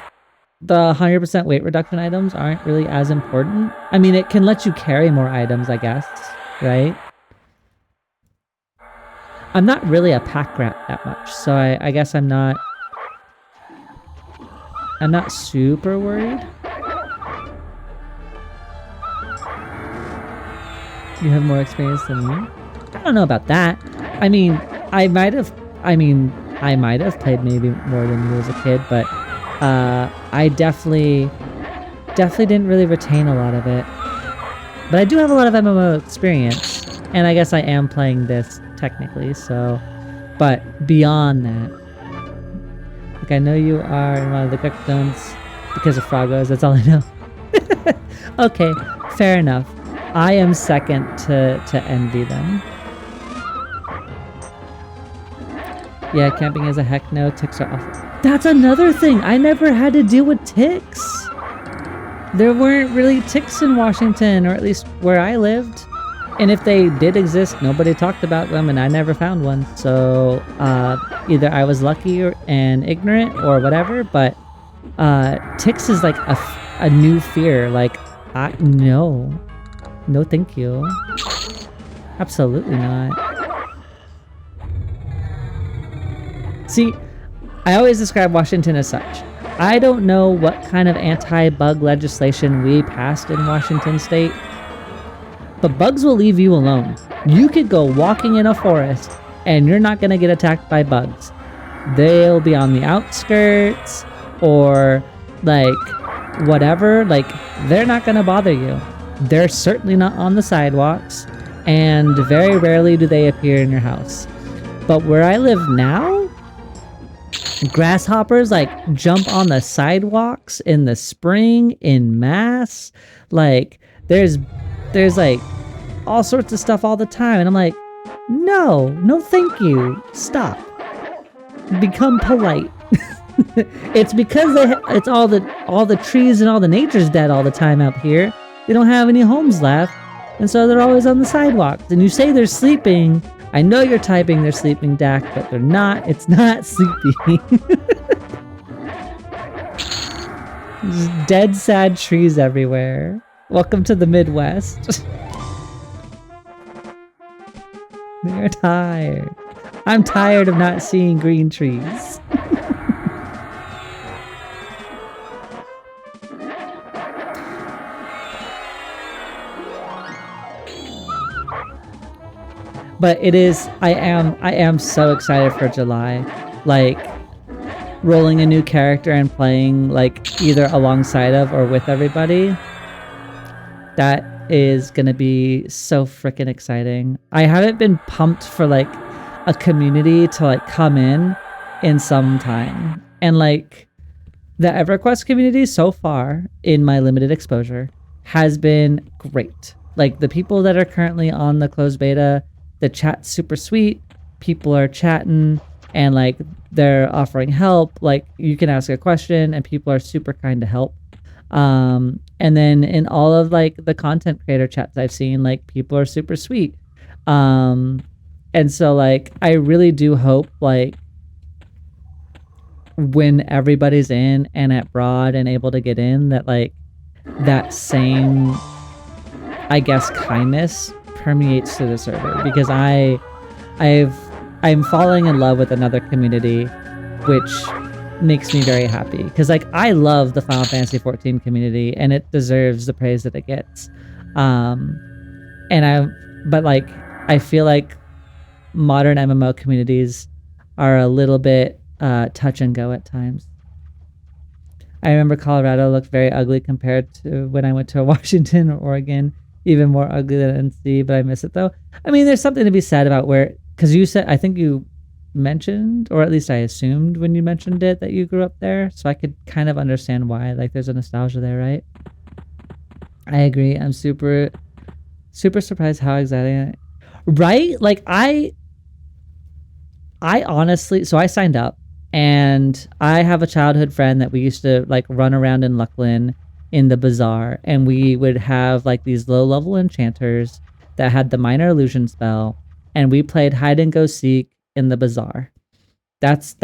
the 100% weight reduction items aren't really as important? I mean, it can let you carry more items, I guess, right? I'm not really a pack rat that much, so I guess I'm not super worried. You have more experience than me? I don't know about that. I mean, I might have played maybe more than you as a kid, but I definitely didn't really retain a lot of it. But I do have a lot of MMO experience, and I guess I am playing this technically, so... But beyond that... Like, I know you are in one of the Grekstones because of Frogos, that's all I know. Okay, fair enough. I am second to envy them. Yeah, camping is a heck no, ticks are awful. That's another thing! I never had to deal with ticks! There weren't really ticks in Washington, or at least where I lived. And if they did exist, nobody talked about them, and I never found one. So, either I was lucky and ignorant, or whatever, but ticks is like a new fear. Like, no. No thank you. Absolutely not. See, I always describe Washington as such. I don't know what kind of anti-bug legislation we passed in Washington state, but bugs will leave you alone. You could go walking in a forest and you're not going to get attacked by bugs. They'll be on the outskirts or like whatever, like they're not going to bother you. They're certainly not on the sidewalks, and very rarely do they appear in your house. But where I live now, grasshoppers like jump on the sidewalks in the spring in mass. Like there's like all sorts of stuff all the time, and I'm like, no thank you, stop, become polite. It's because it's all the trees and all the nature's dead all the time out here. They don't have any homes left, and so they're always on the sidewalks. And you say they're sleeping. I know you're typing they're sleeping, Dak, but they're not. It's not sleepy. Just dead, sad trees everywhere. Welcome to the Midwest. They're tired. I'm tired of not seeing green trees. But it is, I am so excited for July. Like, rolling a new character and playing, like, either alongside of or with everybody. That is gonna be so freaking exciting. I haven't been pumped for, like, a community to, like, come in some time. And, like, the EverQuest community so far, in my limited exposure, has been great. Like, the people that are currently on the closed beta, the chat's super sweet. People are chatting and like they're offering help. Like you can ask a question and people are super kind to help. And then in all of like the content creator chats I've seen, like people are super sweet. And so like I really do hope like when everybody's in and at Broad and able to get in, that like that same, I guess, kindness permeates to the server, because I'm falling in love with another community, which makes me very happy, because like I love the Final Fantasy XIV community and it deserves the praise that it gets. But like I feel like modern MMO communities are a little bit touch and go at times. I remember Colorado looked very ugly compared to when I went to Washington or Oregon. Even more ugly than NC, but I miss it though. I mean, there's something to be said about where, because you said, I think you mentioned, or at least I assumed when you mentioned it, that you grew up there, so I could kind of understand why. Like, there's a nostalgia there, right? I agree. I'm super surprised how exciting. Right? Like, I honestly, so I signed up, and I have a childhood friend that we used to like run around in Luckland in the bazaar, and we would have like these low level enchanters that had the minor illusion spell, and we played hide and go seek in the bazaar. That's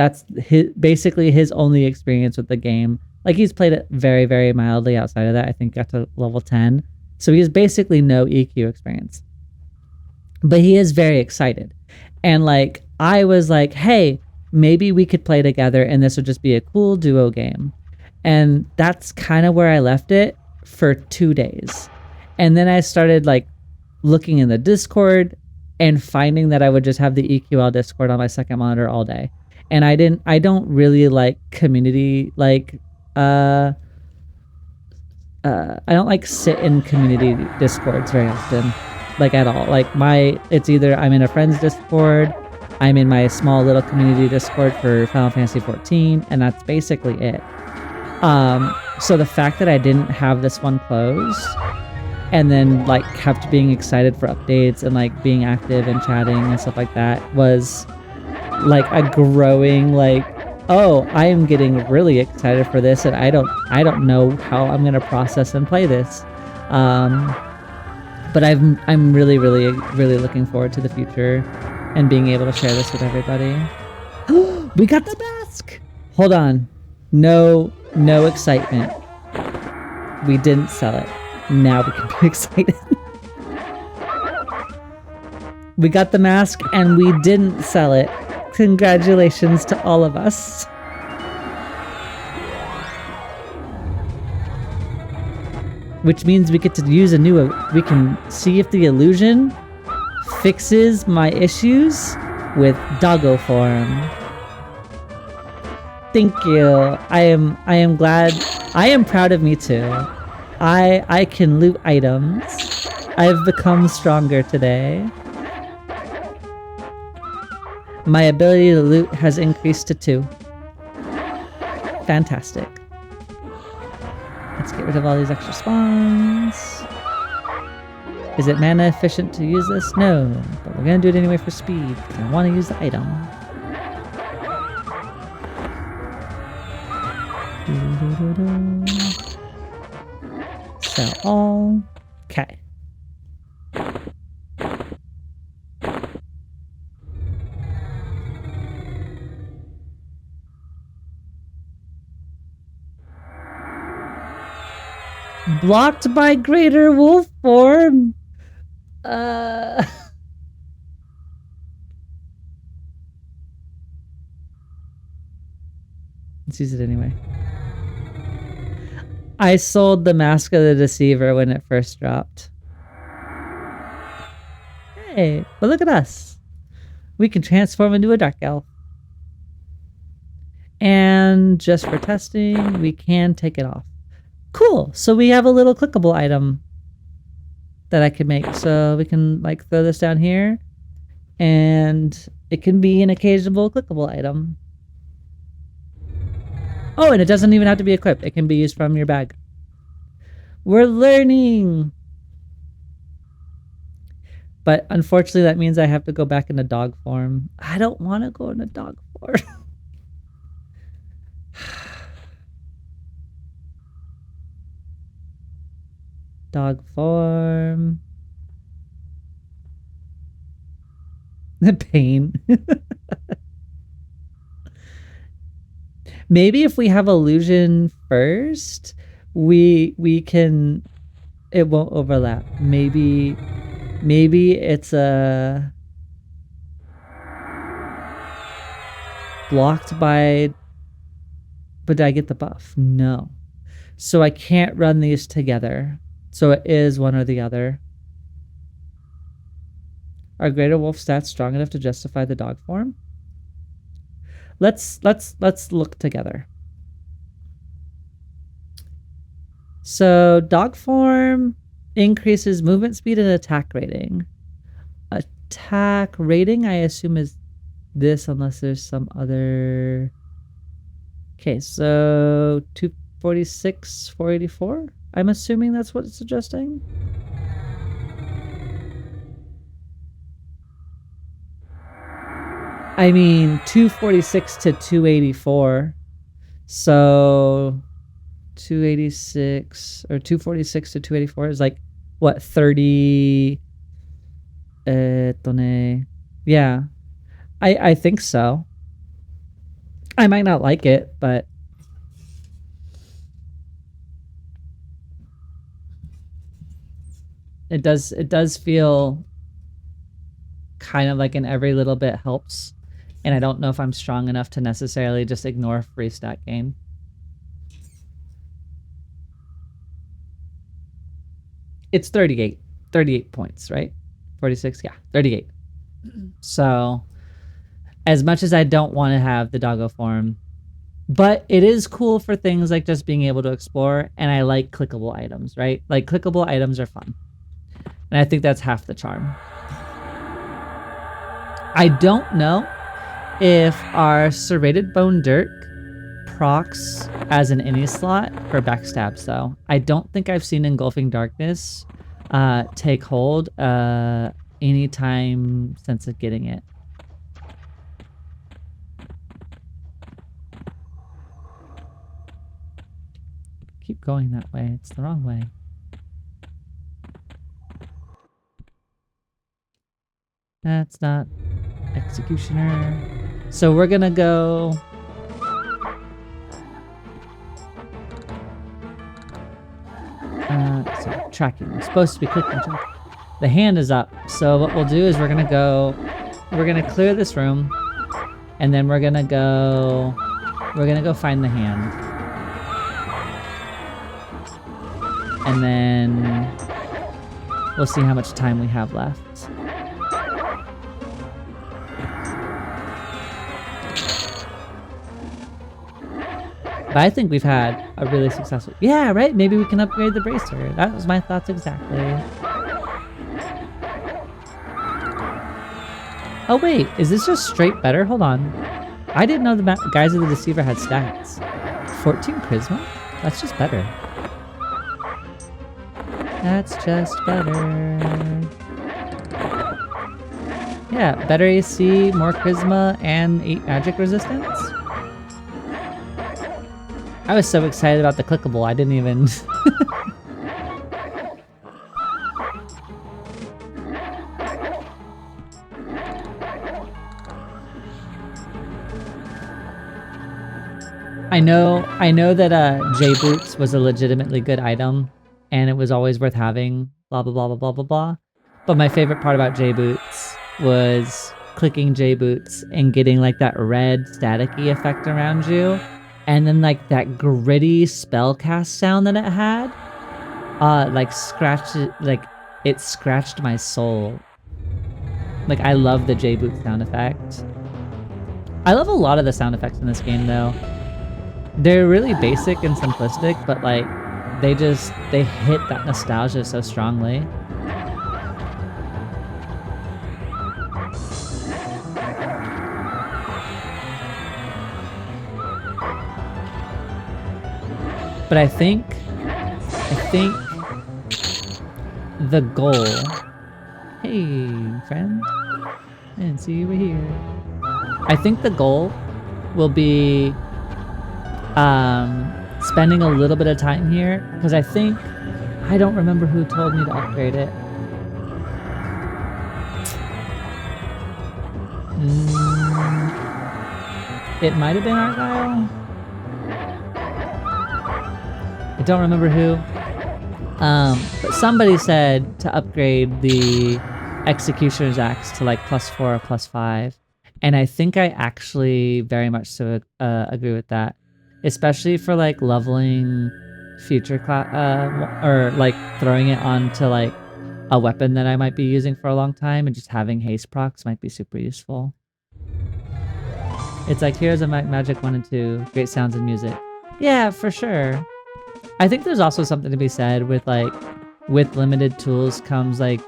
basically his only experience with the game. Like, he's played it very mildly outside of that. I think got to level 10. So he has basically no EQ experience. But he is very excited. And like, I was like, hey, maybe we could play together and this would just be a cool duo game. And that's kind of where I left it for 2 days. And then I started like looking in the Discord and finding that I would just have the EQL Discord on my second monitor all day. And I don't really like community, like, I don't like sit in community Discords very often, like at all. Like, it's either I'm in a friend's Discord, I'm in my small little community Discord for Final Fantasy 14, and that's basically it. So the fact that I didn't have this one closed, and then like kept being excited for updates and like being active and chatting and stuff like that was like a growing like, oh, I am getting really excited for this, and I don't know how I'm gonna process and play this. But I'm really looking forward to the future and being able to share this with everybody. We got the mask. Hold on, no excitement. We didn't sell it. Now we can be excited. We got the mask and we didn't sell it. Congratulations to all of us. Which means we get to use we can see if the illusion fixes my issues with doggo form. Thank you. I am glad. I am proud of me too. I can loot items. I've become stronger today. My ability to loot has increased to 2. Fantastic. Let's get rid of all these extra spawns. Is it mana efficient to use this? No, but we're gonna do it anyway for speed, because I want to use the item. Sell all. Okay. Blocked by greater wolf form. Let's use it anyway. I sold the Mask of the Deceiver when it first dropped. Hey, but look at us. We can transform into a dark elf. And just for testing, we can take it off. Cool. So we have a little clickable item that I can make. So we can like throw this down here, and it can be an occasional clickable item. Oh, and it doesn't even have to be equipped. It can be used from your bag. We're learning. But unfortunately, that means I have to go back into dog form. I don't want to go into dog form. Dog form. The pain. Maybe if we have illusion first, we can, it won't overlap. Maybe it's a blocked by, but did I get the buff? No. So I can't run these together. So it is one or the other. Are greater wolf stats strong enough to justify the dog form? Let's look together. So dog form increases movement speed and attack rating. Attack rating, I assume, is this unless there's some other... Okay, so 246, 484? I'm assuming that's what it's suggesting. I mean, 246 to 284. So 286 or 246 to 284 is like what, 30? Yeah, I think so. I might not like it, but it does feel kind of like an every little bit helps, and I don't know if I'm strong enough to necessarily just ignore free stat gain. It's 38 points, right? 46, yeah, 38. So as much as I don't want to have the doggo form, but it is cool for things like just being able to explore, and I like clickable items, right? Like clickable items are fun, and I think that's half the charm. I don't know if our serrated bone dirk procs as an any slot for backstabs though. I don't think I've seen Engulfing Darkness take hold anytime since getting it. Keep going that way. It's the wrong way. That's not Executioner. So we're gonna go... sorry, tracking. We're supposed to be clicking tracking. The hand is up. So what we'll do is we're gonna clear this room, and then we're gonna go find the hand. And then we'll see how much time we have left. But I think we've had a really successful... Yeah, right? Maybe we can upgrade the bracer. That was my thoughts exactly. Oh wait, is this just straight better? Hold on. I didn't know the Guys of the Deceiver had stats. 14 charisma? That's just better. That's just better. Yeah, better AC, more charisma, and 8 magic resistance. I was so excited about the clickable, I didn't even... I know that J Boots was a legitimately good item, and it was always worth having, blah blah blah blah blah blah blah. But my favorite part about J Boots was clicking J Boots and getting like that red staticky effect around you. And then like that gritty spellcast sound that it had, it scratched my soul. Like I love the J Boot sound effect. I love a lot of the sound effects in this game though. They're really basic and simplistic, but like they hit that nostalgia so strongly. But I think the goal... Hey, friend. I didn't see you were here. I think the goal will be spending a little bit of time here, because I don't remember who told me to upgrade it. It might have been Argyle. I don't remember who. But somebody said to upgrade the Executioner's Axe to like +4 or +5. And I think I actually very much so agree with that. Especially for like leveling future class, or like throwing it onto like a weapon that I might be using for a long time, and just having haste procs might be super useful. It's like Heroes of Might Magic 1 and 2, great sounds and music. Yeah, for sure. I think there's also something to be said with like, with limited tools comes like,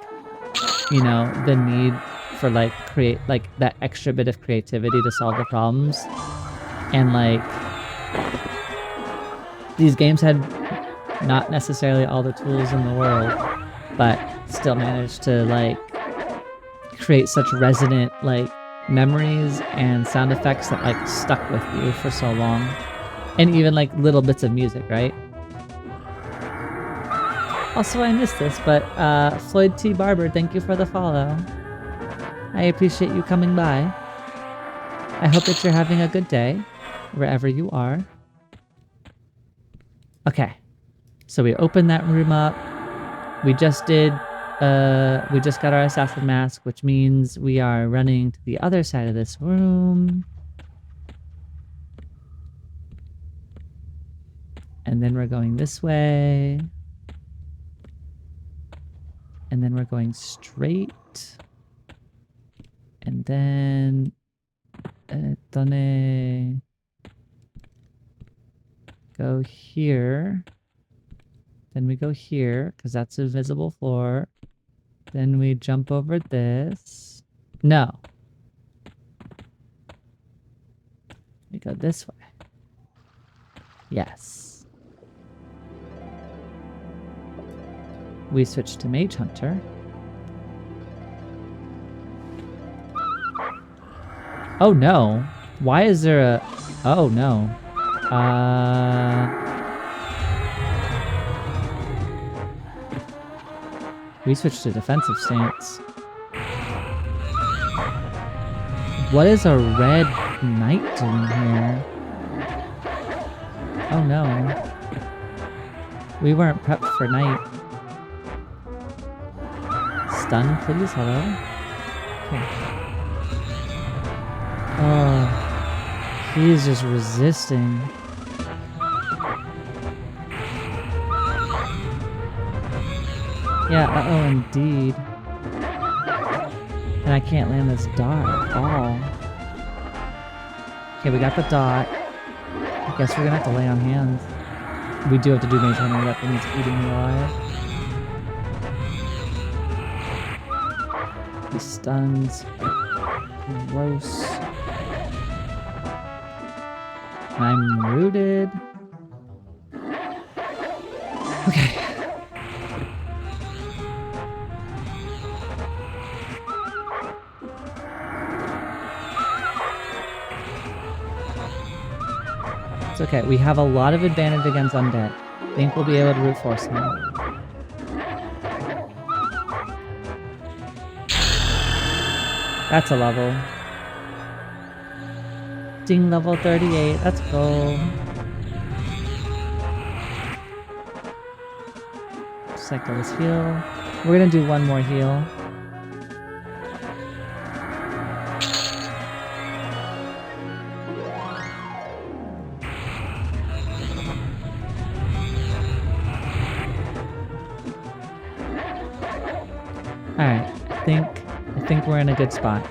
you know, the need for like create like that extra bit of creativity to solve the problems. And like these games had not necessarily all the tools in the world, but still managed to like create such resonant like memories and sound effects that like stuck with you for so long. And even like little bits of music, right? Also, I missed this, but Floyd T. Barber, thank you for the follow. I appreciate you coming by. I hope that you're having a good day, wherever you are. Okay, so we opened that room up. We just got our assassin mask, which means we are running to the other side of this room. And then we're going this way. And then we're going straight. And then... go here. Then we go here, because that's a visible floor. Then we jump over this. No. We go this way. Yes. We switch to Mage Hunter. Oh no. Why is there a... Oh no. We switched to defensive stance. What is a red knight doing here? Oh no. We weren't prepped for knight. Stun, please. Hello? Okay. Oh. He's just resisting. Yeah, uh-oh, indeed. And I can't land this dot at all. Okay, we got the dot. I guess we're gonna have to lay on hands. We do have to do Mage Hunter. That thing is eating me alive. He stuns. Gross. I'm rooted. Okay. It's okay. We have a lot of advantage against undead. I think we'll be able to root force him. That's a level. Ding, level 38. Let's go. Cycle this heal. We're gonna do one more heal. Alright, I think we're in a good spot.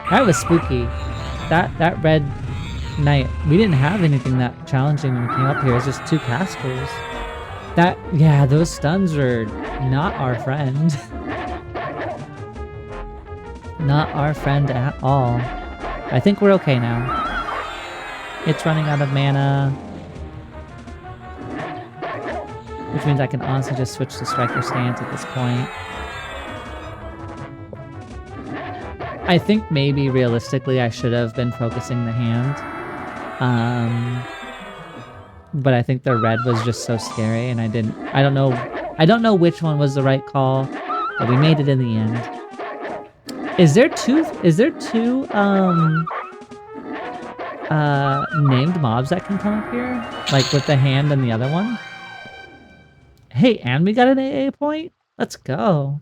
That was spooky. That red knight, we didn't have anything that challenging when we came up here. It's just two casters. Yeah, those stuns are not our friend. Not our friend at all. I think we're okay now. It's running out of mana. Which means I can honestly just switch to Striker Stance at this point. I think maybe realistically I should have been focusing the hand. But I think the red was just so scary and I don't know which one was the right call, but we made it in the end. Is there two named mobs that can come up here? Like with the hand and the other one? Hey, and we got an AA point? Let's go.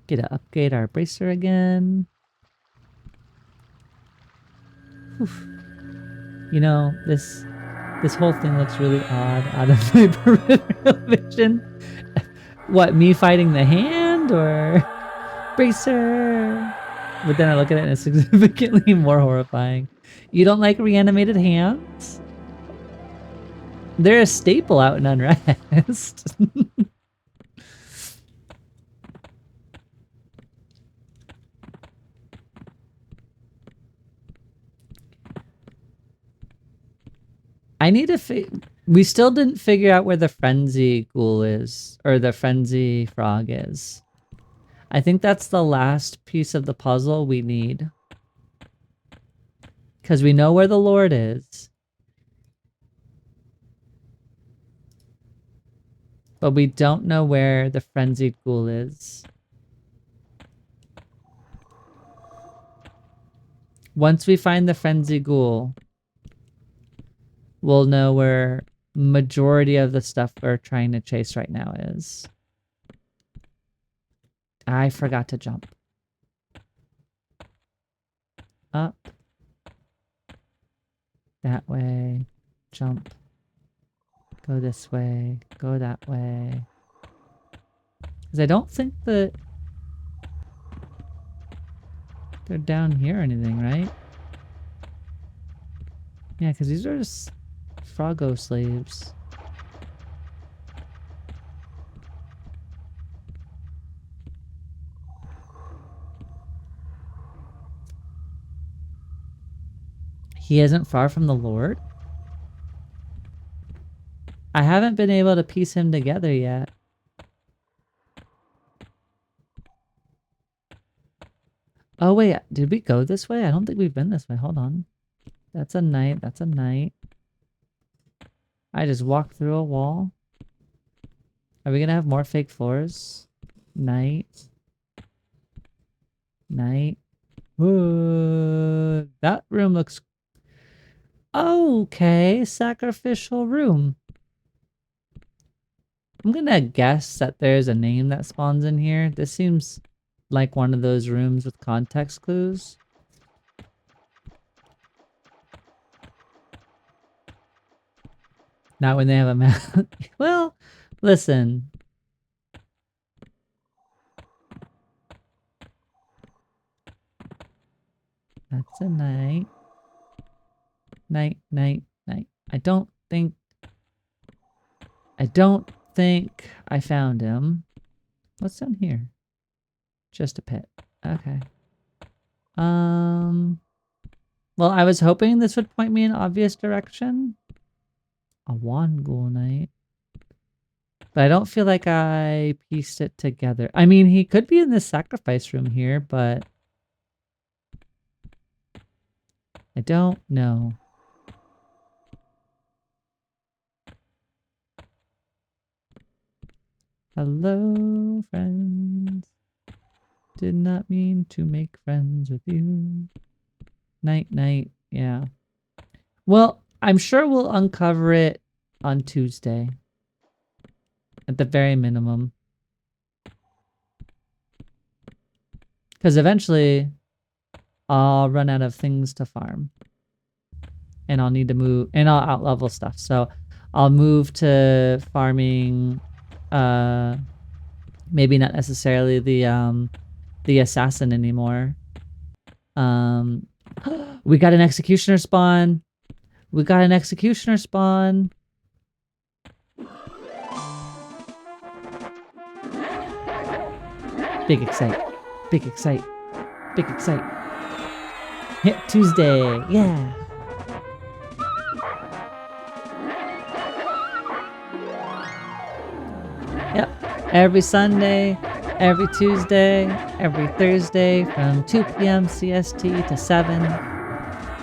Get to upgrade our bracer again. Oof. You know, this whole thing looks really odd out of my peripheral vision. What, me fighting the hand or bracer? But then I look at it and it's significantly more horrifying. You don't like reanimated hands? They're a staple out in Unrest. I need to we still didn't figure out where the frenzy ghoul is, or the frenzy frog is. I think that's the last piece of the puzzle we need. Because we know where the Lord is. But we don't know where the frenzied ghoul is. Once we find the frenzied ghoul, we'll know where majority of the stuff we're trying to chase right now is. I forgot to jump. Up. That way. Jump. Go this way. Go that way. Because I don't think that they're down here or anything, right? Yeah, because these are just Froggo slaves. He isn't far from the Lord? I haven't been able to piece him together yet. Oh wait, did we go this way? I don't think we've been this way. Hold on. That's a knight. That's a knight. I just walked through a wall. Are we gonna have more fake floors? Knight. Knight. Ooh, that room looks... Okay, sacrificial room. I'm gonna guess that there's a name that spawns in here. This seems like one of those rooms with context clues. Not when they have a map. Well, listen. That's a knight. Knight, knight, knight. I don't think I found him. What's down here? Just a pit. Okay. Well, I was hoping this would point me in an obvious direction. A wand ghoul knight. But I don't feel like I pieced it together. I mean, he could be in this sacrifice room here, but I don't know. Hello, friends. Did not mean to make friends with you. Night, night. Yeah. Well, I'm sure we'll uncover it on Tuesday. At the very minimum. Because eventually, I'll run out of things to farm. And I'll need to move, and I'll out-level stuff. So, I'll move to farming, maybe not necessarily the assassin anymore. We got an executioner spawn. We got an executioner spawn. Big excite. Big excite. Big excite. Hit Tuesday. Yeah. Yep. Every Sunday, every Tuesday, every Thursday from 2 p.m. CST to 7.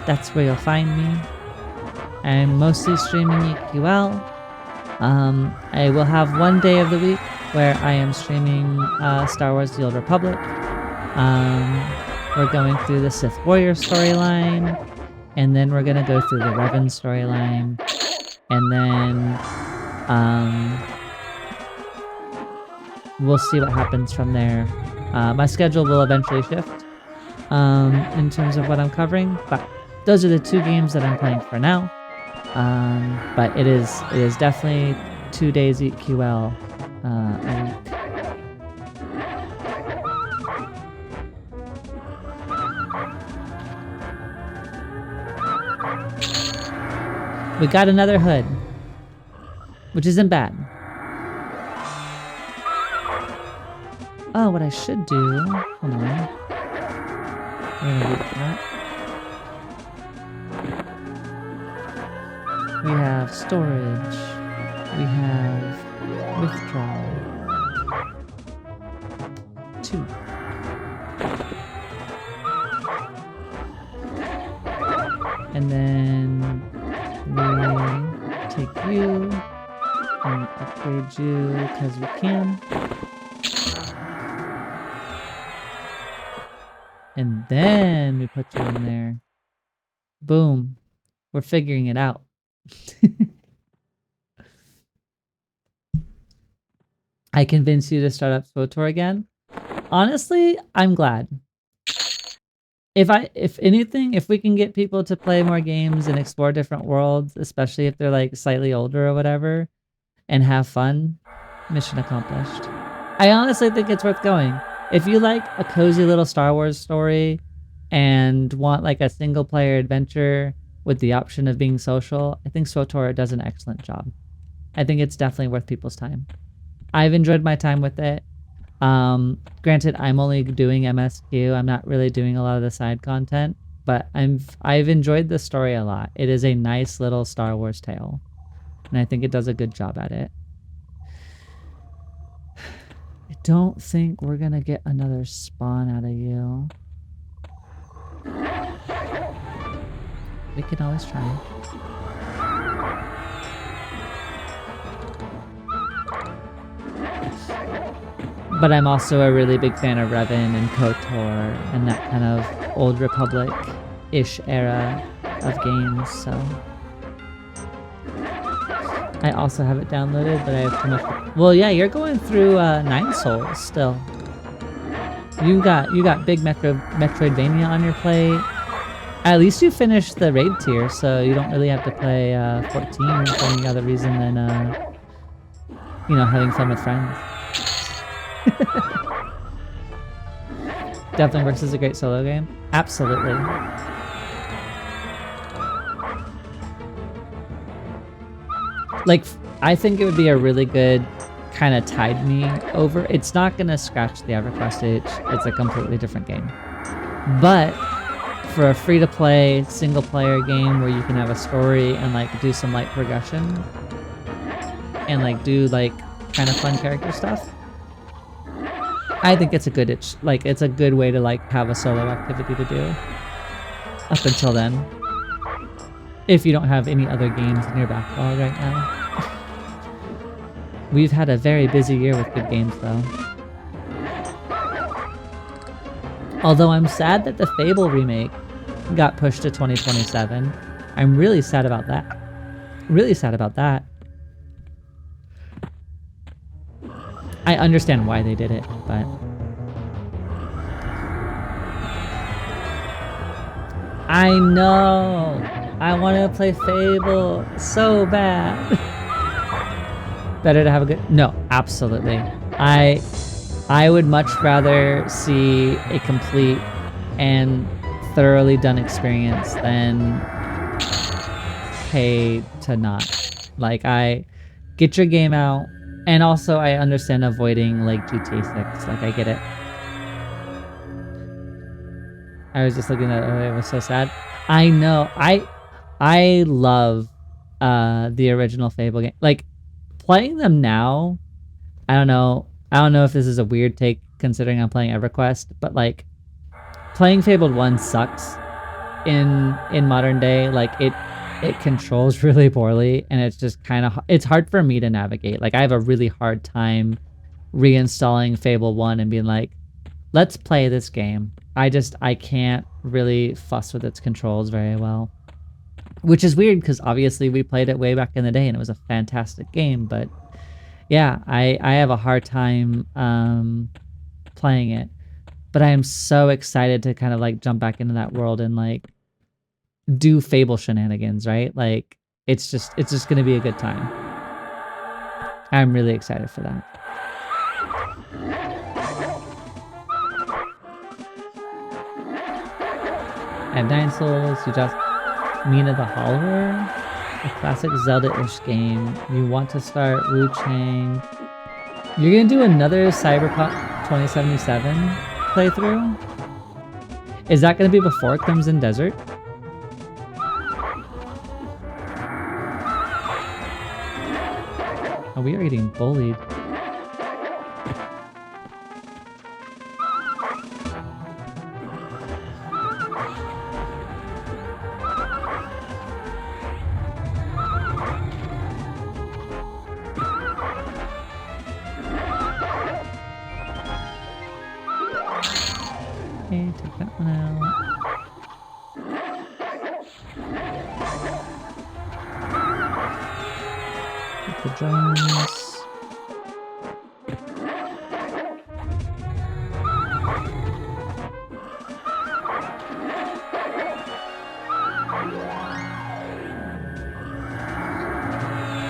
That's where you'll find me. I'm mostly streaming EQL. I will have one day of the week where I am streaming Star Wars The Old Republic. We're going through the Sith Warrior storyline, and then we're going to go through the Revan storyline, and then we'll see what happens from there. My schedule will eventually shift in terms of what I'm covering, but those are the two games that I'm playing for now. But it is definitely 2 days EQL a week. We got another hood. which isn't bad. Oh, what I should do, hold on. We're gonna do that. We have storage. We have withdrawal. 2. And then we take you and upgrade you because we can. And then we put you in there. Boom. We're figuring it out. I convinced you to start up SWTOR again. Honestly, I'm glad. If anything, if we can get people to play more games and explore different worlds, especially if they're like slightly older or whatever, and have fun, mission accomplished. I honestly think it's worth going. If you like a cozy little Star Wars story and want like a single player adventure with the option of being social, I think SWTOR does an excellent job. I think it's definitely worth people's time. I've enjoyed my time with it. Granted, I'm only doing MSQ. I'm not really doing a lot of the side content, but I've enjoyed the story a lot. It is a nice little Star Wars tale, and I think it does a good job at it. I don't think we're gonna get another spawn out of you. We can always try. But I'm also a really big fan of Revan and KOTOR and that kind of Old Republic-ish era of games, so... I also have it downloaded, but I have too much... Well, yeah, you're going through 9 Souls still. You got big Metroidvania on your plate. At least you finished the raid tier, so you don't really have to play 14 for any other reason than, you know, having fun with friends. Definitely works as a great solo game. Absolutely. Like, I think it would be a really good kind of tide me over. It's not going to scratch the EverQuest itch. It's a completely different game. But for a free-to-play, single-player game where you can have a story and, like, do some light progression and, like, do, like, kind of fun character stuff, I think it's a good itch. Like, it's a good way to, like, have a solo activity to do. Up until then. If you don't have any other games in your backlog right now. We've had a very busy year with good games, though. Although I'm sad that the Fable remake got pushed to 2027. I'm really sad about that. Really sad about that. I understand why they did it, but... I know! I want to play Fable so bad. Better to have a good... No, absolutely. I would much rather see a complete and thoroughly done experience than pay to not. Like, get your game out. And also, I understand avoiding, like, GTA 6. Like, I get it. I was just looking at it. It was so sad. I know. I love the original Fable game. Like, playing them now, I don't know if this is a weird take considering I'm playing EverQuest, but, like, playing Fable 1 sucks in modern day. Like, it controls really poorly, and it's just kind of... It's hard for me to navigate. Like, I have a really hard time reinstalling Fable 1 and being like, let's play this game. I can't really fuss with its controls very well. Which is weird, because obviously we played it way back in the day, and it was a fantastic game, but yeah, I have a hard time playing it. But I am so excited to kind of, like, jump back into that world and, like, do Fable shenanigans, right? Like, it's just gonna be a good time. I'm really excited for that. I have 9 souls. You just... Mina the Hollower? a classic Zelda-ish game. You want to start Wu Chang. You're gonna do another Cyberpunk 2077 playthrough? Is that gonna be before Crimson Desert? Oh, we are getting bullied. Okay, take that one out. Take the drums.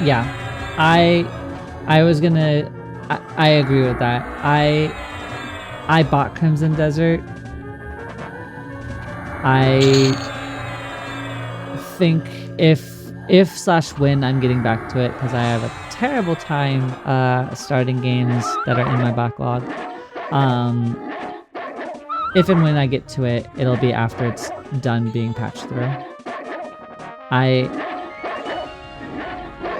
Yeah, I was gonna. I agree with that. I bought Crimson Desert. I think if/when I'm getting back to it, because I have a terrible time starting games that are in my backlog. If and when I get to it, it'll be after it's done being patched through. I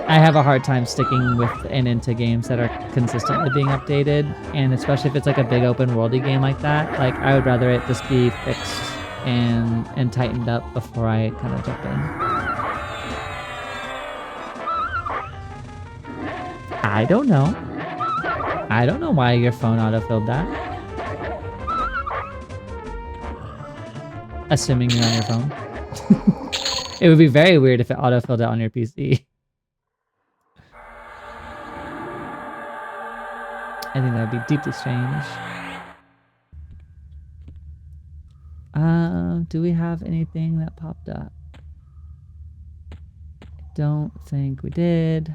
have a hard time sticking with and into games that are consistently being updated, and especially if it's like a big open worldy game like that. Like, I would rather it just be fixed and tightened up before I kind of jump in. I don't know. I don't know why your phone autofilled that. Assuming you're on your phone. It would be very weird if it autofilled it on your PC. I think that would be deeply strange. Do we have anything that popped up? I don't think we did.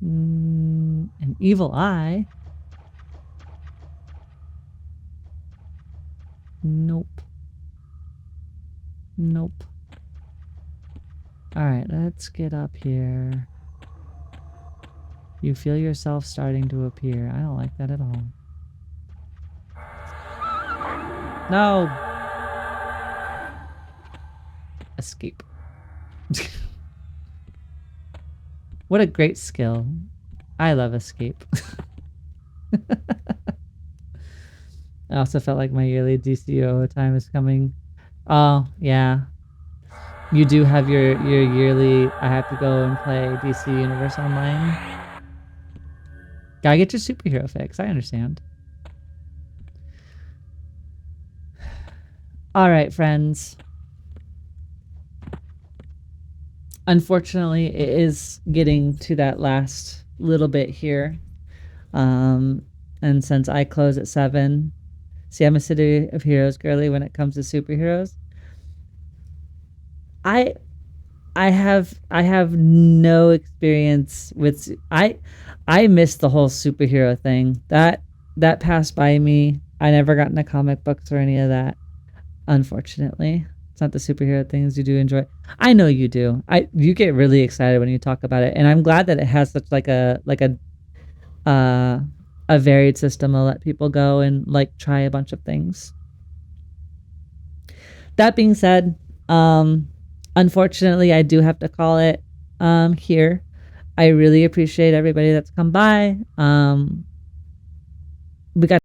An evil eye? Nope. Nope. Alright, let's get up here. You feel yourself starting to appear. I don't like that at all. No! Escape. What a great skill. I love escape. I also felt like my yearly DCO time is coming. Oh, yeah. You do have your yearly, I have to go and play DC Universe Online. Gotta get your superhero fix, I understand. Alright, friends. Unfortunately, it is getting to that last little bit here. And since I close at 7, see, I'm a City of Heroes girly when it comes to superheroes. I have no experience with I missed the whole superhero thing. That passed by me. I never got into comic books or any of that. Unfortunately, it's not the superhero things you do enjoy. I know you do. You get really excited when you talk about it, and I'm glad that it has such like a varied system to let people go and like try a bunch of things. That being said, unfortunately, I do have to call it here. I really appreciate everybody that's come by. We got